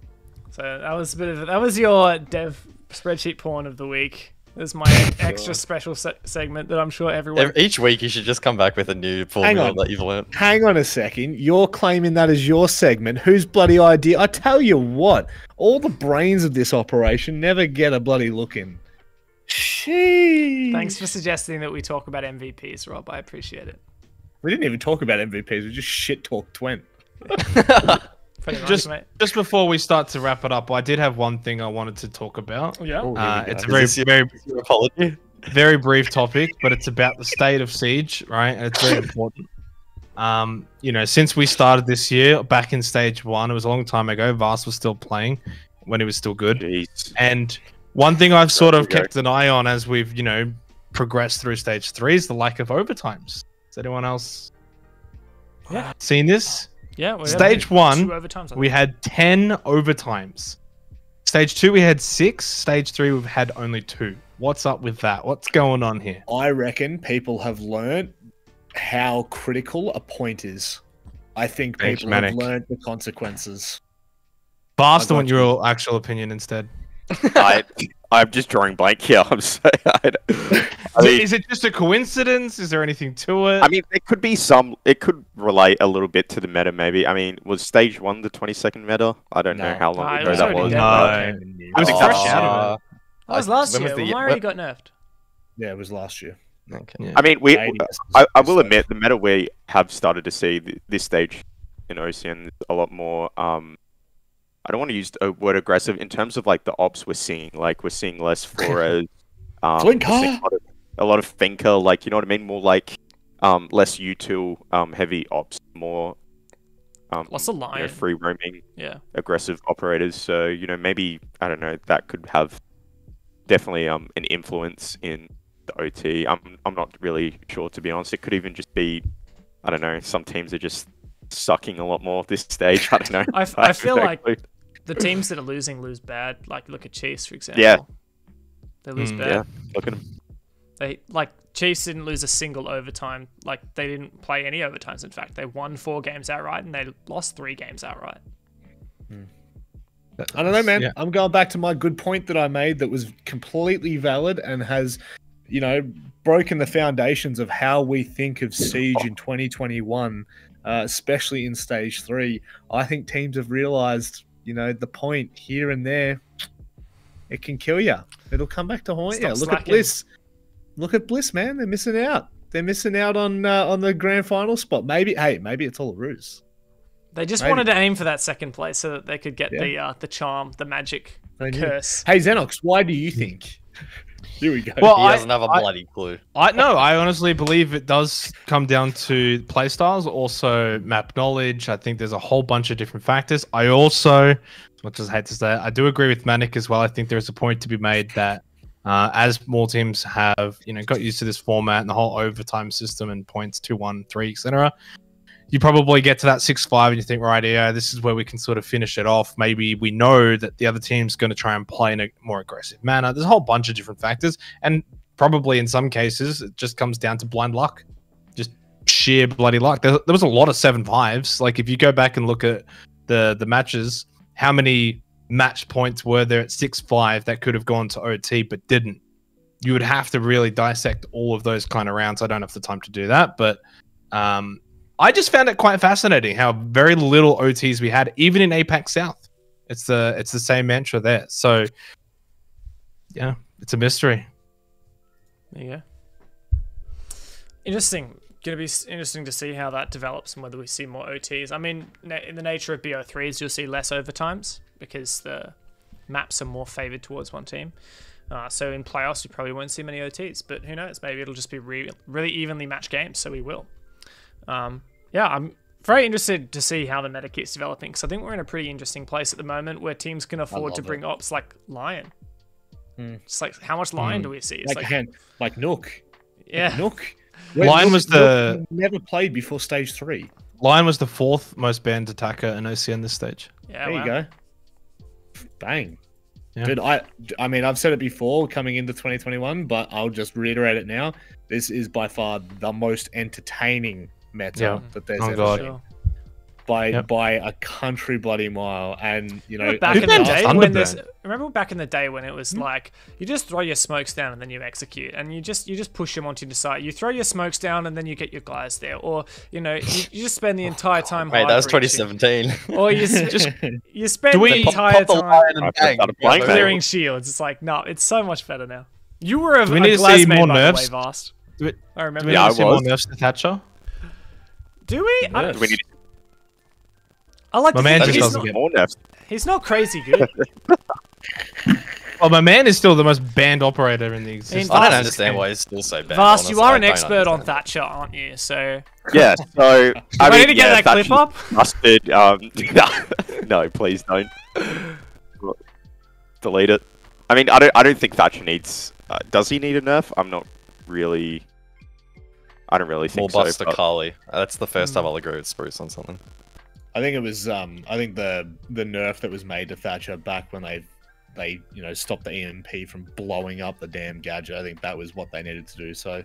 So that was your dev spreadsheet porn of the week. This is my extra special segment that I'm sure everyone. Each week you should just come back with a new formula that you've learned. Hang on a second. You're claiming that as your segment. Whose bloody idea? I tell you what, all the brains of this operation never get a bloody look in. Sheesh. Thanks for suggesting that we talk about MVPs, Rob. I appreciate it. We didn't even talk about MVPs. We just shit talked Twent. Pretty much, Just mate. before we start to wrap it up, I did have one thing I wanted to talk about. Yeah. It's a Is this your apology? very brief topic, but it's about the state of Siege, right? And it's very important. Since we started this year, back in stage 1, it was a long time ago. Vast was still playing when he was still good. Jeez. And one thing I've sort of kept an eye on as we've, progressed through stage 3 is the lack of overtimes. Has anyone else seen this? Yeah. Stage 2 1, overtimes, we had 10 overtimes. Stage 2, we had 6. Stage 3, we've had only 2. What's up with that? What's going on here? I reckon people have learnt how critical a point is. I think Thanks, people have Manic. learnt the consequences. Fast, I got want your actual opinion instead. I'm just drawing blank here. I'm sorry. I mean, Is it just a coincidence? Is there anything to it? I mean, there could be some. It could relate a little bit to the meta, maybe. I mean, was stage 1 the 22nd meta? I don't know how long it ago was that already was. dead. No. It was fresh out of it. That was last when was year. the Well, year- Murray got nerfed. Yeah, it was last year. Okay. Yeah. I mean, Eighty I will admit, the meta we have started to see this stage in OCN is a lot more. I don't want to use the word aggressive in terms of like the ops we're seeing. Like we're seeing less Flores, we're seeing a lot of thinker. Like you know what I mean? More like less util heavy ops, more Lots of lion. free roaming, Yeah. aggressive operators. So maybe I don't know, that could have definitely an influence in the OT. I'm not really sure, to be honest. It could even just be, I don't know, some teams are just sucking a lot more this stage. I don't know. I feel like the teams that are losing lose bad. Like look at Chiefs, for example. Yeah. They lose bad. Yeah, look at them. They Chiefs didn't lose a single overtime. Like they didn't play any overtimes. In fact, they won 4 games outright and they lost 3 games outright. I don't know, man. Yeah. I'm going back to my good point that I made that was completely valid and has, broken the foundations of how we think of Siege in 2021, especially in stage 3. I think teams have realized, the point here and there, it can kill you. It'll come back to haunt you. Stop Look slacking. at Bliss. Look at Bliss, man. They're missing out. They're missing out on the grand final spot. Maybe it's all a ruse. They just Maybe. wanted to aim for that second place so that they could get Yeah. the charm, the magic They knew. curse. Hey, Xenox, why do you think Here we go. Well, He doesn't have a bloody clue. I honestly believe it does come down to playstyles, also map knowledge. I think there's a whole bunch of different factors. I also, as much as I hate to say it, I do agree with Manic as well. I think there's a point to be made that as more teams have, got used to this format and the whole overtime system and points 2-1, 3, etc., you probably get to that 6-5 and you think, right, yeah, this is where we can sort of finish it off. Maybe we know that the other team's going to try and play in a more aggressive manner. There's a whole bunch of different factors. And probably in some cases, it just comes down to blind luck. Just sheer bloody luck. There was a lot of 7-5s. Like, if you go back and look at the matches, how many match points were there at 6-5 that could have gone to OT but didn't? You would have to really dissect all of those kind of rounds. I don't have the time to do that, but I just found it quite fascinating how very little OTs we had, even in APAC South. It's the same mantra there. So, yeah, it's a mystery. There you go. Interesting. Going to be interesting to see how that develops and whether we see more OTs. I mean, in the nature of BO3s, you'll see less overtimes because the maps are more favored towards one team. So in playoffs, you probably won't see many OTs, but who knows? Maybe it'll just be really evenly matched games, so we will. Yeah, I'm very interested to see how the meta keeps developing, because I think we're in a pretty interesting place at the moment where teams can afford to bring ops like Lion. It's like, how much Lion do we see? It's like Nook. Yeah. Like Nook. Lion was never played before stage 3. Lion was the 4th most banned attacker in OCN this stage. Yeah, there you go. Bang. Yeah. Dude, I mean, I've said it before coming into 2021, but I'll just reiterate it now. This is by far the most entertaining meta that there's ever been. By a country bloody mile. And back in the day when remember back in the day when it was like you just throw your smokes down and then you execute, and you just push them onto the site. You throw your smokes down and then you get your guys there, or you just spend the entire time. Wait, that was 2017. Or you spend the entire time clearing shields. It's like, no, it's so much better now. You were a glass mate, by the way, Vast. I remember. Yeah, I was. More nerfs to Thatcher. Do we? We I like my man just doesn't get more nerfs. He's not crazy good. Well, my man is still the most banned operator in the existence. I don't understand why he's still so banned. Vast, you are an expert on Thatcher, aren't you? So yeah. So I need to get that clip up. Busted. No, please don't. Delete it. I mean, I don't think Thatcher needs. Does he need a nerf? I'm not really. I don't really think more so. Buster Kali. That's the first time I'll agree with Spruce on something. I think it was I think the nerf that was made to Thatcher back when they stopped the EMP from blowing up the damn gadget. I think that was what they needed to do. So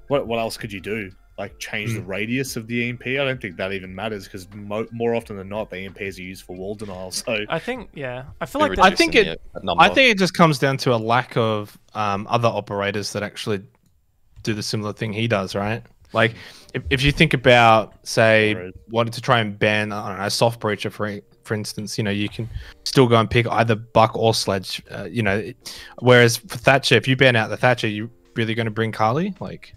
what else could you do? Like change the radius of the EMP? I don't think that even matters, because more often than not the EMPs are used for wall denial. So I think I feel like I think it just comes down to a lack of other operators that actually do the similar thing he does, right? Like, if you think about, say, wanting to try and ban, I don't know, Soft Breacher, for instance, you can still go and pick either Buck or Sledge, whereas for Thatcher, if you ban out the Thatcher, you really going to bring Kali? Like,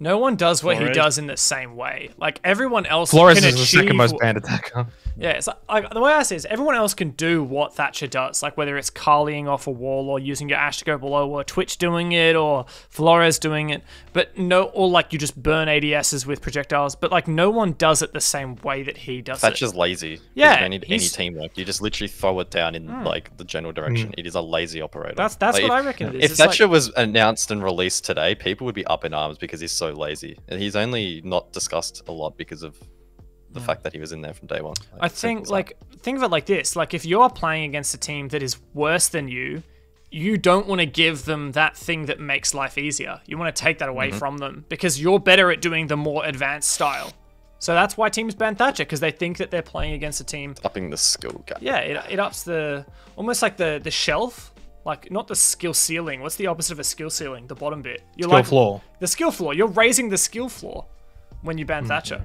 no one does what he does in the same way. Like, everyone else Flores can is the second most banned attacker. Yeah, it's like the way I see it is everyone else can do what Thatcher does, like whether it's Kaliing off a wall or using your Ash to go below, or Twitch doing it, or Flores doing it, but or like you just burn ADSs with projectiles, but like no one does it the same way that he does Thatcher's lazy. Yeah, any teamwork. You just literally throw it down in like the general direction. It is a lazy operator. That's like, what I reckon it is. If Thatcher was announced and released today, people would be up in arms because he's so lazy. And he's only not discussed a lot because of the fact that he was in there from day one. I think think of it like this: like if you're playing against a team that is worse than you, you don't want to give them that thing that makes life easier. You want to take that away from them because you're better at doing the more advanced style. So that's why teams ban Thatcher, because they think that they're playing against a team. Upping the skill gap. Yeah, it ups almost like the shelf. Like, not the skill ceiling. What's the opposite of a skill ceiling? The bottom bit. Skill floor. The skill floor. You're raising the skill floor when you ban Thatcher.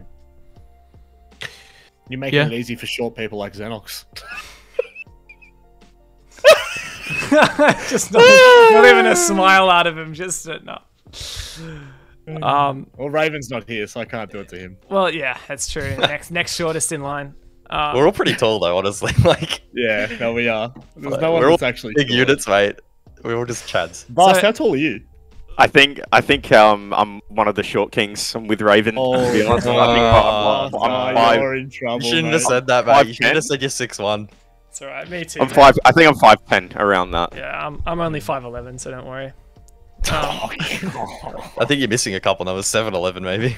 You're making it easy for short people like Xenox. Just not even a smile out of him. Just no. Well, Raven's not here, so I can't do it to him. Well, yeah, that's true. Next shortest in line. We're all pretty tall though, honestly. Like, yeah, no, we are. There's no one we're that's all actually big tall. units, mate. We're all just chads. Boss, how tall are you? I think I'm one of the short kings. I'm with Raven. Oh, to be honest. I think I'm five. you're in trouble. You shouldn't mate. have said that, mate. You should have said you're 6'1". It's alright, me too. I'm mate. 5. I think I'm 5'10", around that. Yeah, I'm only 5'11", so don't worry. I think you're missing a couple numbers. 7'11", maybe.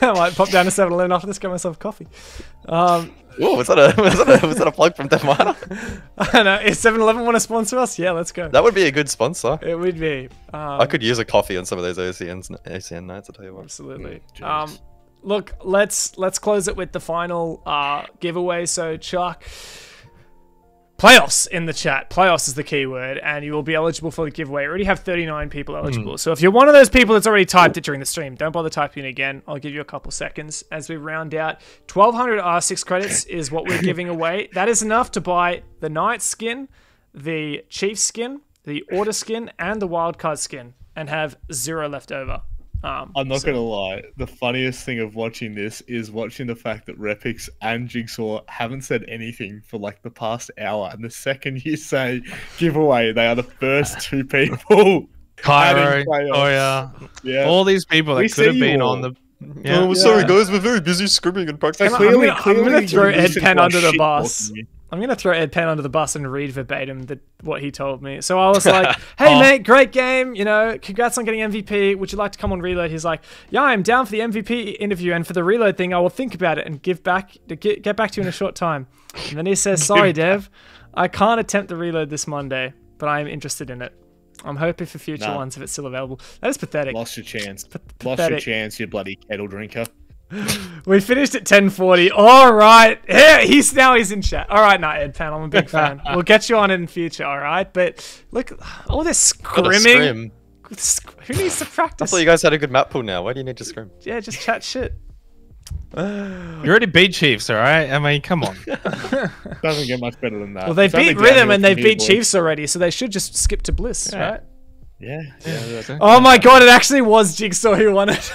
I might pop down to 7-Eleven after this, get myself a coffee. Whoa, was that a plug from Devmana? I don't know. Is 7-Eleven want to sponsor us? Yeah, let's go. That would be a good sponsor. It would be. I could use a coffee on some of those ACN nights, I'll tell you what. Absolutely. Look, let's close it with the final giveaway. So, Chuck, playoffs in the chat. Playoffs is the keyword, and you will be eligible for the giveaway. We already have 39 people eligible. So if you're one of those people that's already typed it during the stream, don't bother typing it again. I'll give you a couple seconds as we round out. 1,200 R6 credits is what we're giving away. That is enough to buy the Knight skin, the Chief skin, the Order skin, and the Wildcard skin, and have 0 left over. I'm not gonna lie. The funniest thing of watching this is watching the fact that Repix and Jigsaw haven't said anything for like the past hour, and the second you say giveaway, they are the first two people. Cairo, yeah, all these people that could have been on the. Yeah. Oh, sorry guys, we're very busy scrimming and practicing. I'm gonna throw Ed Penn under the bus. I'm going to throw Ed Penn under the bus and read verbatim what he told me. So I was like, hey, mate, great game. You know, congrats on getting MVP. Would you like to come on Reload? He's like, yeah, I'm down for the MVP interview. And for the Reload thing, I will think about it and get back to you in a short time. And then he says, sorry, Dev. I can't attempt the Reload this Monday, but I am interested in it. I'm hoping for future ones if it's still available. That is pathetic. Lost your chance. Lost your chance, you bloody kettle drinker. We finished at 10:40. All right. Yeah, he's in chat. All right, Ed Pan, I'm a big fan. We'll get you on in future, all right? But look, all this scrimming. Who needs to practice? I thought you guys had a good map pool now. Why do you need to scrim? Yeah, just chat shit. You already beat Chiefs, all right? I mean, come on. Doesn't get much better than that. Well, they beat Rhythm and they beat Chiefs already, so they should just skip to Bliss, right? Yeah. Oh my god, it actually was Jigsaw who won it.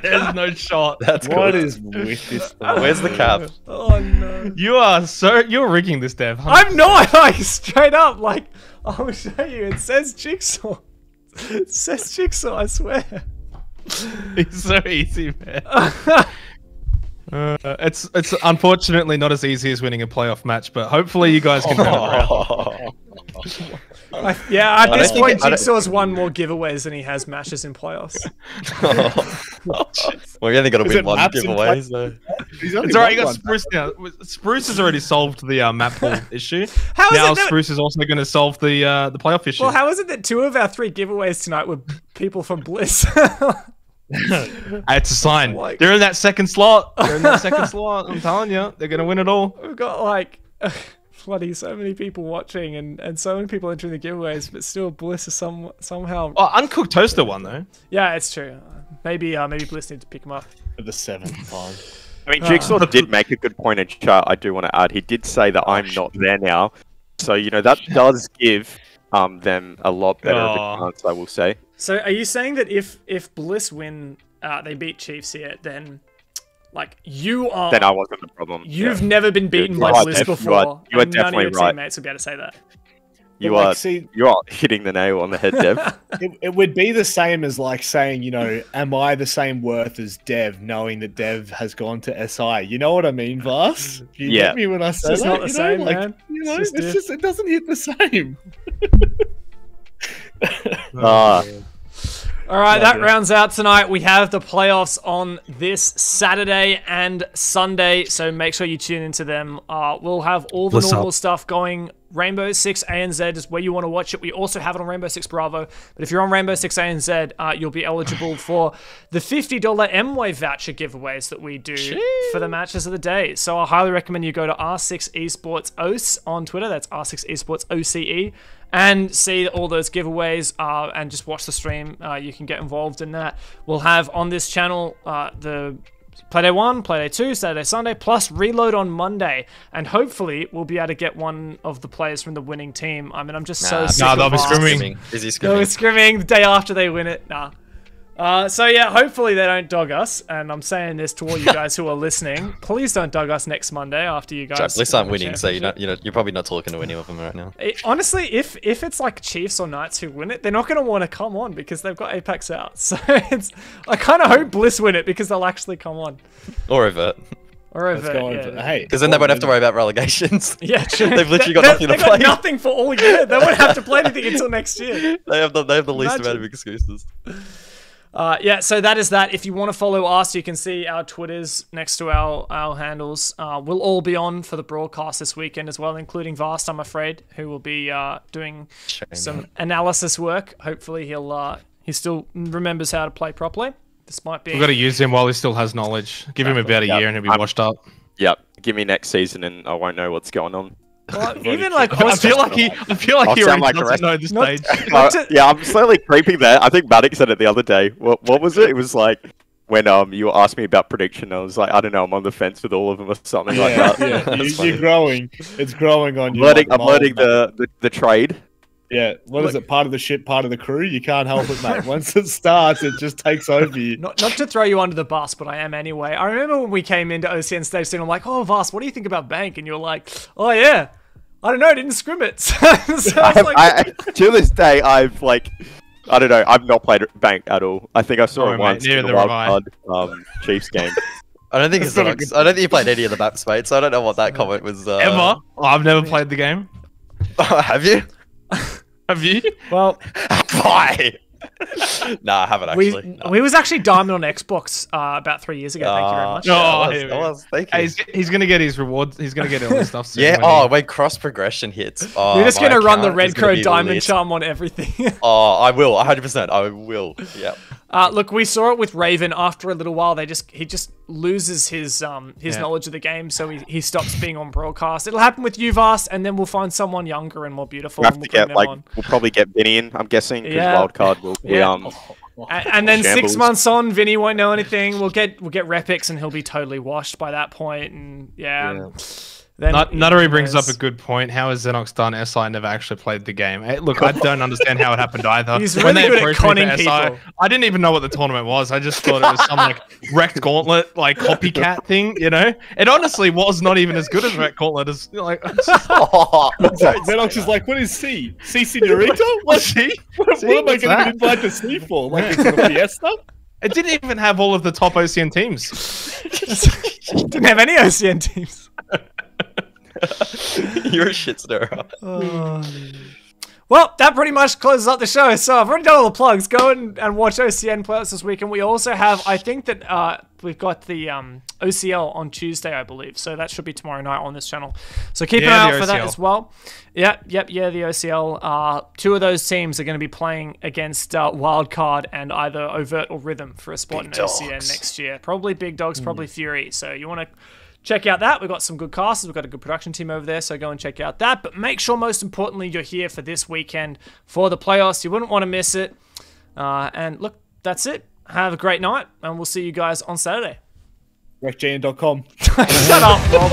There's no shot. That's what good. is with this? Where's the cap? Oh no. You're rigging this, Dev. 100%. I'm not, like, straight up, like, I'll show you. It says Jigsaw. It says Jigsaw, I swear. It's so easy, man. It's unfortunately not as easy as winning a playoff match, but hopefully you guys can turn it around. At this point, Jigsaw's won more giveaways than he has matches in playoffs. Well, we only got to win one giveaway, so... It's alright, you got Spruce now. Spruce has already solved the map pool issue. Spruce is also going to solve the playoff issue. Well, how is it that 2 of our 3 giveaways tonight were people from Bliss? It's a sign. They're in that second slot. I'm telling you, they're going to win it all. We've got, like... bloody so many people watching and so many people entering the giveaways, but still Bliss is somehow... Oh, Uncooked Toaster won, though. Yeah, it's true. Maybe Bliss need to pick him up. For the 7th time. I mean, Jigsaw did make a good point in chat, I do want to add. He did say that I'm not there now. So, you know, that does give them a lot better of a chance, I will say. So are you saying that if Bliss win, they beat Chiefs here, then... like, you are... then I wasn't the problem. You've never been beaten by Bliss before. You are definitely none of your teammates will be able to say that. You are hitting the nail on the head, Dev. It would be the same as like saying, you know, am I the same worth as Dev, knowing that Dev has gone to SI? You know what I mean, Vas? You get me when I say it's that? Not the same, man. You know, it doesn't hit the same. All right, that rounds out tonight. We have the playoffs on this Saturday and Sunday, so make sure you tune into them. We'll have all the normal stuff going. Rainbow Six ANZ is where you want to watch it. We also have it on Rainbow Six Bravo, but if you're on Rainbow Six ANZ, you'll be eligible for the $50 M-Wave voucher giveaways that we do for the matches of the day. So I highly recommend you go to R6 Esports OCE on Twitter. That's R6 Esports OCE. And see all those giveaways and just watch the stream. You can get involved in that. We'll have on this channel the Playday 1, Playday 2, Saturday, Sunday, plus Reload on Monday. And hopefully we'll be able to get one of the players from the winning team. I mean, I'm just so sick of they'll be scrimming. Busy scrimming. They'll be scrimming the day after they win it. So yeah, hopefully they don't dog us, and I'm saying this to all you guys who are listening. Please don't dog us next Monday after you guys. Bliss aren't winning, so you're probably not talking to any of them right now. Honestly, if it's like Chiefs or Knights who win it, they're not going to want to come on because they've got Apex out. So I kind of hope Bliss win it because they'll actually come on. Or Overt. Or Overt, yeah. Hey, because then they won't have to worry about relegations. Yeah, true. They've literally got nothing to play. They've got nothing for all year. They won't have to play anything until next year. They have the least amount of excuses. Yeah, so that is that. If you want to follow us, you can see our Twitters next to our handles. We'll all be on for the broadcast this weekend as well, including Vast, I'm afraid, who will be doing some analysis work. Hopefully he still remembers how to play properly. This might be. We've got to use him while he still has knowledge. Give him about a year and he'll be washed up. Yep. Give me next season and I won't know what's going on. Well, even like I feel like he already doesn't know the stage. Yeah, I'm slowly creeping there. I think Matic said it the other day. What was it? It was like when you asked me about prediction. I was like, I don't know, I'm on the fence with all of them or something like that. Yeah, you're growing. It's growing on you. I'm learning the trade. Yeah, what is it? Part of the ship, part of the crew. You can't help it, mate. Once it starts, it just takes over you. Not to throw you under the bus, but I am anyway. I remember when we came into OCN Stage 2, I'm like, oh, Vast, what do you think about Bank? And you're like, oh, yeah. I don't know, I didn't scrim it. So to this day, I don't know, I've not played Bank at all. I think I saw it once in the Wildcard Chiefs game. I don't think I don't think you played any of the maps, mate, so I don't know what that comment was. Ever? I've never played the game. Have you? Have you? Well, why? Nah, I haven't actually. We was actually Diamond on Xbox about 3 years ago. Thank you very much. Thank you. He's gonna get his rewards. He's gonna get all this stuff soon. Yeah. When cross progression hits, we're just gonna run the Red Crow Diamond charm on everything. I will. 100%. I will. Yeah. Look, we saw it with Raven. After a little while, he just loses his knowledge of the game, so he stops being on broadcast. It'll happen with you, Vast, and then we'll find someone younger and more beautiful. We'll probably get Vinny in. I'm guessing because Wildcard will be and then 6 months on, Vinny won't know anything. We'll get Repix, and he'll be totally washed by that point. And then Nuttery brings up a good point. How has Xenox done SI never actually played the game? Hey, look, I don't understand how it happened either. He's really good at conning people. I didn't even know what the tournament was. I just thought it was some wrecked gauntlet copycat thing, you know? It honestly was not even as good as wrecked gauntlet. As Xenox is like, what is C? C Senorita? What C? What am I going to invite to C for? Like it's a fiesta? It didn't even have all of the top OCN teams. Didn't have any OCN teams. You're a shit stirrer. Well, that pretty much closes up the show. So I've already done all the plugs. Go and watch OCN playoffs this week. And we also have, I think that we've got the OCL on Tuesday, I believe. So that should be tomorrow night on this channel. So keep an eye out for that as well. The OCL. Two of those teams are going to be playing against Wildcard and either Overt or Rhythm for a spot in OCN next year. Probably Big Dogs, probably Fury. So you want to check out that. We've got some good casters. We've got a good production team over there, so go and check out that. But make sure, most importantly, you're here for this weekend for the playoffs. You wouldn't want to miss it. And look, that's it. Have a great night, and we'll see you guys on Saturday. RecGN.com. Shut up, Rob.